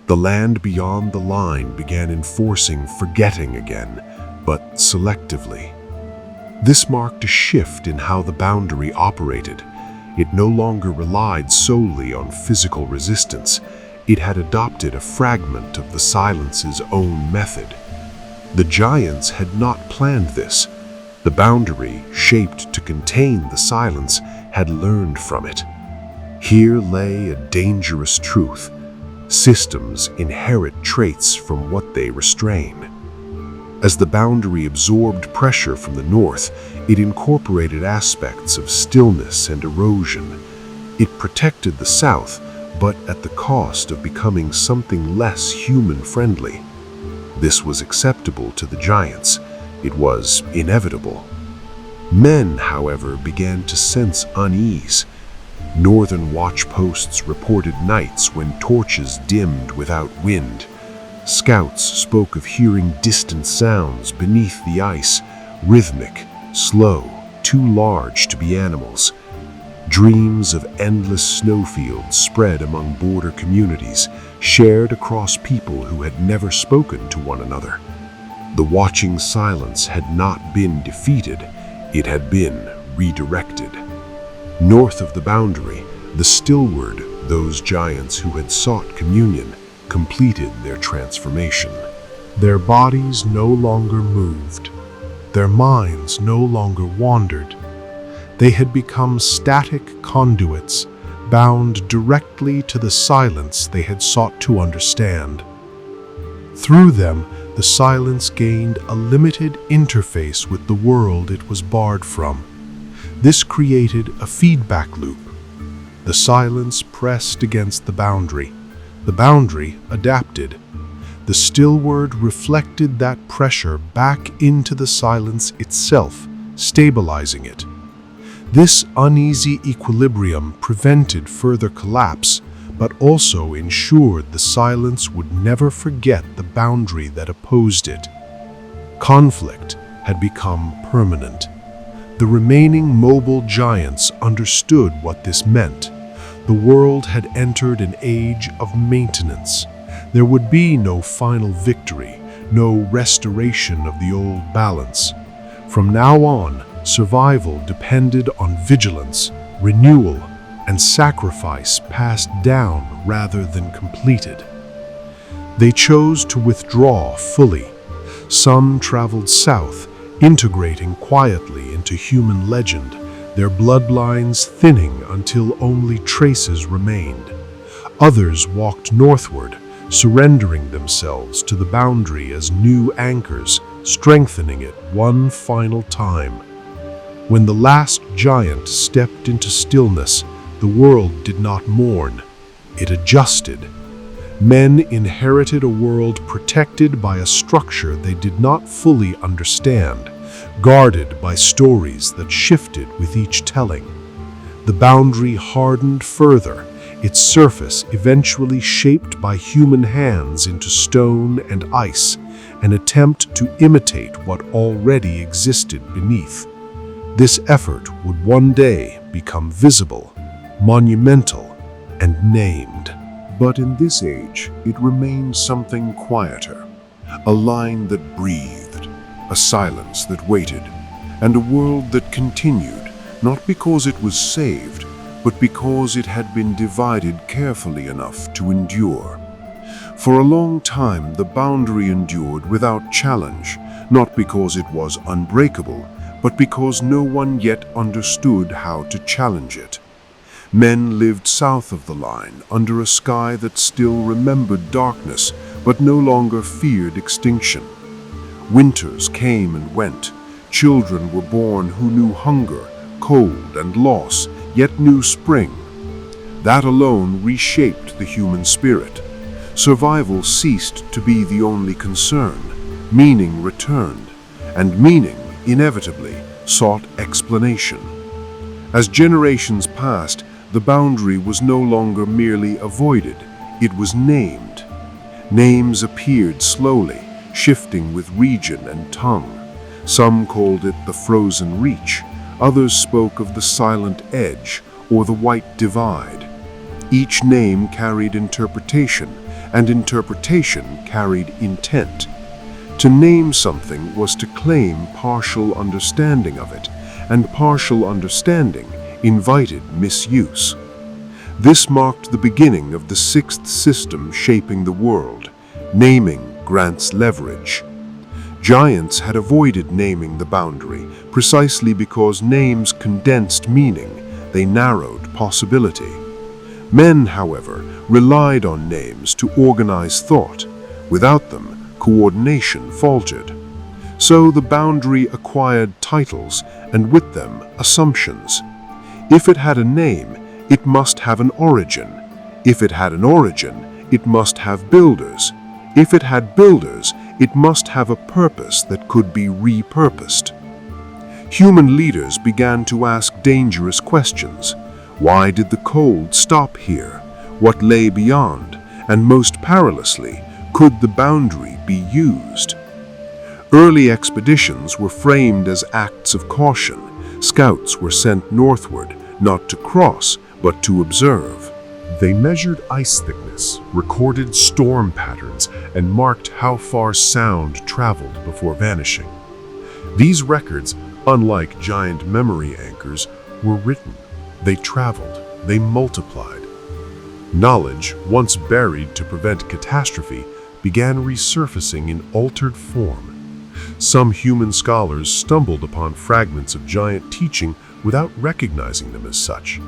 The land beyond the line began enforcing forgetting again, but selectively. This marked a shift in how the boundary operated. It no longer relied solely on physical resistance. It had adopted a fragment of the silence's own method. The giants had not planned this. The boundary, shaped to contain the silence, had learned from it. Here lay a dangerous truth. Systems inherit traits from what they restrain. As the boundary absorbed pressure from the north, it incorporated aspects of stillness and erosion. It protected the south, but at the cost of becoming something less human-friendly. This was acceptable to the giants. It was inevitable. Men, however, began to sense unease. Northern watch posts reported nights when torches dimmed without wind. Scouts spoke of hearing distant sounds beneath the ice, rhythmic, slow, too large to be animals. Dreams of endless snowfields spread among border communities, shared across people who had never spoken to one another. The watching silence had not been defeated, it had been redirected. North of the boundary, the stillward, those giants who had sought communion, completed their transformation. Their bodies no longer moved. Their minds no longer wandered. They had become static conduits, bound directly to the silence they had sought to understand. Through them, the silence gained a limited interface with the world it was barred from. This created a feedback loop. The silence pressed against the boundary. The boundary adapted. The stillward reflected that pressure back into the silence itself, stabilizing it. This uneasy equilibrium prevented further collapse, but also ensured the silence would never forget the boundary that opposed it. Conflict had become permanent. The remaining mobile giants understood what this meant. The world had entered an age of maintenance. There would be no final victory, no restoration of the old balance. From now on, survival depended on vigilance, renewal, and sacrifice passed down rather than completed. They chose to withdraw fully. Some traveled south, integrating quietly into human legend, their bloodlines thinning until only traces remained. Others walked northward, surrendering themselves to the boundary as new anchors, strengthening it one final time. When the last giant stepped into stillness, the world did not mourn. It adjusted. Men inherited a world protected by a structure they did not fully understand, guarded by stories that shifted with each telling. The boundary hardened further, its surface eventually shaped by human hands into stone and ice, an attempt to imitate what already existed beneath. This effort would one day become visible, monumental, and named. But in this age, it remained something quieter, a line that breathed, a silence that waited, and a world that continued, not because it was saved, but because it had been divided carefully enough to endure. For a long time, the boundary endured without challenge, not because it was unbreakable, but because no one yet understood how to challenge it. Men lived south of the line, under a sky that still remembered darkness, but no longer feared extinction. Winters came and went. Children were born who knew hunger, cold, and loss, yet knew spring. That alone reshaped the human spirit. Survival ceased to be the only concern. Meaning returned, and meaning, inevitably, sought explanation. As generations passed, the boundary was no longer merely avoided, it was named. Names appeared slowly, shifting with region and tongue. Some called it the frozen reach, others spoke of the silent edge or the white divide. Each name carried interpretation, and interpretation carried intent. To name something was to claim partial understanding of it, and partial understanding invited misuse. This marked the beginning of the sixth system shaping the world. Naming grants leverage. Giants had avoided naming the boundary precisely because names condensed meaning, they narrowed possibility. Men, however, relied on names to organize thought. Without them, coordination faltered. So the boundary acquired titles, and with them, assumptions. If it had a name, it must have an origin. If it had an origin, it must have builders. If it had builders, it must have a purpose that could be repurposed. Human leaders began to ask dangerous questions. Why did the cold stop here? What lay beyond? And most perilously, could the boundary be used? Early expeditions were framed as acts of caution. Scouts were sent northward, not to cross, but to observe. They measured ice thickness, recorded storm patterns, and marked how far sound traveled before vanishing. These records, unlike giant memory anchors, were written. They traveled, they multiplied. Knowledge, once buried to prevent catastrophe, began resurfacing in altered form. Some human scholars stumbled upon fragments of giant teaching without recognizing them as such.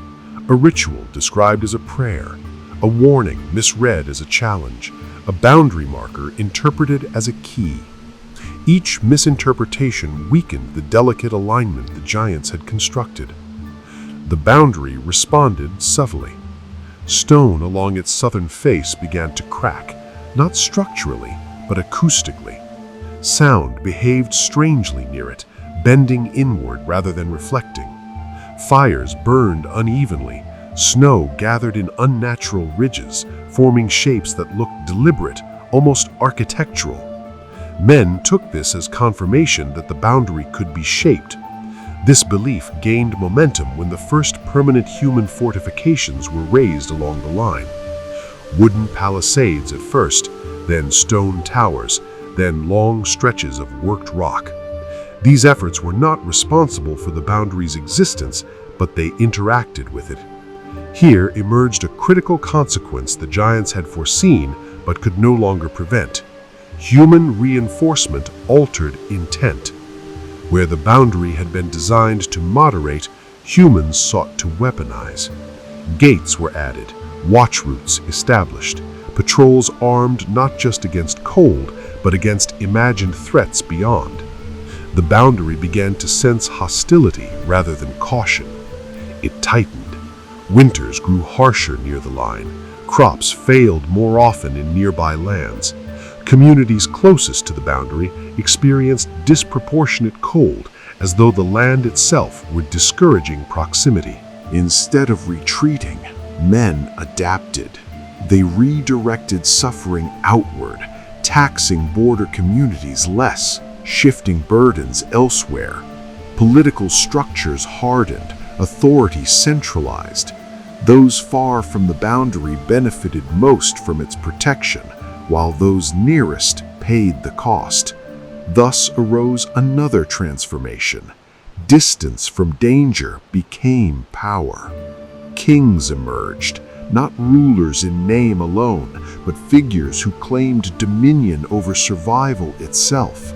A ritual described as a prayer, a warning misread as a challenge, a boundary marker interpreted as a key. Each misinterpretation weakened the delicate alignment the giants had constructed. The boundary responded subtly. Stone along its southern face began to crack, not structurally, but acoustically. Sound behaved strangely near it, bending inward rather than reflecting. Fires burned unevenly. Snow gathered in unnatural ridges, forming shapes that looked deliberate, almost architectural. Men took this as confirmation that the boundary could be shaped. This belief gained momentum when the first permanent human fortifications were raised along the line. Wooden palisades at first, then stone towers, then long stretches of worked rock. These efforts were not responsible for the boundary's existence, but they interacted with it. Here emerged a critical consequence the giants had foreseen but could no longer prevent. Human reinforcement altered intent. Where the boundary had been designed to moderate, humans sought to weaponize. Gates were added, watch routes established, patrols armed not just against cold, but against imagined threats beyond. The boundary began to sense hostility rather than caution. It tightened. Winters grew harsher near the line. Crops failed more often in nearby lands. Communities closest to the boundary experienced disproportionate cold, as though the land itself were discouraging proximity. Instead of retreating, men adapted. They redirected suffering outward, taxing border communities less, shifting burdens elsewhere. Political structures hardened, authority centralized. Those far from the boundary benefited most from its protection, while those nearest paid the cost. Thus arose another transformation. Distance from danger became power. Kings emerged, not rulers in name alone, but figures who claimed dominion over survival itself.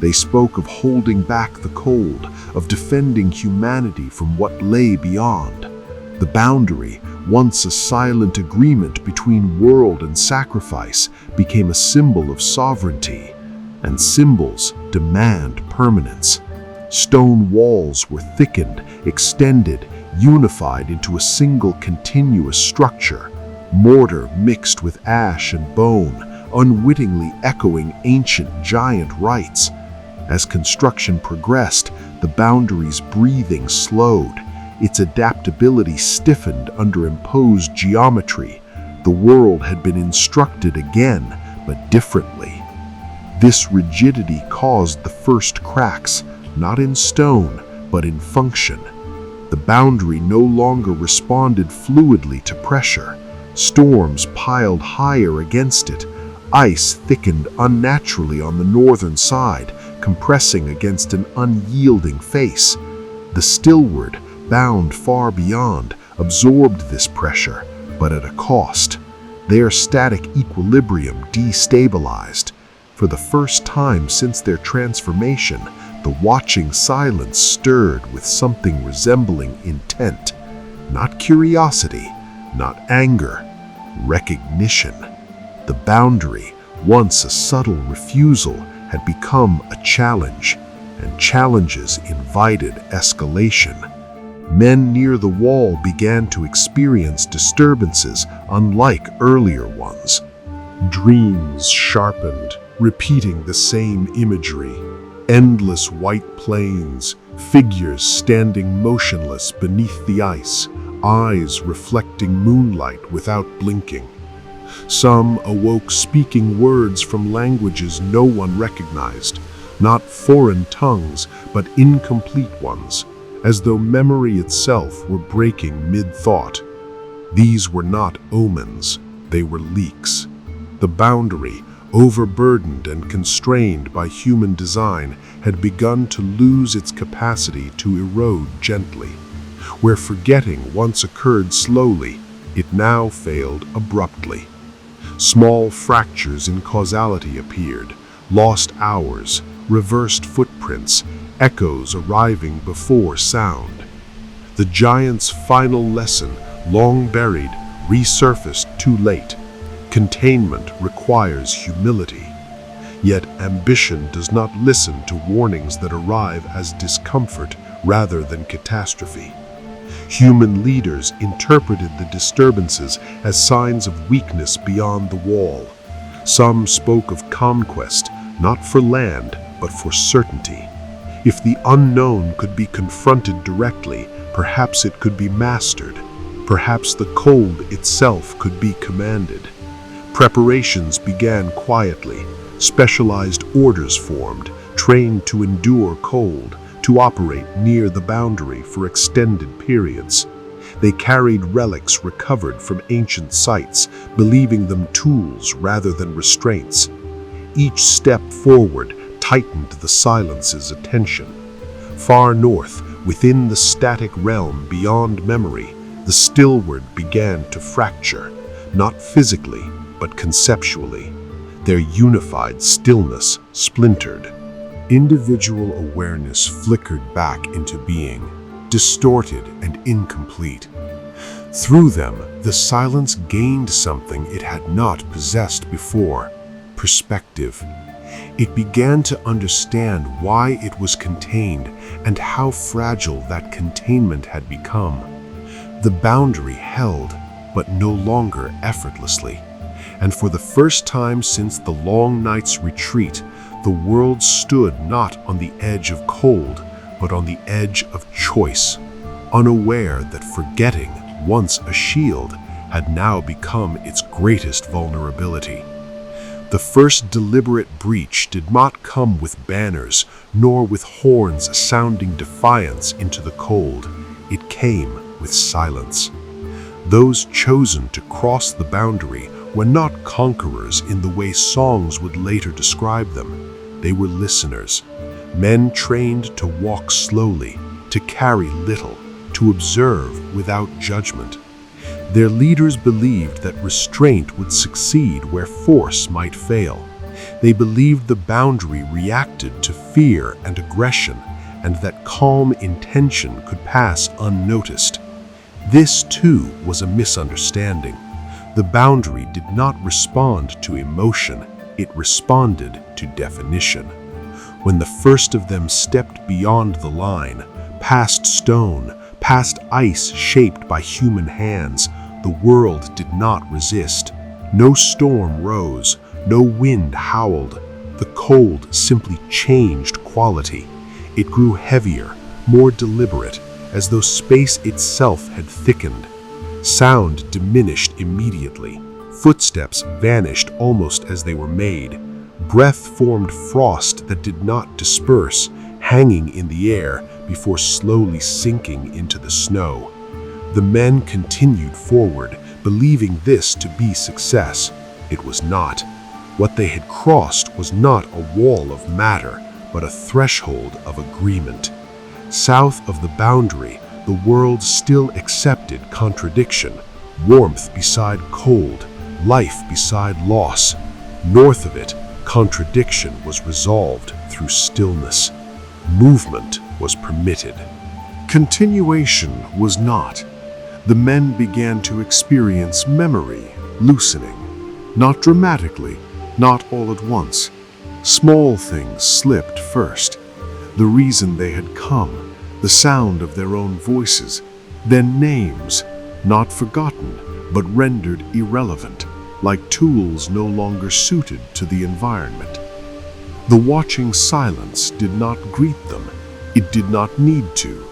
They spoke of holding back the cold, of defending humanity from what lay beyond. The boundary, once a silent agreement between world and sacrifice, became a symbol of sovereignty, and symbols demand permanence. Stone walls were thickened, extended, unified into a single continuous structure, mortar mixed with ash and bone, unwittingly echoing ancient giant rites. As construction progressed, the boundary's breathing slowed. Its adaptability stiffened under imposed geometry. The world had been instructed again, but differently. This rigidity caused the first cracks, not in stone, but in function. The boundary no longer responded fluidly to pressure. Storms piled higher against it. Ice thickened unnaturally on the northern side, compressing against an unyielding face. The stillward, bound far beyond, absorbed this pressure, but at a cost. Their static equilibrium destabilized. For the first time since their transformation, the watching silence stirred with something resembling intent. Not curiosity, not anger, recognition. The boundary, once a subtle refusal, had become a challenge, and challenges invited escalation. Men near the wall began to experience disturbances unlike earlier ones. Dreams sharpened, repeating the same imagery. Endless white plains, figures standing motionless beneath the ice, eyes reflecting moonlight without blinking. Some awoke speaking words from languages no one recognized, not foreign tongues, but incomplete ones, as though memory itself were breaking mid-thought. These were not omens, they were leaks. The boundary, overburdened and constrained by human design, had begun to lose its capacity to erode gently. Where forgetting once occurred slowly, it now failed abruptly. Small fractures in causality appeared, lost hours, reversed footprints, echoes arriving before sound. The giant's final lesson, long buried, resurfaced too late. Containment requires humility. Yet ambition does not listen to warnings that arrive as discomfort rather than catastrophe. Human leaders interpreted the disturbances as signs of weakness beyond the wall. Some spoke of conquest, not for land, but for certainty. If the unknown could be confronted directly, perhaps it could be mastered. Perhaps the cold itself could be commanded. Preparations began quietly. Specialized orders formed, trained to endure cold, to operate near the boundary for extended periods. They carried relics recovered from ancient sites, believing them tools rather than restraints. Each step forward tightened the silence's attention. Far north, within the static realm beyond memory, the stillward began to fracture, not physically, but conceptually. Their unified stillness splintered. Individual awareness flickered back into being, distorted and incomplete. Through them, the silence gained something it had not possessed before: perspective. It began to understand why it was contained and how fragile that containment had become. The boundary held, but no longer effortlessly. And for the first time since the long night's retreat, the world stood not on the edge of cold, but on the edge of choice, unaware that forgetting, once a shield, had now become its greatest vulnerability. The first deliberate breach did not come with banners, nor with horns sounding defiance into the cold. It came with silence. Those chosen to cross the boundary were not conquerors in the way songs would later describe them. They were listeners, men trained to walk slowly, to carry little, to observe without judgment. Their leaders believed that restraint would succeed where force might fail. They believed the boundary reacted to fear and aggression, and that calm intention could pass unnoticed. This, too, was a misunderstanding. The boundary did not respond to emotion, it responded to definition. When the first of them stepped beyond the line, past stone, past ice shaped by human hands, the world did not resist. No storm rose, no wind howled. The cold simply changed quality. It grew heavier, more deliberate, as though space itself had thickened. Sound diminished immediately. Footsteps vanished almost as they were made. Breath formed frost that did not disperse, hanging in the air before slowly sinking into the snow. The men continued forward, believing this to be success. It was not. What they had crossed was not a wall of matter, but a threshold of agreement. South of the boundary, the world still accepted contradiction, warmth beside cold, life beside loss. North of it, contradiction was resolved through stillness. Movement was permitted. Continuation was not. The men began to experience memory loosening, not dramatically, not all at once. Small things slipped first. The reason they had come, the sound of their own voices, then names, not forgotten, but rendered irrelevant, like tools no longer suited to the environment. The watching silence did not greet them. It did not need to.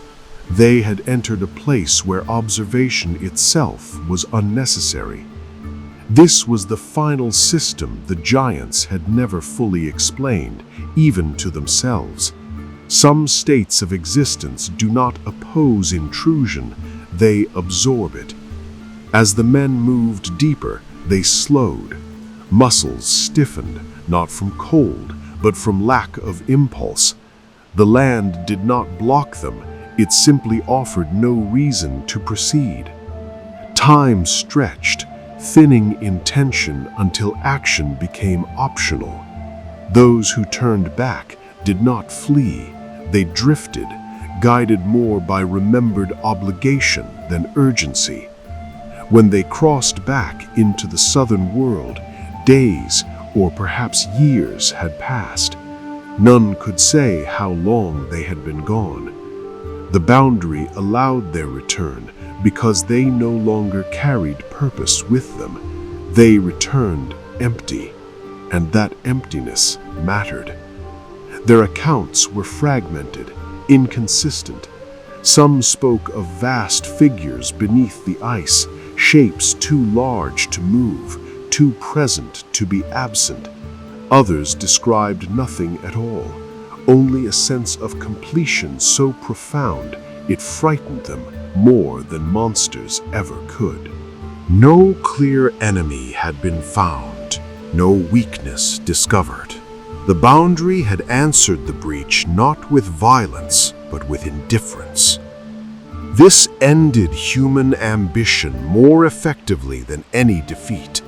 They had entered a place where observation itself was unnecessary. This was the final system the giants had never fully explained, even to themselves. Some states of existence do not oppose intrusion, they absorb it. As the men moved deeper, they slowed. Muscles stiffened, not from cold, but from lack of impulse. The land did not block them, it simply offered no reason to proceed. Time stretched, thinning in tension until action became optional. Those who turned back did not flee, they drifted, guided more by remembered obligation than urgency. When they crossed back into the southern world, days or perhaps years had passed. None could say how long they had been gone. The boundary allowed their return because they no longer carried purpose with them. They returned empty, and that emptiness mattered. Their accounts were fragmented, inconsistent. Some spoke of vast figures beneath the ice, shapes too large to move, too present to be absent. Others described nothing at all, only a sense of completion so profound it frightened them more than monsters ever could. No clear enemy had been found, no weakness discovered. The boundary had answered the breach not with violence, but with indifference. This ended human ambition more effectively than any defeat.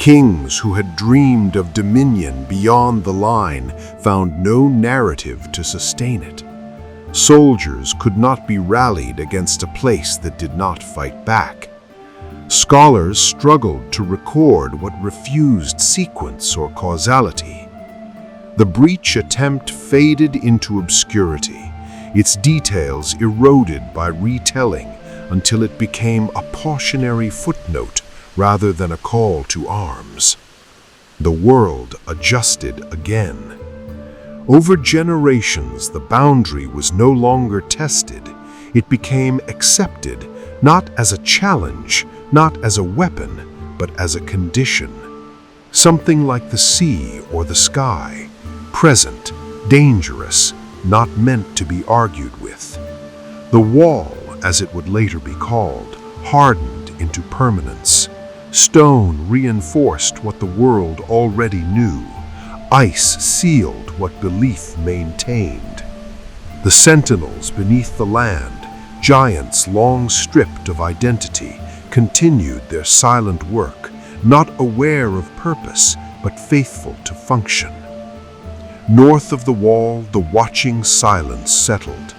Kings who had dreamed of dominion beyond the line found no narrative to sustain it. Soldiers could not be rallied against a place that did not fight back. Scholars struggled to record what refused sequence or causality. The breach attempt faded into obscurity, its details eroded by retelling until it became a cautionary footnote rather than a call to arms. The world adjusted again. Over generations, the boundary was no longer tested. It became accepted, not as a challenge, not as a weapon, but as a condition. Something like the sea or the sky, present, dangerous, not meant to be argued with. The wall, as it would later be called, hardened into permanence. Stone reinforced what the world already knew. Ice sealed what belief maintained. The sentinels beneath the land, giants long stripped of identity, continued their silent work, not aware of purpose, but faithful to function. North of the wall, the watching silence settled.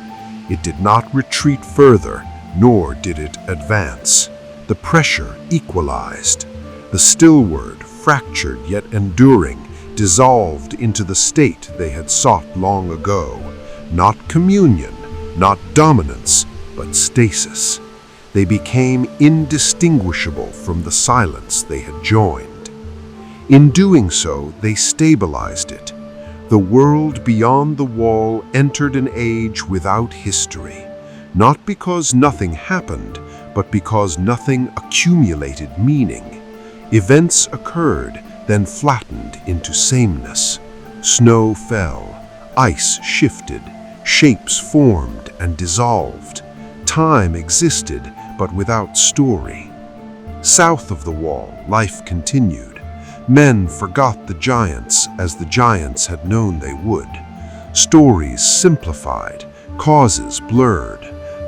It did not retreat further, nor did it advance. The pressure equalized. The still word, fractured yet enduring, dissolved into the state they had sought long ago. Not communion, not dominance, but stasis. They became indistinguishable from the silence they had joined. In doing so, they stabilized it. The world beyond the wall entered an age without history, not because nothing happened, but because nothing accumulated meaning. Events occurred, then flattened into sameness. Snow fell, ice shifted, shapes formed and dissolved. Time existed, but without story. South of the wall, life continued. Men forgot the giants as the giants had known they would. Stories simplified, causes blurred.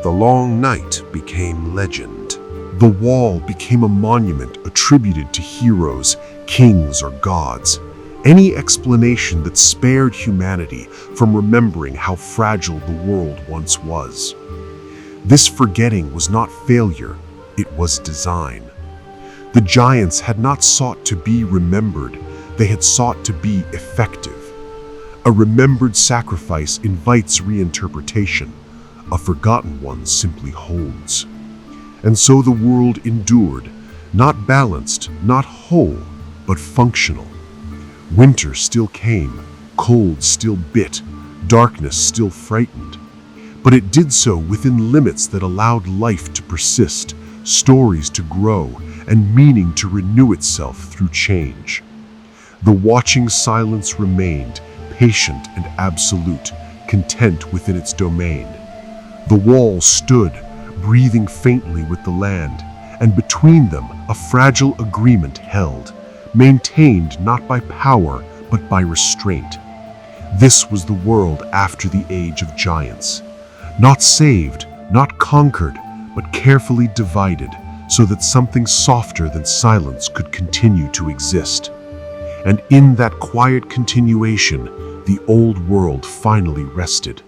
The long night became legend. The wall became a monument attributed to heroes, kings, or gods. Any explanation that spared humanity from remembering how fragile the world once was. This forgetting was not failure, it was design. The giants had not sought to be remembered, they had sought to be effective. A remembered sacrifice invites reinterpretation. A forgotten one simply holds. And so the world endured, not balanced, not whole, but functional. Winter still came, cold still bit, darkness still frightened. But it did so within limits that allowed life to persist, stories to grow, and meaning to renew itself through change. The watching silence remained, patient and absolute, content within its domain. The wall stood, breathing faintly with the land, and between them a fragile agreement held, maintained not by power but by restraint. This was the world after the age of giants. Not saved, not conquered, but carefully divided so that something softer than silence could continue to exist. And in that quiet continuation, the old world finally rested.